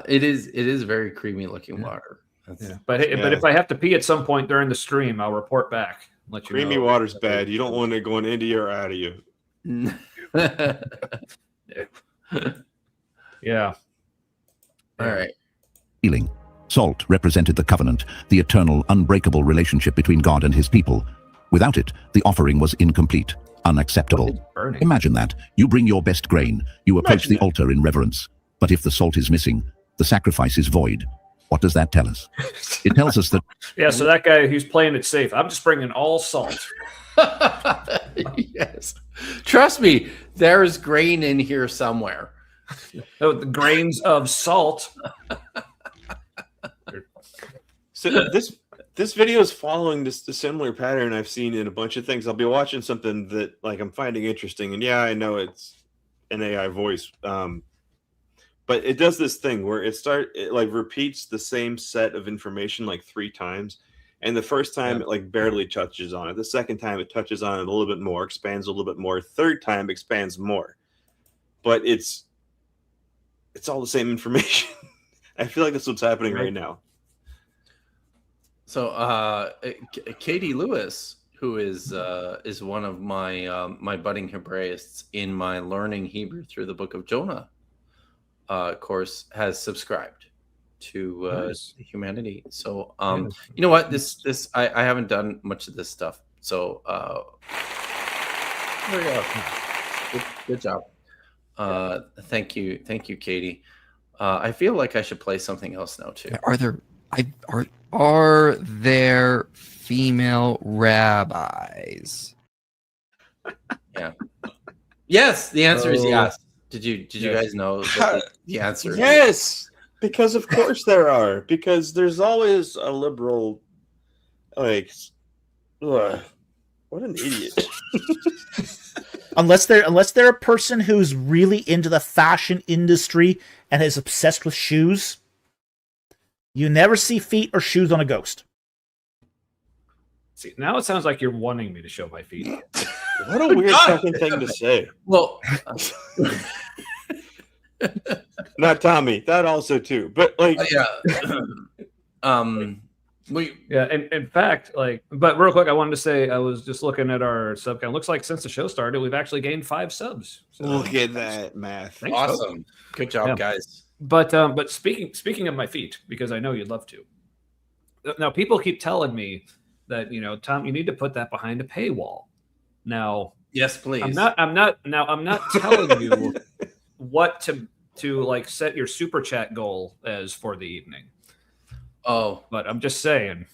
It is very creamy looking water. But if I have to pee at some point during the stream, I'll report back. Let you Creamy know. water's bad. You don't want it going into you or out of you. Yeah. All right. Healing. Salt represented the covenant, the eternal, unbreakable relationship between God and his people. Without it, the offering was incomplete, unacceptable. Imagine that. You bring your best grain. You approach the altar in reverence. But if the salt is missing, the sacrifice is void. What does that tell us? It tells us that... Yeah, so that guy who's playing it safe, I'm just bringing all salt. Yes. Trust me, there's grain in here somewhere. Oh, the grains of salt. So this video is following the similar pattern I've seen in a bunch of things. I'll be watching something that like I'm finding interesting, and yeah, I know it's an AI voice. But it does this thing where it like repeats the same set of information like 3 times. And the first time it like barely touches on it. The second time it touches on it a little bit more, expands a little bit more. Third time expands more. But it's all the same information. I feel like that's what's happening right now. So Katie Lewis, who is one of my my budding Hebraists in my Learning Hebrew Through the Book of Jonah course, has subscribed to Humanity. So you know what, this I haven't done much of this stuff, so there we go. Good job. Thank you, Katie. I feel like I should play something else now too. Are there female rabbis? Yeah. Yes, the answer is yes. Did you guys know the answer? Yes, because of course there are. Because there's always a liberal, like, what an idiot. Unless they're a person who's really into the fashion industry and is obsessed with shoes, you never see feet or shoes on a ghost. See, now it sounds like you're wanting me to show my feet. What a weird fucking thing to say. Well, not Tommy. That also too, but like, In fact, like, but real quick, I wanted to say I was just looking at our sub count. Looks like since the show started, we've actually gained 5 subs. So, look at that math. Thanks, awesome. folks. Good job, guys. But speaking of my feet, because I know you'd love to. Now people keep telling me that, Tom, you need to put that behind a paywall. Now, yes, please. I'm not telling you what to like set your super chat goal as for the evening. Oh, but I'm just saying.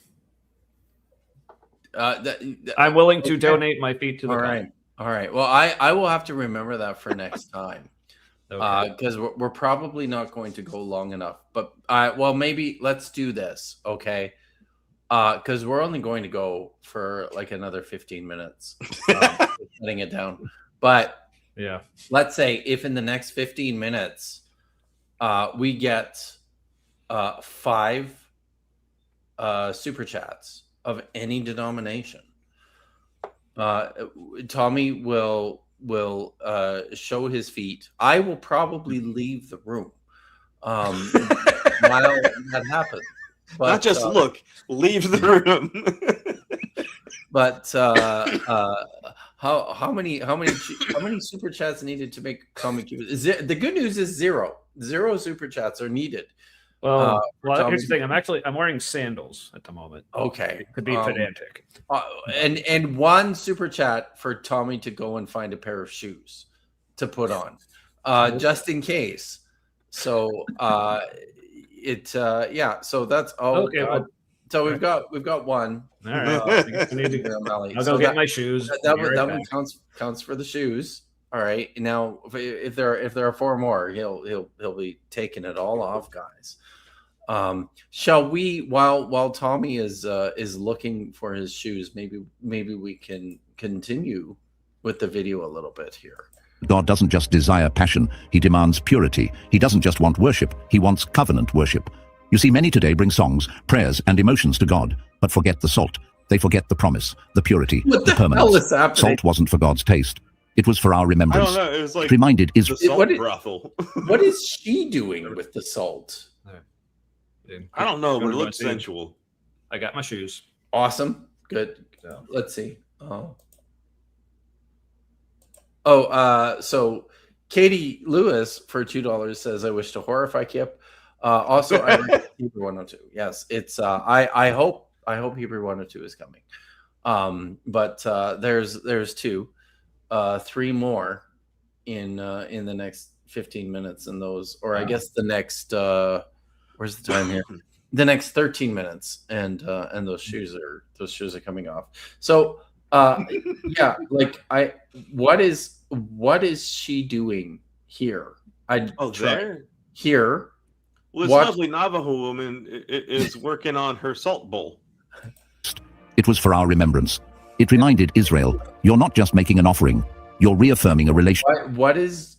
I'm willing to donate my feet to the All right. Well, I will have to remember that for next time. Because we're probably not going to go long enough. But well, maybe let's do this, okay? Because we're only going to go for like another 15 minutes, setting it down. But yeah, let's say if in the next 15 minutes we get 5 super chats of any denomination, Tommy will show his feet. I will probably leave the room while that happens. But, not just look, leave the room. But how many super chats needed to make Tommy cute? The good news is 0 super chats are needed. Well, here's the thing. I'm wearing sandals at the moment. Okay, to be pedantic. And 1 super chat for Tommy to go and find a pair of shoes to put on, just in case. So So that's okay. God. So we've got 1. All right. I need to I'll go get my shoes. That one counts for the shoes. All right. Now, if there are 4 more, he'll be taking it all off, guys. Shall we, while Tommy is looking for his shoes, maybe we can continue with the video a little bit here. God doesn't just desire passion, he demands purity. He doesn't just want worship, he wants covenant worship. You see, many today bring songs, prayers, and emotions to God, but forget the salt. They forget the promise, the purity, what the permanence. Hell is happening? Salt wasn't for God's taste. It was for our remembrance. I don't know. It was like reminded the salt brothel. What is she doing with the salt? I don't know, but it looks sensual. I got my shoes. Awesome. Good. So. Let's see. So Katie Lewis for $2 says, "I wish to horrify Kip." Also, I like Hebrew 102. Yes, it's. I hope Hebrew 102 is coming. But there's 2, 3 more in the next 15 minutes, and those, or I guess the next. Where's the time here? The next 13 minutes, and those shoes are coming off. So yeah, like what is she doing here? There here. Well, this lovely Navajo woman is working on her salt bowl. It was for our remembrance. It reminded Israel, you're not just making an offering, you're reaffirming a relationship. What is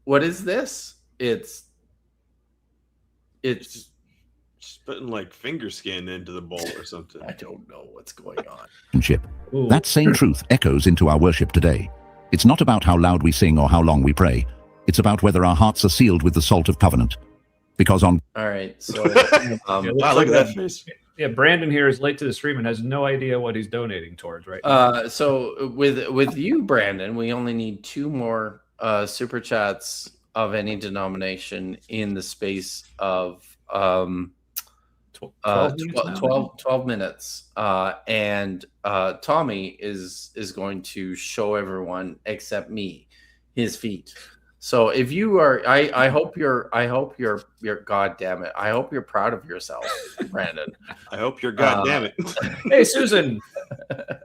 What is this? It's Just putting like finger skin into the bowl or something. I don't know what's going on. That same truth echoes into our worship today. It's not about how loud we sing or how long we pray. It's about whether our hearts are sealed with the salt of covenant. Because on All right, so Wow, look at that face. Yeah, Brandon here is late to the stream and has no idea what he's donating towards right now. so with you, Brandon, we only need 2 more super chats of any denomination in the space of 12 minutes now? 12 minutes. And Tommy is going to show everyone except me his feet. So if you are, I hope you're God damn it. I hope you're proud of yourself, Brandon. I hope you're goddamn it. Hey, Susan. Good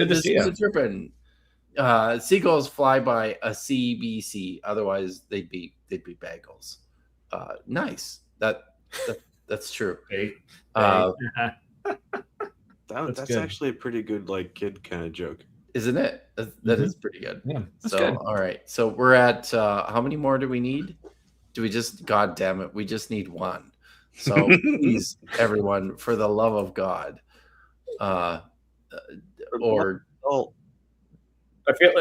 to see you. Susan Turpin. Seagulls fly by a CBC. Otherwise, they'd be bagels. Nice. That's true. Hey. That's good. actually a pretty good like kid kind of joke. Isn't it? That is pretty good. Yeah, that's So, good. all right. So we're at how many more do we need? Do we just? God damn it! We just need 1. So please, everyone, for the love of God, or Oh, I feel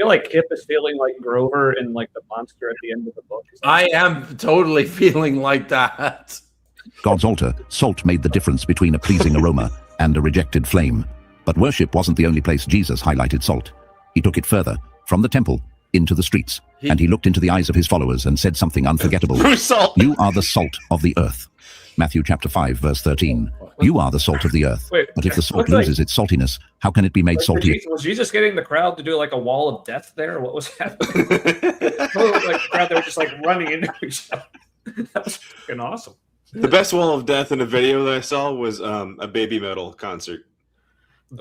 like Kip is feeling like Grover in like the monster at the end of the book. I am totally feeling like that. God's altar, salt made the difference between a pleasing aroma and a rejected flame. But worship wasn't the only place Jesus highlighted salt. He took it further, from the temple, into the streets, and he looked into the eyes of his followers and said something unforgettable. salt. You are the salt of the earth. Matthew chapter 5, verse 13. You are the salt of the earth. Wait, But if the salt looks like- loses its saltiness, how can it be made salty? Was Jesus getting the crowd to do like a wall of death there? What was happening? Like the crowd, they were just like running into each other. That was fucking awesome. The best wall of death in a video that I saw was a Baby Metal concert. A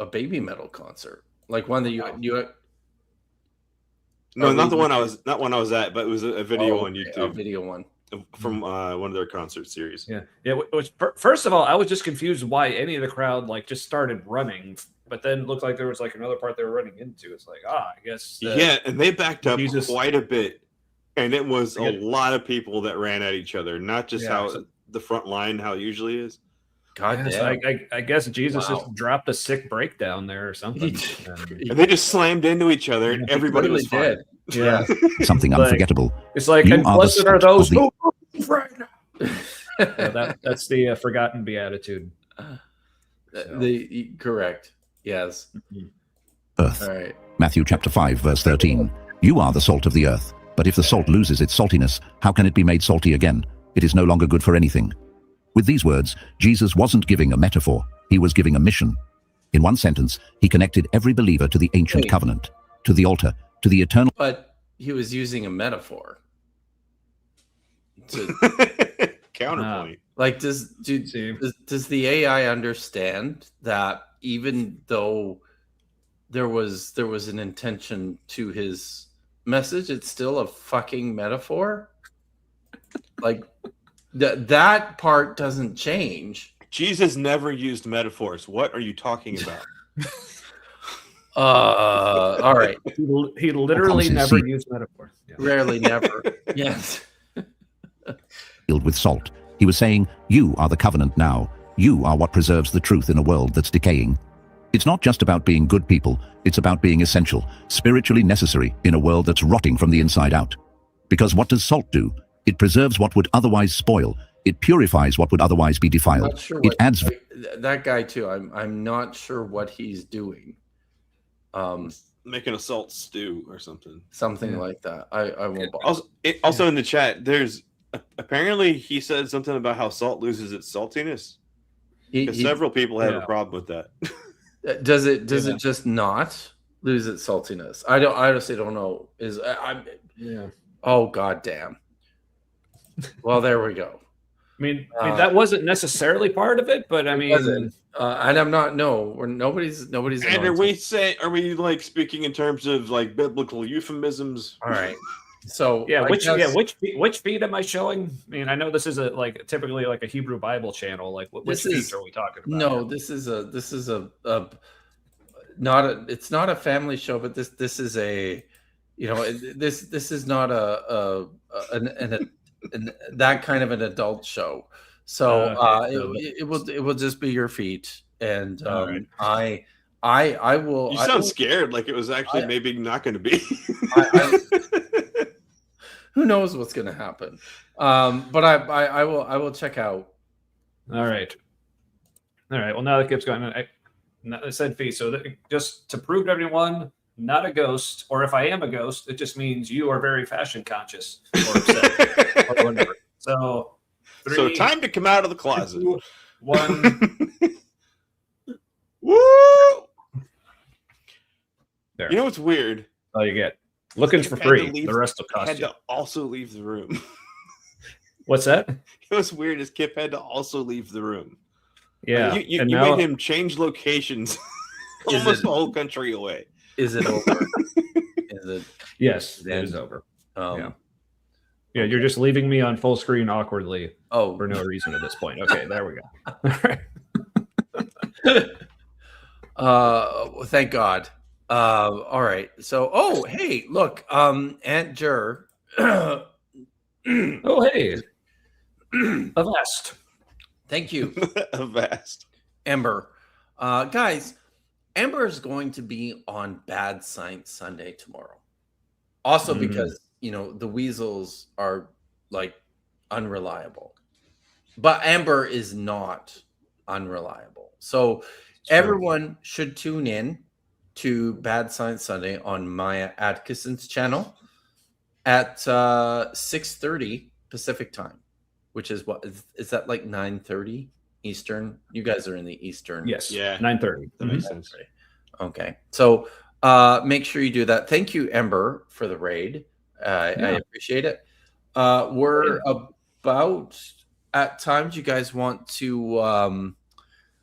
baby metal concert, like one that you No, not the one I was at, but it was a video on a YouTube video one. from one of their concert series. Yeah. Which first of all, I was just confused why any of the crowd like just started running, but then it looked like there was like another part they were running into. It's like, I guess. Yeah, and they backed up Jesus- quite a bit, and it was a Forget it. lot of people that ran at each other. Not just the front line how it usually is. God Yeah, damn. so I guess Jesus Wow. just dropped a sick breakdown there or something. And they just slammed into each other, and everybody Really was fine. did. Yeah. Something Like- unforgettable. It's like, You and are the blessed are salt those of the- who right now. That's the forgotten beatitude. Correct. Yes. Earth. All right. Matthew chapter 5, verse 13. You are the salt of the earth. But if the salt loses its saltiness, how can it be made salty again? It is no longer good for anything. With these words, Jesus wasn't giving a metaphor. He was giving a mission. In one sentence, he connected every believer to the ancient Wait. covenant, to the altar, to the eternal. But he was using a metaphor. To, Counterpoint. like, does the AI understand that even though there was an intention to his message, it's still a fucking metaphor? Like that part doesn't change. Jesus never used metaphors. What are you talking about? All right. He literally Constant never seed. used metaphors. Yeah. Rarely, never. Yes. filled with salt. He was saying, you are the covenant now. You are what preserves the truth in a world that's decaying. It's not just about being good people. It's about being essential, spiritually necessary in a world that's rotting from the inside out. Because what does salt do? It preserves what would otherwise spoil. It purifies what would otherwise be defiled. Not sure It what, adds that guy too. I'm not sure what he's doing. Making a salt stew or something. Something like that. I won't bother. Also in the chat, there's apparently he said something about how salt loses its saltiness. Several people have a problem with that. Does it just not lose its saltiness? I honestly don't know. Oh god damn. Well, there we go. I mean, that wasn't necessarily part of it, but I mean, and I'm not. No, nobody's. And are we like speaking in terms of like biblical euphemisms? All right. So yeah, which feed am I showing? I mean, I know this is typically like a Hebrew Bible channel. Like, which feeds are we talking about? No, this is a not a. It's not a family show, but this is a this is not that kind of an adult show. So it will just be your feet, and right. I will. You sound scared, like it was actually maybe not going to be. Who knows what's going to happen? But I will check out. All right. Well, now that Kip's gone, I said feet. So just to prove to everyone, not a ghost, or if I am a ghost, it just means you are very fashion conscious or upset or whatever. So, 3, so time to come out of the closet. 2, 1. Woo! There. You know what's weird? Oh, you get looking's for free. The rest will cost had you. to also leave the room. What's that? You know what's weird is Kip had to also leave the room. Yeah, you made him change locations almost the whole country away. Is it over? Is it? Yes, it is over. Yeah, you're just leaving me on full screen awkwardly. Oh, for no reason at this point. Okay, there we go. Thank God. All right. So, hey, look, Aunt Jer. Oh, hey, Avast. Thank you, Avast. Ember. Guys, Ember is going to be on Bad Science Sunday tomorrow. Also, because the Weasels are like unreliable, but Ember is not unreliable. So everyone should tune in to Bad Science Sunday on Maya Atkinson's channel at 6:30 Pacific time, which is what is that like 9:30 Eastern? You guys are in the Eastern. Yes. Yeah. 9:30. That makes sense. Okay. So make sure you do that. Thank you, Ember, for the raid. I appreciate it. We're about at times. You guys want to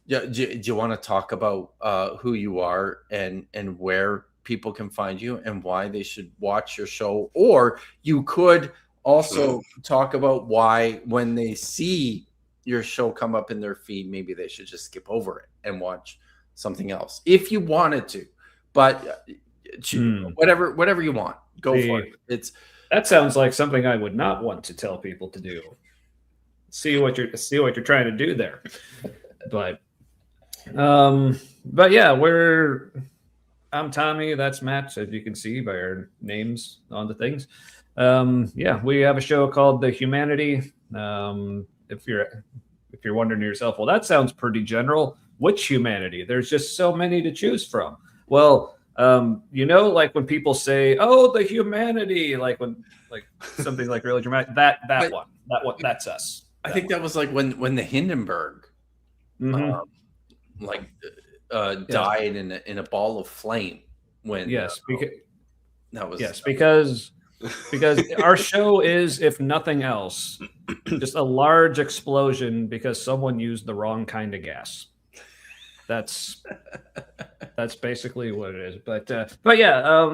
do you want to talk about who you are and where people can find you and why they should watch your show? Or you could also talk about why when they see your show come up in their feed, maybe they should just skip over it and watch something else if you wanted to. But whatever you want, go for it. That sounds like something I would not want to tell people to do. See what you're trying to do there. But yeah, I'm Tommy, that's Matt, as you can see by our names on the things. Yeah, we have a show called The Humanity. If you're wondering to yourself, well, that sounds pretty general. Which humanity? There's just so many to choose from. Well, like when people say, "Oh, the humanity," like something like really dramatic. That one, that's us. I think that was like when the Hindenburg, died in a ball of flame. When because our show is, if nothing else, just a large explosion because someone used the wrong kind of gas. That's basically what it is. But yeah,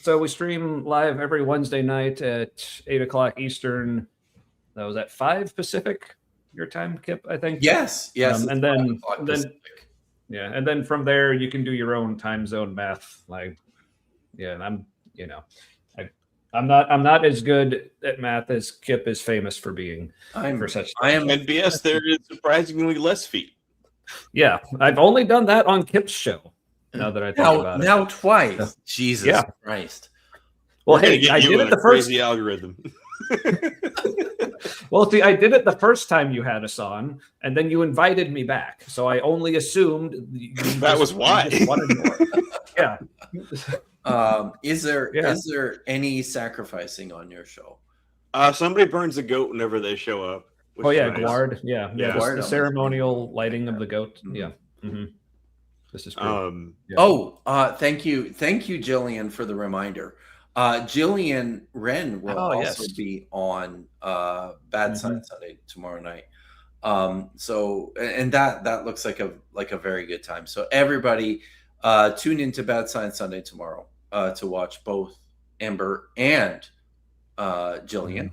so we stream live every Wednesday night at 8:00 Eastern. That was at 5 Pacific, your time, Kip, I think. Yes. And then from there you can do your own time zone math. I'm not as good at math as Kip is famous for being. And BS, there is surprisingly less feet. Yeah, I've only done that on Kip's show. Now that I think about it, now twice. Jesus Christ! Well, hey, I did it the first. Crazy algorithm. Well, see, I did it the first time you had us on, and then you invited me back. So I only assumed that was why. You wanted more. Yeah. Is there any sacrificing on your show? Somebody burns a goat whenever they show up. Oh yeah, Guard. Yeah. The ceremonial lighting of the goat. Mm-hmm. Yeah. Mm-hmm. This is great. Thank you, Jillian, for the reminder. Jillian Wren will also be on Bad Science Sunday tomorrow night. So that looks like a very good time. So everybody, tune into Bad Science Sunday tomorrow to watch both Ember and Jillian.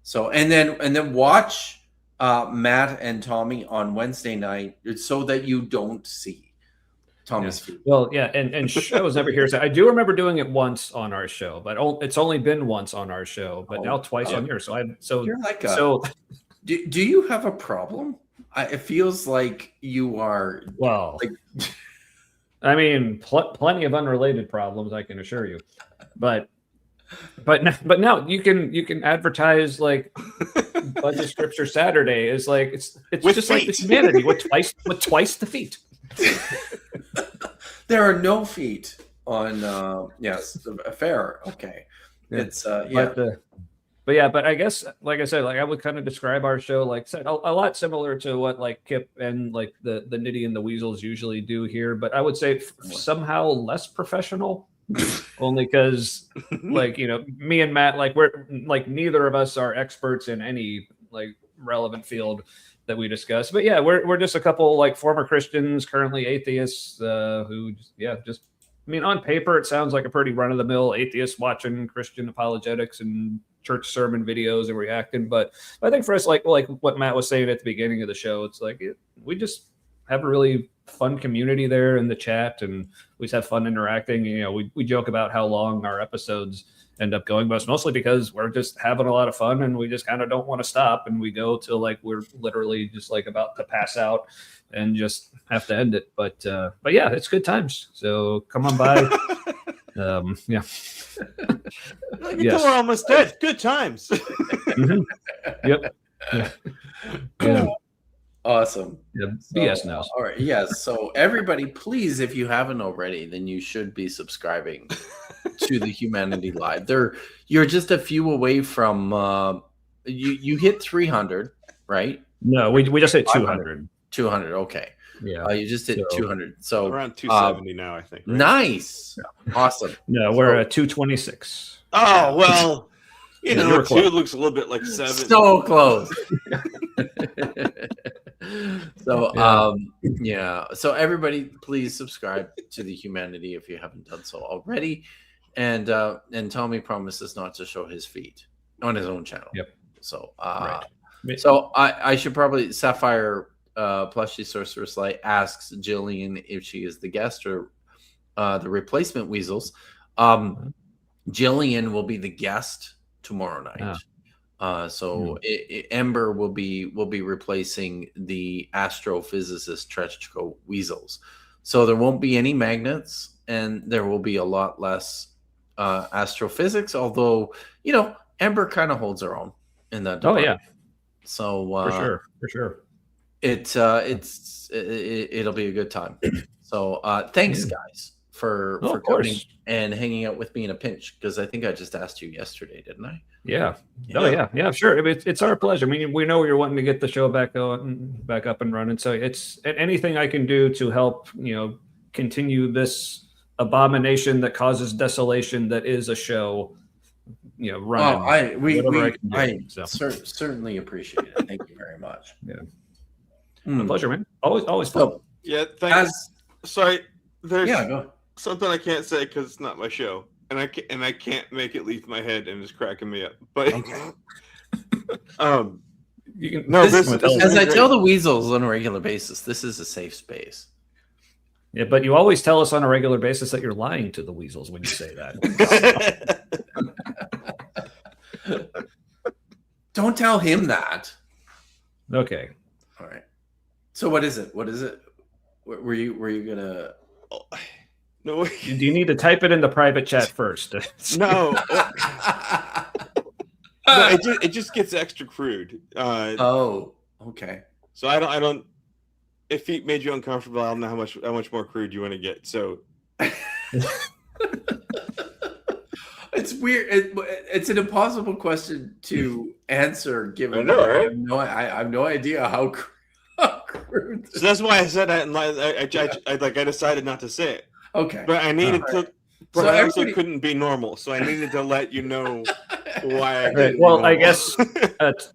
So and then watch Matt and Tommy on Wednesday night so that you don't see Tommy's feet. Well, yeah, and I was never here. So I do remember doing it once on our show, but it's only been once on our show, but now twice on yours. So You're like so. Do you have a problem? It feels like you are. Well, like, I mean, plenty of unrelated problems, I can assure you. But now you can advertise like Budget Scripture Saturday is like it's With just feet. like the humanity with twice the feet. there are no feet on. Yes, fair. Okay, it's But I guess, like I said, like I would kind of describe our show like a lot similar to what like Kip and like the Niddy and the Weasels usually do here. But I would say somehow less professional, only because like me and Matt, like we're like neither of us are experts in any like relevant field that we discuss. But yeah, we're just a couple like former Christians, currently atheists, who just. I mean, on paper, it sounds like a pretty run-of-the-mill atheist watching Christian apologetics and church sermon videos and reacting. But I think for us, like what Matt was saying at the beginning of the show, it's like we just have a really fun community there in the chat, and we just have fun interacting. We joke about how long our episodes end up going, but it's mostly because we're just having a lot of fun, and we just kind of don't want to stop, and we go till like we're literally just like about to pass out and just have to end it. But yeah, it's good times. So come on by. Yeah. We're almost dead. Good times. Mm-hmm. Yep. Yeah. awesome. Yeah. BS knows. All right. Yes. So everybody, please, if you haven't already, then you should be subscribing to the Humanity Live. You're just a few away from you hit 300, right? No, we just hit 200. 200. Okay. Yeah. You just hit 200. So around 270 now, I think. Right? Nice. Yeah. Awesome. No, we're at 226. Oh, well, you know, 2 looks a little bit like 7. So close. So, yeah. So everybody, please subscribe to the Humanity if you haven't done so already. And Tommy promises not to show his feet on his own channel. Yep. So, Right. So I should probably Sapphire Plushy Sorceress Light asks Jillian if she is the guest or the replacement Weasels. Jillian will be the guest tomorrow night. So Ember will be replacing the astrophysicist Trechko Weasels. So there won't be any magnets, and there will be a lot less astrophysics. Although Ember kind of holds her own in that department. Oh yeah. So for sure. It'll be a good time. So thanks guys for coming and hanging out with me in a pinch, because I think I just asked you yesterday, didn't I? Yeah. Oh yeah, sure. I mean, it's our pleasure. I mean, we know you're wanting to get the show back up and running. So it's anything I can do to help, continue this abomination that causes desolation that is a show, running. I certainly appreciate it. Thank you very much. Yeah. My pleasure, man. Always fun. So, yeah, thanks. Sorry, there's go. something I can't say because it's not my show, and I can't make it leave my head, and it's cracking me up. But you can, as I tell the Weasels on a regular basis, this is a safe space. Yeah, but you always tell us on a regular basis that you're lying to the Weasels when you say that. Don't tell him that. Okay. All right. So what is it? Were you gonna? No. Do you need to type it in the private chat first? No. No, it just gets extra crude. Oh, okay. So I don't. If it made you uncomfortable, I don't know how much more crude you want to get. So it's weird. It's an impossible question to answer. Given I know, right? I have no idea how crude. So that's why I said that, and I decided not to say it. Okay, but I needed to. But So I also everybody- couldn't be normal, so I needed to let you know why. Right. Well, I guess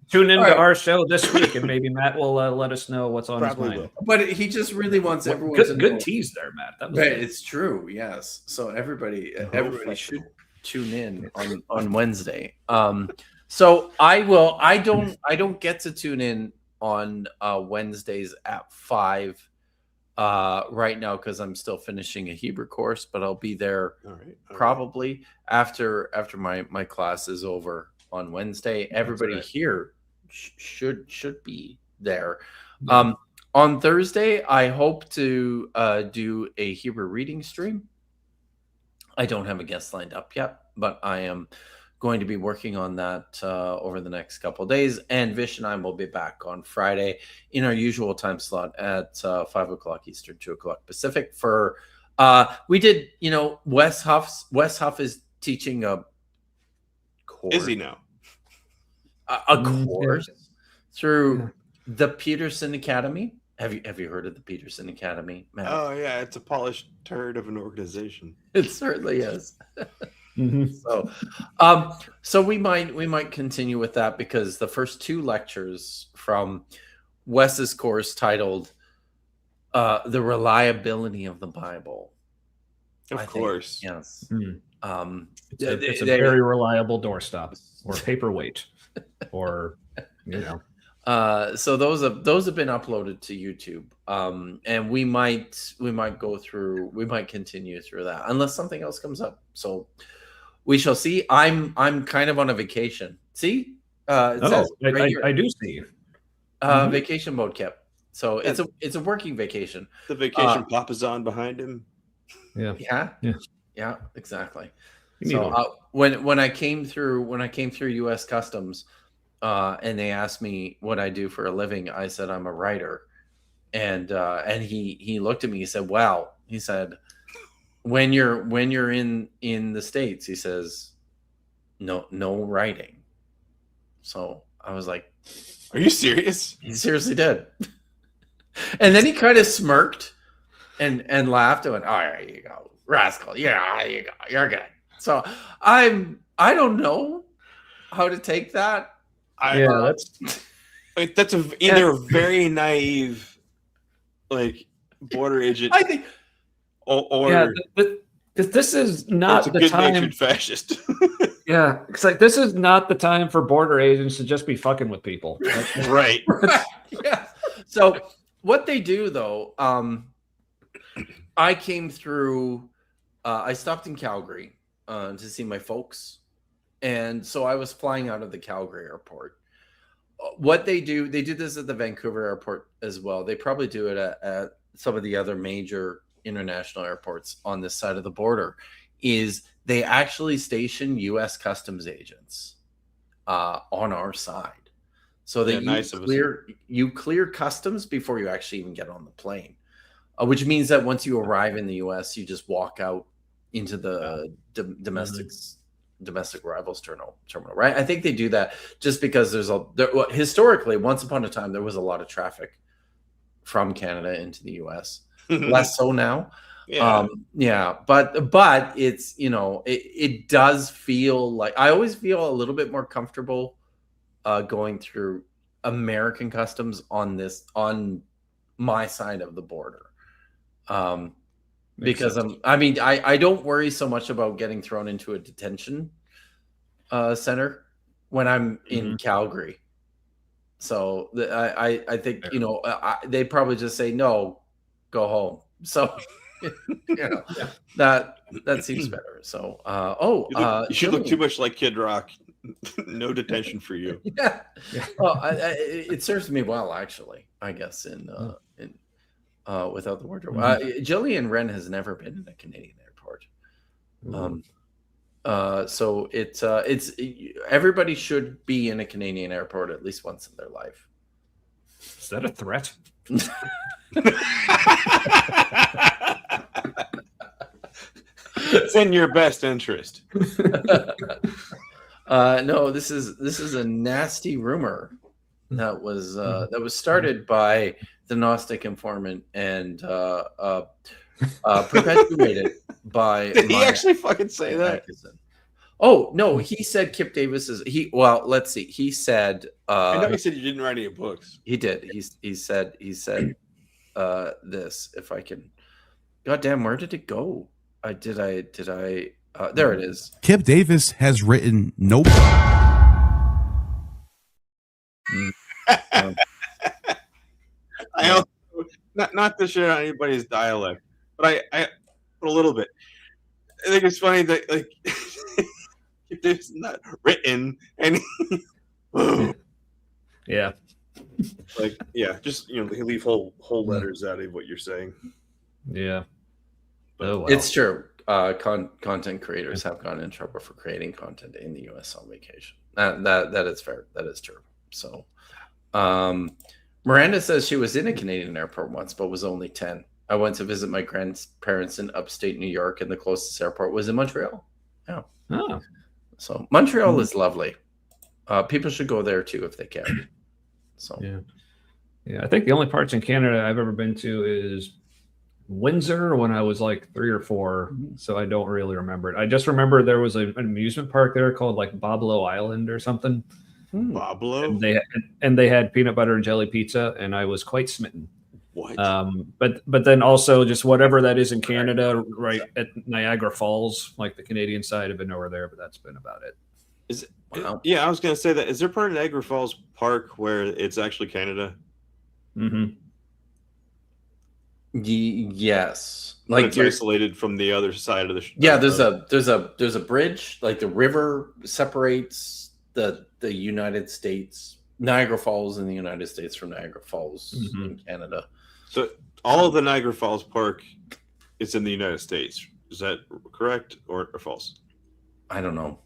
tune into All right. our show this week, and maybe Matt will let us know what's on Probably his mind. will. but he just really wants everyone to know. Good tease there, Matt. That was Right, good. it's true. Yes. So everybody professional. should tune in on Wednesday. So I don't get to tune in on Wednesdays at 5 right now because I'm still finishing a Hebrew course, but I'll be there All right. probably after my class is over on Wednesday. Everybody right. here should be there. Yeah. On Thursday, I hope to do a Hebrew reading stream. I don't have a guest lined up yet, but I am going to be working on that over the next couple of days. And Vish and I will be back on Friday in our usual time slot at 5 o'clock Eastern, 2 o'clock Pacific. For we did, Wes Huff is teaching a course. Is he now? A course through the Peterson Academy. Have you heard of the Peterson Academy, Matt? Oh yeah, it's a polished turd of an organization. It certainly is. So we might continue with that because the first two lectures from Wes's course titled "The Reliability of the Bible." Of course, yes. It's a very reliable doorstop or paperweight, or So those have been uploaded to YouTube, and we might continue through that unless something else comes up. So we shall see. I'm kind of on a vacation. See, it says right here, I do see vacation mode, Kip. So it's a working vacation. the vacation Papa's on behind him. Yeah, exactly. So when I came through U.S. Customs. And they asked me what I do for a living. I said I'm a writer, and he looked at me. He said, "Wow." He said, "When you're in the States," he says, "no writing." So I was like, "Are you serious?" He seriously did. And then he kind of smirked and laughed and went, "Oh, there you go, rascal. Yeah, there you go. You're good." So I don't know how to take that. That's either a very naive, like border agent. I think, or this is not a the good time. Natured fascist. Yeah, it's like this is not the time for border agents to just be fucking with people. Right. Yeah. So what they do though, I came through. I stopped in Calgary to see my folks. And so I was flying out of the Calgary airport. What they do this at the Vancouver airport as well. They probably do it at some of the other major international airports on this side of the border, is they actually station U.S. customs agents on our side. So that you clear customs before you actually even get on the plane, which means that once you arrive in the U.S., you just walk out into the domestic arrivals terminal, right? I think they do that just because historically, once upon a time, there was a lot of traffic from Canada into the U.S. Less so now. But it's, it does feel like I always feel a little bit more comfortable going through American customs on my side of the border. Because I don't worry so much about getting thrown into a detention center when I'm in Calgary. So I think, they probably just say, no, go home. So, that seems better. So, you should look too much like Kid Rock. No detention for you. Yeah. Well, it serves me well, actually, I guess, without the wardrobe. Jillian Wren has never been in a Canadian airport. So it's everybody should be in a Canadian airport at least once in their life. Is that a threat? It's in your best interest. No, this is a nasty rumor that was started by the Gnostic informant and perpetuated by. Did he actually fucking say that? Atkinson. Oh no, he said Kip Davis is Well, let's see. He said. I know he said you didn't write any books. He did. He said this. If I can. Goddamn, where did it go? Did I? There it is. Kip Davis has written no. not to share anybody's dialect, but I put a little bit. I think it's funny that like it's not written and Yeah. like just they leave whole letters out of what you're saying. Yeah. Oh, wow. It's true. Content creators have gotten in trouble for creating content in the U.S. on vacation. That is fair. That is true. So, Miranda says she was in a Canadian airport once, but was only 10. I went to visit my grandparents in upstate New York, and the closest airport was in Montreal. Yeah. Oh. So Montreal is lovely. People should go there too if they can. So yeah. I think the only parts in Canada I've ever been to is Windsor when I was like 3 or 4, so I don't really remember it. I just remember there was an amusement park there called like Boblo Island or something. Boblo? And they had peanut butter and jelly pizza, and I was quite smitten. What? But then also just whatever that is in Canada, right at Niagara Falls, like the Canadian side, I've been over there, but that's been about it. Is it, Wow. Yeah, I was gonna say that. Is there part of Niagara Falls Park where it's actually Canada? Mm-hmm. Yes, Like like it's you're isolated from the other side of the. there's a bridge, like the river separates the United States, Niagara Falls in the United States from Niagara Falls in Canada. So all of the Niagara Falls Park is in the United States. Is that correct or false? I don't know,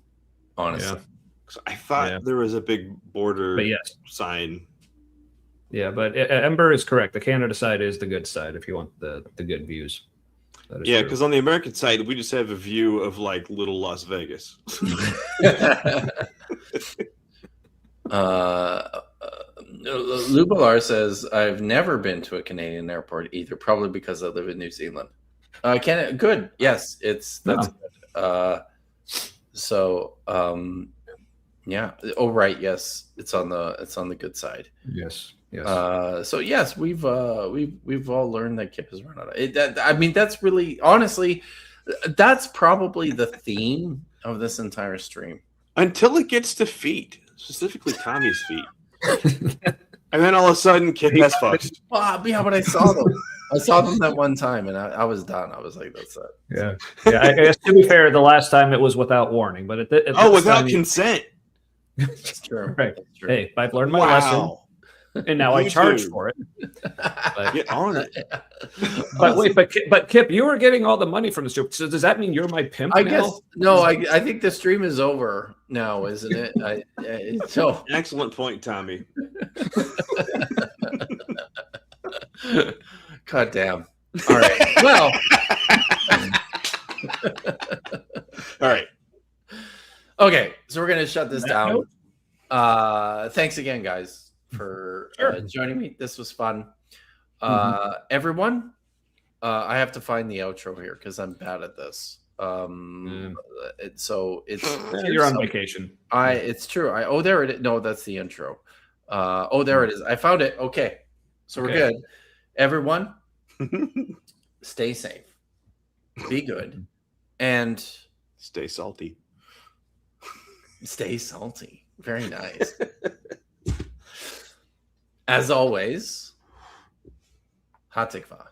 honestly. 'Cause I thought there was a big border But yes. sign. Yeah, but Ember is correct. The Canada side is the good side if you want the good views. That is Yeah, true. because on the American side, we just have a view of like little Las Vegas. Lubalar says, I've never been to a Canadian airport either, probably because I live in New Zealand. Canada, good. Yes, that's good. Yeah. Oh, right. Yes, it's on the good side. Yes. So yes, we've all learned that Kip has run out of it. I mean, that's really, honestly, that's probably the theme of this entire stream. Until it gets to feet, specifically Tommy's feet. And then all of a sudden, Kip has fucks. Well, yeah, but I saw them. I saw them that one time, and I was done. I was like, "That's it." Yeah. I guess to be fair, the last time it was without warning, but without consent. That's true. Right. That's true. Hey, I've learned my lesson, and now I charge for it. But, Get on it. but wait, but Kip, you were getting all the money from the stream. So does that mean you're my pimp I now? guess no. I think the stream is over now, isn't it? So Excellent point, Tommy. God damn. All right. Well. All right. Okay, so we're gonna shut this down. Thanks again, guys, for joining me. This was fun. Everyone, I have to find the outro here because I'm bad at this. So it's You're on vacation. It's true. There it is. No, that's the intro. There it is. I found it. Okay, so we're good. Everyone, stay safe, be good, and stay salty. Stay salty. Very nice. As always, Hatikva.